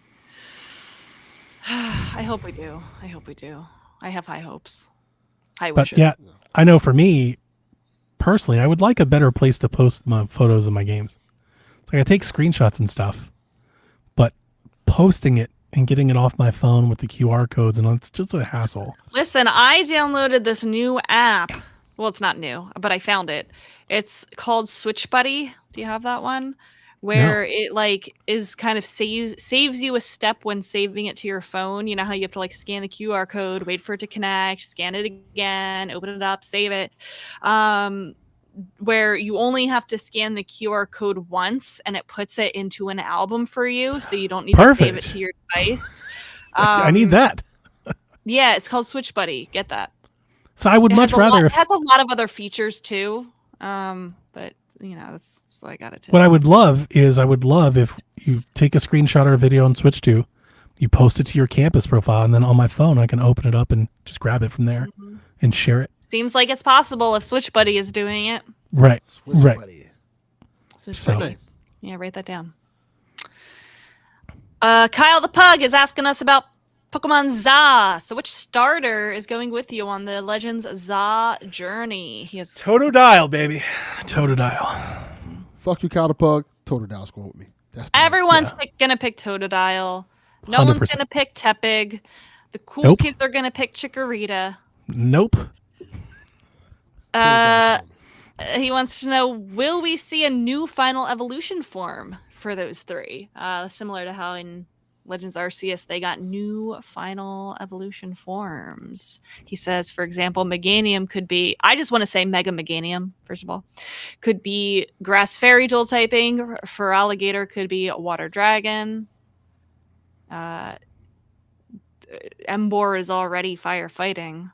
I hope we do. I have high hopes. High wishes. But yeah, I know for me, personally, I would like a better place to post my photos of my games. I take screenshots and stuff, but posting it and getting it off my phone with the QR codes, and it's just a hassle. Listen, I downloaded this new app. Well, it's not new, but I found it. It's called Switch Buddy. Do you have that one? Where it is kind of saves you a step when saving it to your phone. You know how you have to scan the QR code, wait for it to connect, scan it again, open it up, save it. Where you only have to scan the QR code once and it puts it into an album for you, so you don't need to save it to your device. I need that. Yeah, it's called Switch Buddy. Get that. So I would much rather. It has a lot of other features too, but that's what I got it to. What I would love if you take a screenshot or a video on Switch 2, you post it to your campus profile, and then on my phone I can open it up and just grab it from there and share it. Seems like it's possible if Switch Buddy is doing it. Right. Switch Right. buddy. Switch So- Buddy. Yeah, write that down. Kyle the Pug is asking us about Pokemon Za. So which starter is going with you on the Legends Za journey? He has Totodile, baby. Totodile. Fuck you, Counterpug. Totodile's going with me. That's the Everyone's gonna pick Totodile. No one's 100%. gonna pick Tepig. The cool Nope. kids are gonna pick Chikorita. Nope. Uh, he wants to know, will we see a new final evolution form for those three? Similar to how in Legends Arceus they got new final evolution forms. He says, for example, Meganium could be, I just want to say Mega Meganium, first of all, could be Grass Fairy dual typing. For Alligator could be a Water Dragon. Emboar is already firefighting.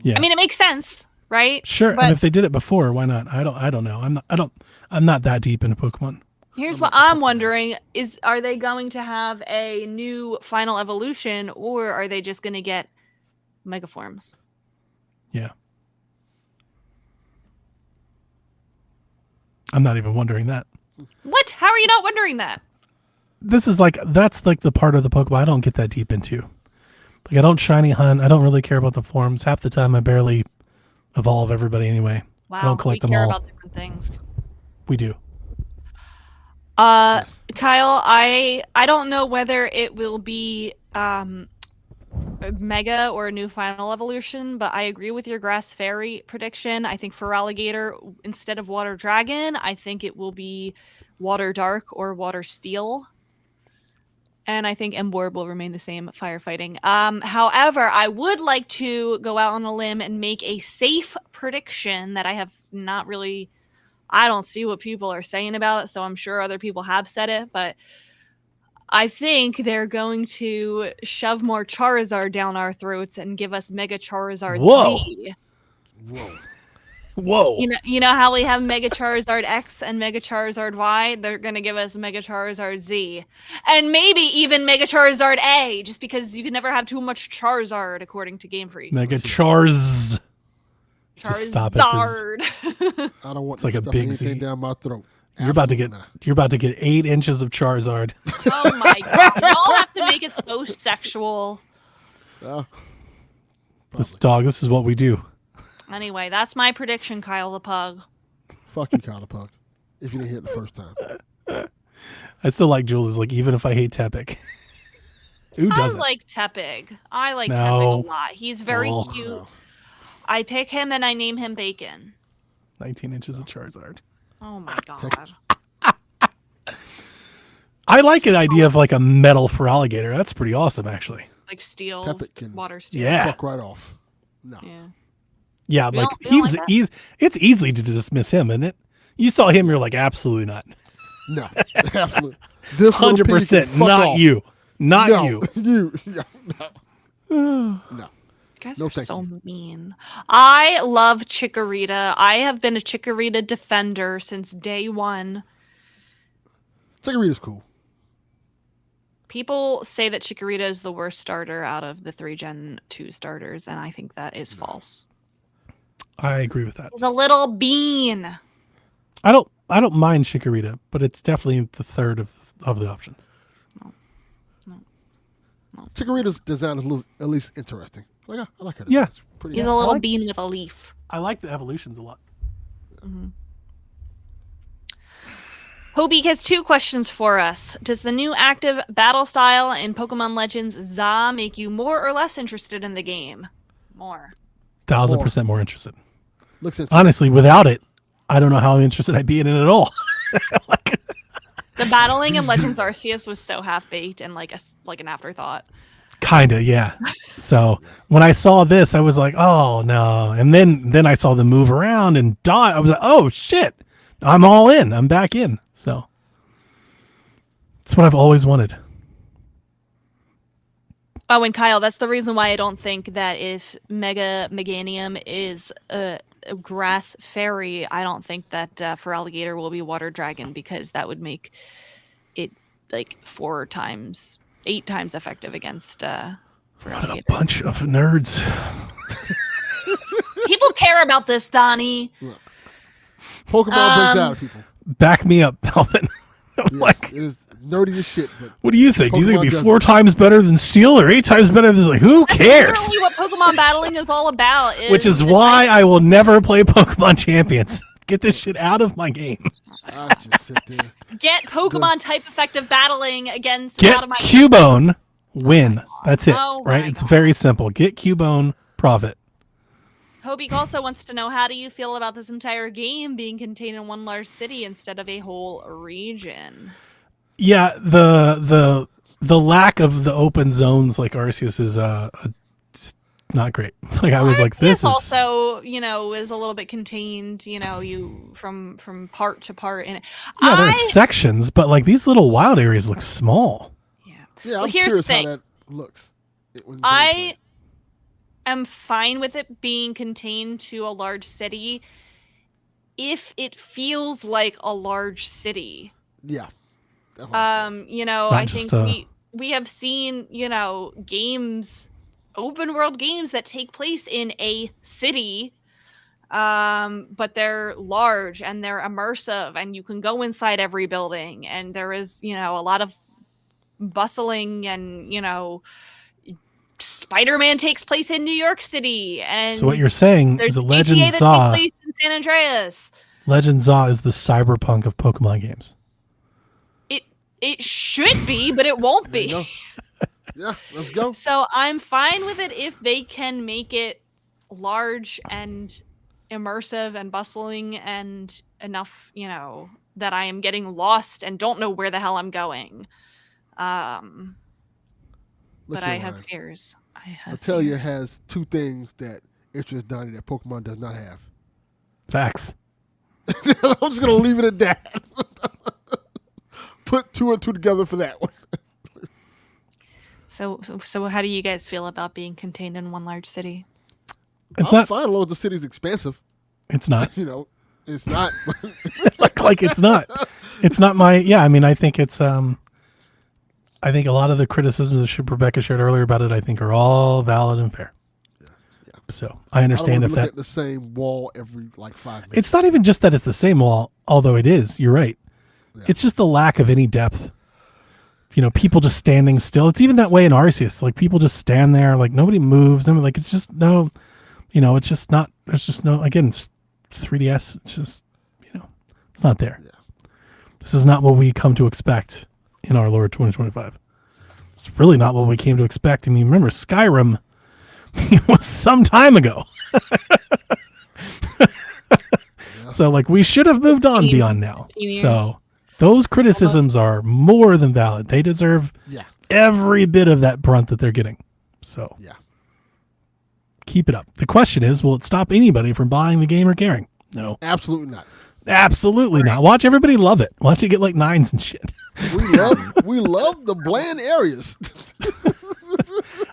Yeah. I mean, it makes sense, right? Sure. But And if they did it before, why not? I don't know. I'm not that deep into Pokemon. here's what I'm wondering is, are they going to have a new final evolution, or are they just going to get megaforms? Yeah. I'm not even wondering that. What? How are you not wondering that? That's like the part of the Pokemon I don't get that deep into. Like I don't shiny hunt. I don't really care about the forms. Half the time I barely evolve everybody anyway. Wow, I don't collect we them care all. about different things. We do. Yes. Kyle, I don't know whether it will be a mega or a new final evolution, but I agree with your Grass Fairy prediction. I think for Alligator, instead of Water Dragon, I think it will be Water Dark or Water Steel. And I think Emboar will remain the same, firefighting. However, I would like to go out on a limb and make a safe prediction that I have not really... I don't see what people are saying about it, so I'm sure other people have said it, but I think they're going to shove more Charizard down our throats and give us Mega Charizard Whoa. Z. Whoa. Whoa. You know how we have Mega Charizard X and Mega Charizard Y? They're going to give us Mega Charizard Z. And maybe even Mega Charizard A, just because you can never have too much Charizard, according to Game Freak. Mega Charz. Just stop it, 'cause Charizard. I don't want It's like to a stuff big anything Z. down my throat. You're about to get Absolutely not. 8 inches of Charizard. Oh my god. Y'all have to make it so sexual. This dog, this is what we do. Anyway, that's my prediction, Kyle the Pug. Fuck you, Counterpug. If you didn't hear it the first time. I still like Jules' like even if I hate Tepig. Who I doesn't? like Tepig. I like No. Tepig a lot. He's very Oh. cute. No. I pick him and I name him Bacon. 19 inches of Charizard. Oh my god. I like an idea of like a metal for alligator. That's pretty awesome, actually. Like steel, Tepig can water steel. Yeah. Fuck right off. No. Yeah. Yeah, We like don't- we don't he's like that? easy. It's easy to dismiss him, isn't it? You saw him, you're like, absolutely not. No. Absolutely. This little 100%. pig can fuck Not off. you. Not No. you. You. Yeah, no. No. You guys No, are thank so you. mean. I love Chikorita. I have been a Chikorita defender since day one. Chikorita's cool. People say that Chikorita is the worst starter out of the 3 Gen 2 starters, and I think that is false. I agree with that. He's a little bean. I don't mind Chikorita, but it's definitely the third of the options. Chikorita's design is at least interesting. Like I like her. Yeah. It's pretty. He's cool. a little like- bean with a leaf. I like the evolutions a lot. Hobie has 2 questions for us. Does the new active battle style in Pokemon Legends ZA make you more or less interested in the game? More. 1000% more interested. Looks interesting. Honestly, without it, I don't know how interested I'd be in it at all. The battling in Legends Arceus was so half-baked and like an afterthought. Kinda, yeah. So when I saw this, I was like, oh no. And then I saw them move around and die. I was like, oh shit. I'm all in. I'm back in. So it's what I've always wanted. Oh, and Kyle, that's the reason why I don't think that if Mega Meganium is grass fairy, I don't think that Feraligatr will be water dragon, because that would make it like 8 times effective against What a Feraligatr. bunch of nerds. People care about this, Donnie. Pokemon brings out of people. Back me up, Melvin. Yes, Like, it is nerdy as shit, but what do you think? Do you think Pokemon it'd be does 4 it. times better than Steel or 8 times better than, like, who cares? Literally what Pokemon battling is all about. Which is why I will never play Pokemon Champions. Get this shit out of my game. I just sit there. get Pokemon type effective battling against Get out of my Cubone, win. That's it, Oh right? my It's God. very simple. Get Cubone, profit. Hobik also wants to know, how do you feel about this entire game being contained in one large city instead of a whole region? Yeah, the lack of the open zones like Arceus is it's not great. Like I was like, this is also, is a little bit contained, you from part to part in it. yeah, there's sections, but like these little wild areas look small. Yeah. Yeah, Well, I'm here's the curious how thing. that looks. when I gameplay. am fine with it being contained to a large city if it feels like a large city. Yeah. definitely. I just, think we have seen, games, open world games that take place in a city, but they're large and they're immersive and you can go inside every building, and there is, a lot of bustling, and Spider-Man takes place in New York City, and So what you're saying there's is that GTA Legend that Zaw, takes place in San Andreas. Legend Zaw is the cyberpunk of Pokemon games. It should be, but it won't There you be. go. Yeah, let's go. So I'm fine with it if they can make it large and immersive and bustling and enough, that I am getting lost and don't know where the hell I'm going. But Look I here, have Ryan. fears. Atelier has 2 things that interest Donnie that Pokemon does not have. Facts. I'm just gonna leave it at that. Put 2 and 2 together for that one. So how do you guys feel about being contained in one large city? It's I'm not. fine as long as the city's expansive. It's not. It's not. like it's not. It's not my. Yeah, I mean, I think it's. I think a lot of the criticisms that Rebecca shared earlier about it, I think, are all valid and fair. Yeah. So I I don't understand wanna if look that. at the same wall every 5 minutes. It's not even just that it's the same wall, although it is. You're right. Yeah. It's just the lack of any depth. People just standing still. It's even that way in Arceus. Like people just stand there, like nobody moves. And like it's just no, it's just not. There's just no. Again, it's 3DS. It's just, it's not there. Yeah. This is not what we come to expect in our Lord 2025. It's really not what we came to expect. I mean, remember Skyrim was some time ago. So like we should have moved on 15 beyond now. 15 years. So those criticisms are more than valid. They deserve Yeah. every bit of that brunt that they're getting. So Yeah. keep it up. The question is, will it stop anybody from buying the game or caring? No, Absolutely not. absolutely not. Watch everybody love it. Watch it get like 9s and shit. We love the bland areas.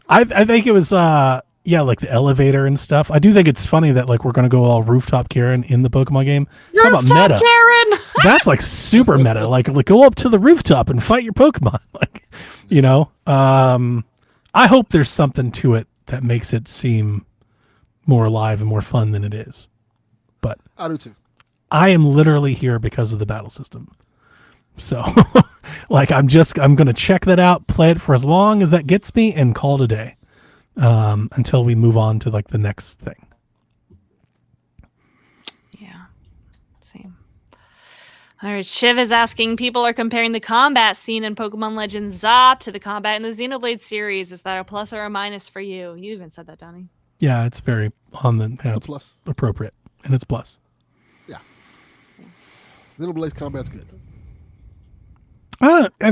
I think it was like the elevator and stuff. I do think it's funny that like we're gonna go all rooftop Karen in the Pokemon game. Talk about meta. Karen! That's like super meta. Like go up to the rooftop and fight your Pokemon. Like, I hope there's something to it that makes it seem more alive and more fun than it is. But I do too. I am literally here because of the battle system. So like I'm going to check that out, play it for as long as that gets me and call it a day. Until we move on to like the next thing. Yeah, same. All right, Shiv is asking, people are comparing the combat scene in Pokemon Legends Zaw to the combat in the Xenoblade series. Is that a plus or a minus for you? You even said that, Donnie. Yeah, it's very on the It's a it's plus. appropriate, and it's plus. Xenoblade combat's good. And I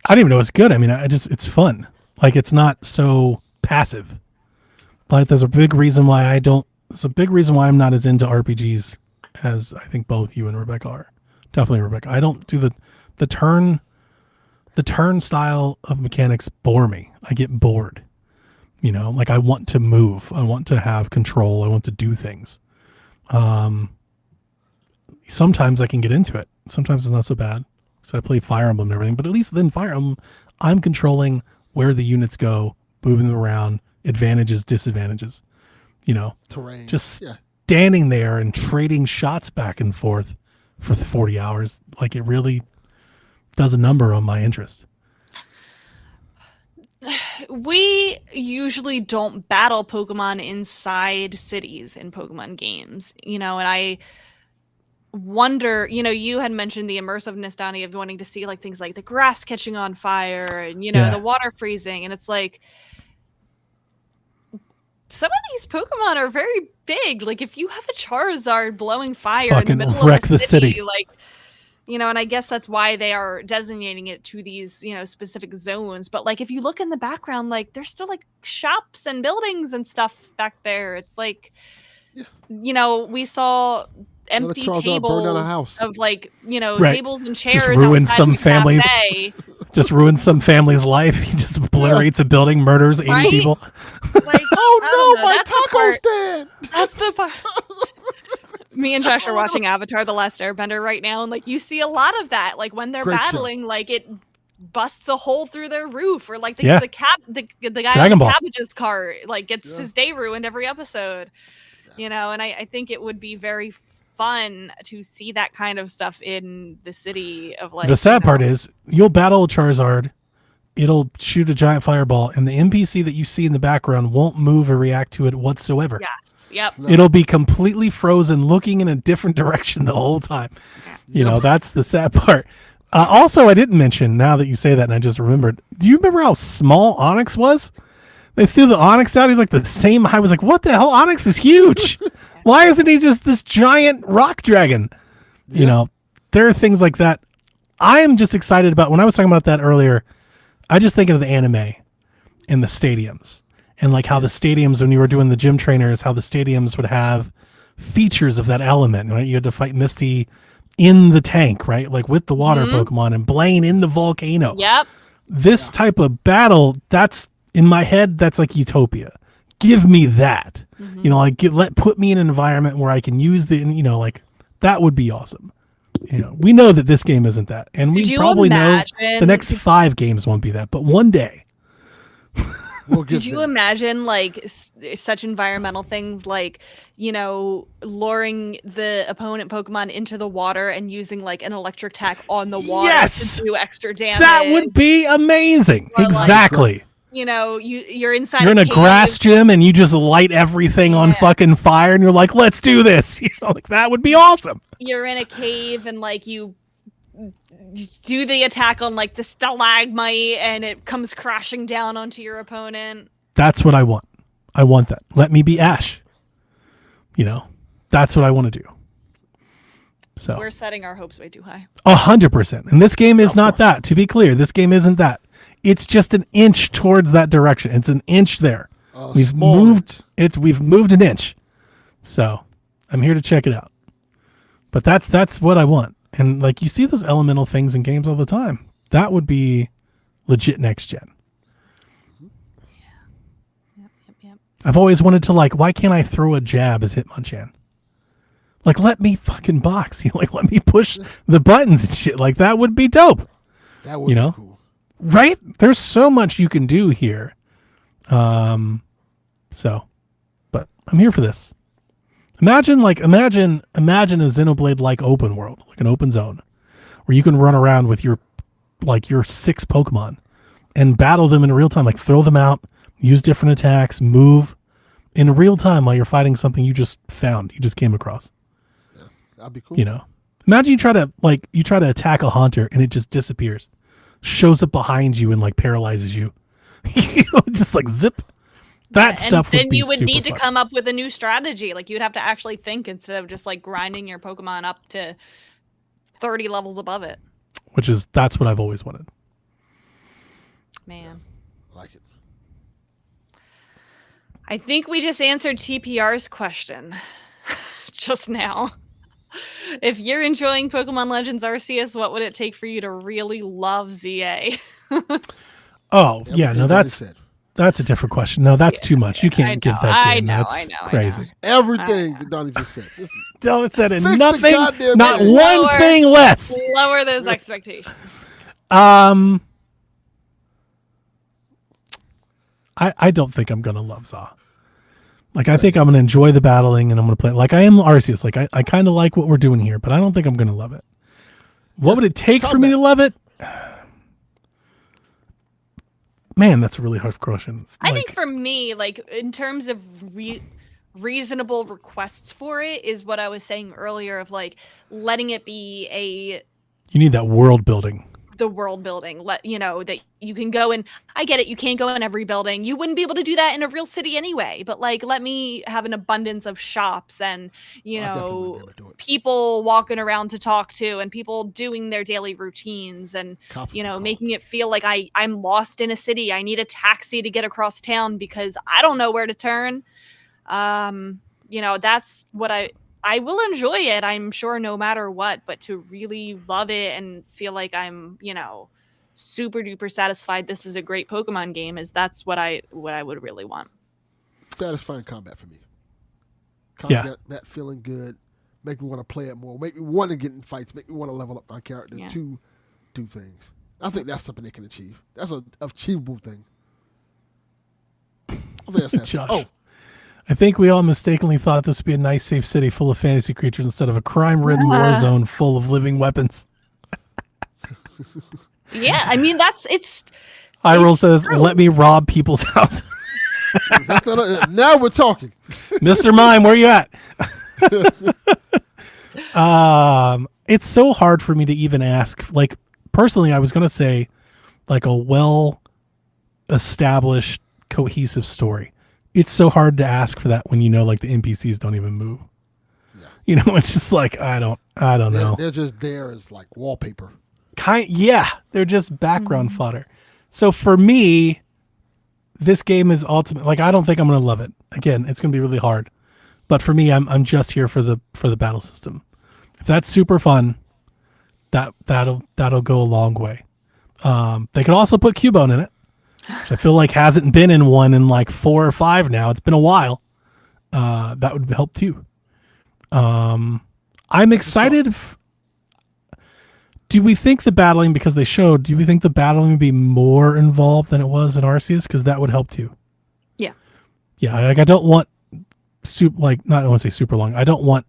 don't even know it's good. I mean, it's fun. Like it's not so passive. Like there's a big reason why I'm not as into RPGs as I think both you and Rebecca are. Definitely Rebecca. I don't do the turn style of mechanics bore me. I get bored. Like I want to move. I want to have control. I want to do things. Sometimes I can get into it. Sometimes it's not so bad. So I play Fire Emblem and everything, but at least then Fire Emblem, I'm controlling where the units go, moving them around, advantages, disadvantages. You know, Terrain. just Yeah. standing there and trading shots back and forth for 40 hours. Like it really does a number on my interest. We usually don't battle Pokemon inside cities in Pokemon games, and I wonder, you had mentioned the immersiveness, Donnie, of wanting to see like things like the grass catching on fire and, Yeah. the water freezing. And it's like, some of these Pokemon are very big. Like if you have a Charizard blowing fire in the Fucking middle wreck of the a city, city. like, and I guess that's why they are designating it to these, specific zones. But like, if you look in the background, like there's still like shops and buildings and stuff back there. It's like, we saw empty Charizard burned down a tables house. of like, Right. tables and chairs. ruined outside some of a families. cafe. Just ruins some family's life. He just obliterates a building, murders 80 Right? people. Like, Oh no, my that's the taco part- stand! That's the part. Me and Josh are watching Avatar: The Last Airbender right now, and like you see a lot of that. Like when they're Great show. battling, like it busts a hole through their roof, or like the Yeah. the guy Dragon on the Ball. cabbages cart like gets Yeah. his day ruined every episode. And I think it would be very fun to see that kind of stuff in the city of like. The sad part is you'll battle a Charizard, it'll shoot a giant fireball, and the NPC that you see in the background won't move or react to it whatsoever. Yes. Yep. No. It'll be completely frozen, looking in a different direction the whole time. You know, that's the sad part. Also, I didn't mention, now that you say that and I just remembered, do you remember how small Onyx was? They threw the Onyx out. He's like the same height. I was like, what the hell? Onyx is huge. Why isn't he just this giant rock dragon? You know, there are things like that. I am just excited about, when I was talking about that earlier, I just thinking of the anime and the stadiums and like how the stadiums, when you were doing the gym trainers, how the stadiums would have features of that element. Right? You had to fight Misty in the tank, right? Like with the water Pokemon, and Blaine in the volcano. Yep. This type of battle, that's in my head, that's like utopia. Give me that. You know, like put me in an environment where I can use like that would be awesome. You know, we know that this game isn't that, and Could we you probably know imagine- the next 5 games won't be that, but one day. We'll get Could you there. imagine like such environmental things like, luring the opponent Pokemon into the water and using like an electric tack on the water Yes! to do extra damage? That would be amazing. Or, like, Exactly. You're inside. You're in a cave. grass gym and you just light everything on Yeah. fucking fire, and you're like, let's do this. You know, like that would be awesome. You're in a cave and like you do the attack on like the stalagmite and it comes crashing down onto your opponent. That's what I want. I want that. Let me be Ash. You know, that's what I want to do. So We're setting our hopes way too high. 100%. And this game is not that. To be clear, this game isn't that. It's just an inch towards that direction. It's an inch there. We've Small moved inch. We've moved an inch. So I'm here to check it out. But that's what I want. And like you see those elemental things in games all the time. That would be legit next gen. Yep. I've always wanted to like, why can't I throw a jab as Hitmonchan? Like, let me fucking box. You know, like, let me push the buttons and shit. Like, that would be dope. That would You be know? cool. Right? There's so much you can do here. So, but I'm here for this. Imagine a Xenoblade like open world, like an open zone, where you can run around with your 6 Pokemon and battle them in real time, like throw them out, use different attacks, move in real time while you're fighting something you just came across. That'd be cool. You know, imagine you try to attack a hunter and it just disappears, shows up behind you and like paralyzes you. You know, just like zip. That stuff and would then be you would super need to fun. come up with a new strategy. Like you'd have to actually think instead of just like grinding your Pokemon up to 30 levels above it. That's what I've always wanted. Man. Like it. I think we just answered TPR's question just now. If you're enjoying Pokemon Legends Arceus, what would it take for you to really love ZA? Oh, yeah, Everything no, that he that's said. That's a different question. No, that's too much. You I can't give know, that I game. know, That's I know, I crazy. know. Everything that Donnie just said. Just Don't said it. Fix the Nothing. goddamn Not game. one Lower. thing less. Lower those expectations. I don't think I'm gonna love Za. Like, I think I'm gonna enjoy the battling and I'm gonna play it. Like, I am Arceus. Like, I kind of like what we're doing here, but I don't think I'm gonna love it. What would it take for me to love it? Man, that's a really hard question. I think for me, like in terms of reasonable requests for it, is what I was saying earlier of like letting it be you need that world building. the world building. Let you know that you can go and I get it. You can't go in every building. You wouldn't be able to do that in a real city anyway. But like, let me have an abundance of shops and I definitely wouldn't be able to do it. people walking around to talk to and people doing their daily routines and Cops would you be know called. making it feel like I'm lost in a city. I need a taxi to get across town because I don't know where to turn. You know, that's what I will enjoy it, I'm sure, no matter what, but to really love it and feel like I'm, you know, super duper satisfied this is a great Pokemon game that's what I would really want. Satisfying combat for me. Yeah. Combat, that feeling good, make me want to play it more, make me want to get in fights, make me want to level up my character Yeah. to do things. I think that's something they can achieve. That's an achievable thing. I think that's Josh. oh, I think we all mistakenly thought this would be a nice, safe city full of fantasy creatures instead of a crime-ridden war zone full of living weapons. Yeah, I mean it's Hyrule says, true. "Let me rob people's houses." that's not now we're talking. Mr. Mime, where you at? It's so hard for me to even ask. Like, personally, I was going to say like a well-established, cohesive story. It's so hard to ask for that when you know like the NPCs don't even move. Yeah. You know, it's just like I don't know. They're just there as like wallpaper. They're just background fodder. So for me, this game is ultimate. Like, I don't think I'm going to love it. Again, it's going to be really hard. But for me, I'm just here for the battle system. If that's super fun, that'll go a long way. They could also put Cubone in it, which I feel like hasn't been in one in like 4 or 5 now. It's been a while. That would help too. I'm excited. Do we think the battling, because they showed, do we think the battling would be more involved than it was in Arceus? Because that would help too. Yeah. Yeah, like I don't want I don't want to say super long. I don't want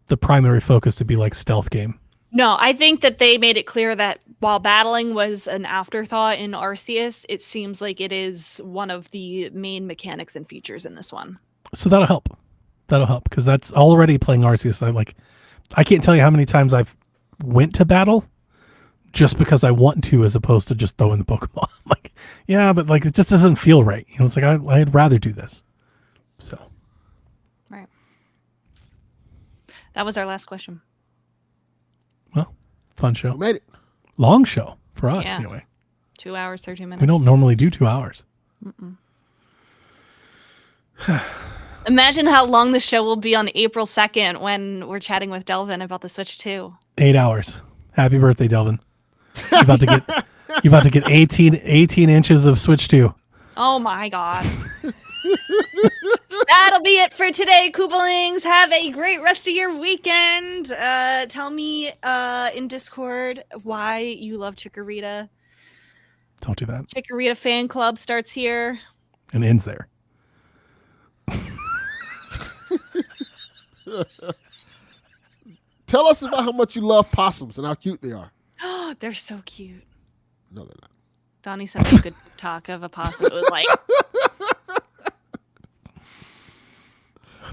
the primary focus to be like stealth game. No, I think that they made it clear that while battling was an afterthought in Arceus, it seems like it is one of the main mechanics and features in this one. So that'll help. That'll help because that's already playing Arceus. I can't tell you how many times I've went to battle just because I want to, as opposed to just throwing the Pokemon. Like, yeah, but like it just doesn't feel right. You know, it's like I'd rather do this. So, Right. That was our last question. well, fun We show, made it. long show for us Yeah. anyway. 2 hours, 13 minutes. We don't normally do 2 hours. Imagine how long the show will be on April 2nd when we're chatting with Delvin about the Switch 2. 8 hours. Happy birthday, Delvin. You're about to get 18 inches of Switch 2. Oh my god. That'll be it for today, Koopalings. Have a great rest of your weekend. Tell me in Discord why you love Chikorita. Don't do that. Chikorita fan club starts here. And ends there. Tell us about how much you love possums and how cute they are. Oh, they're so cute. No, they're not. Donnie sent me a good talk of a possum. It was like,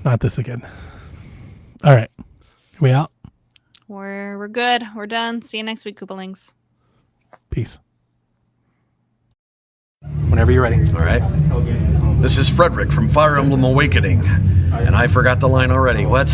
Not this again. All right. We out. we're good. We're done. See you next week, Koopalings. Peace. Whenever you're ready. All right. This is Frederick from Fire Emblem Awakening. And I forgot the line already. What?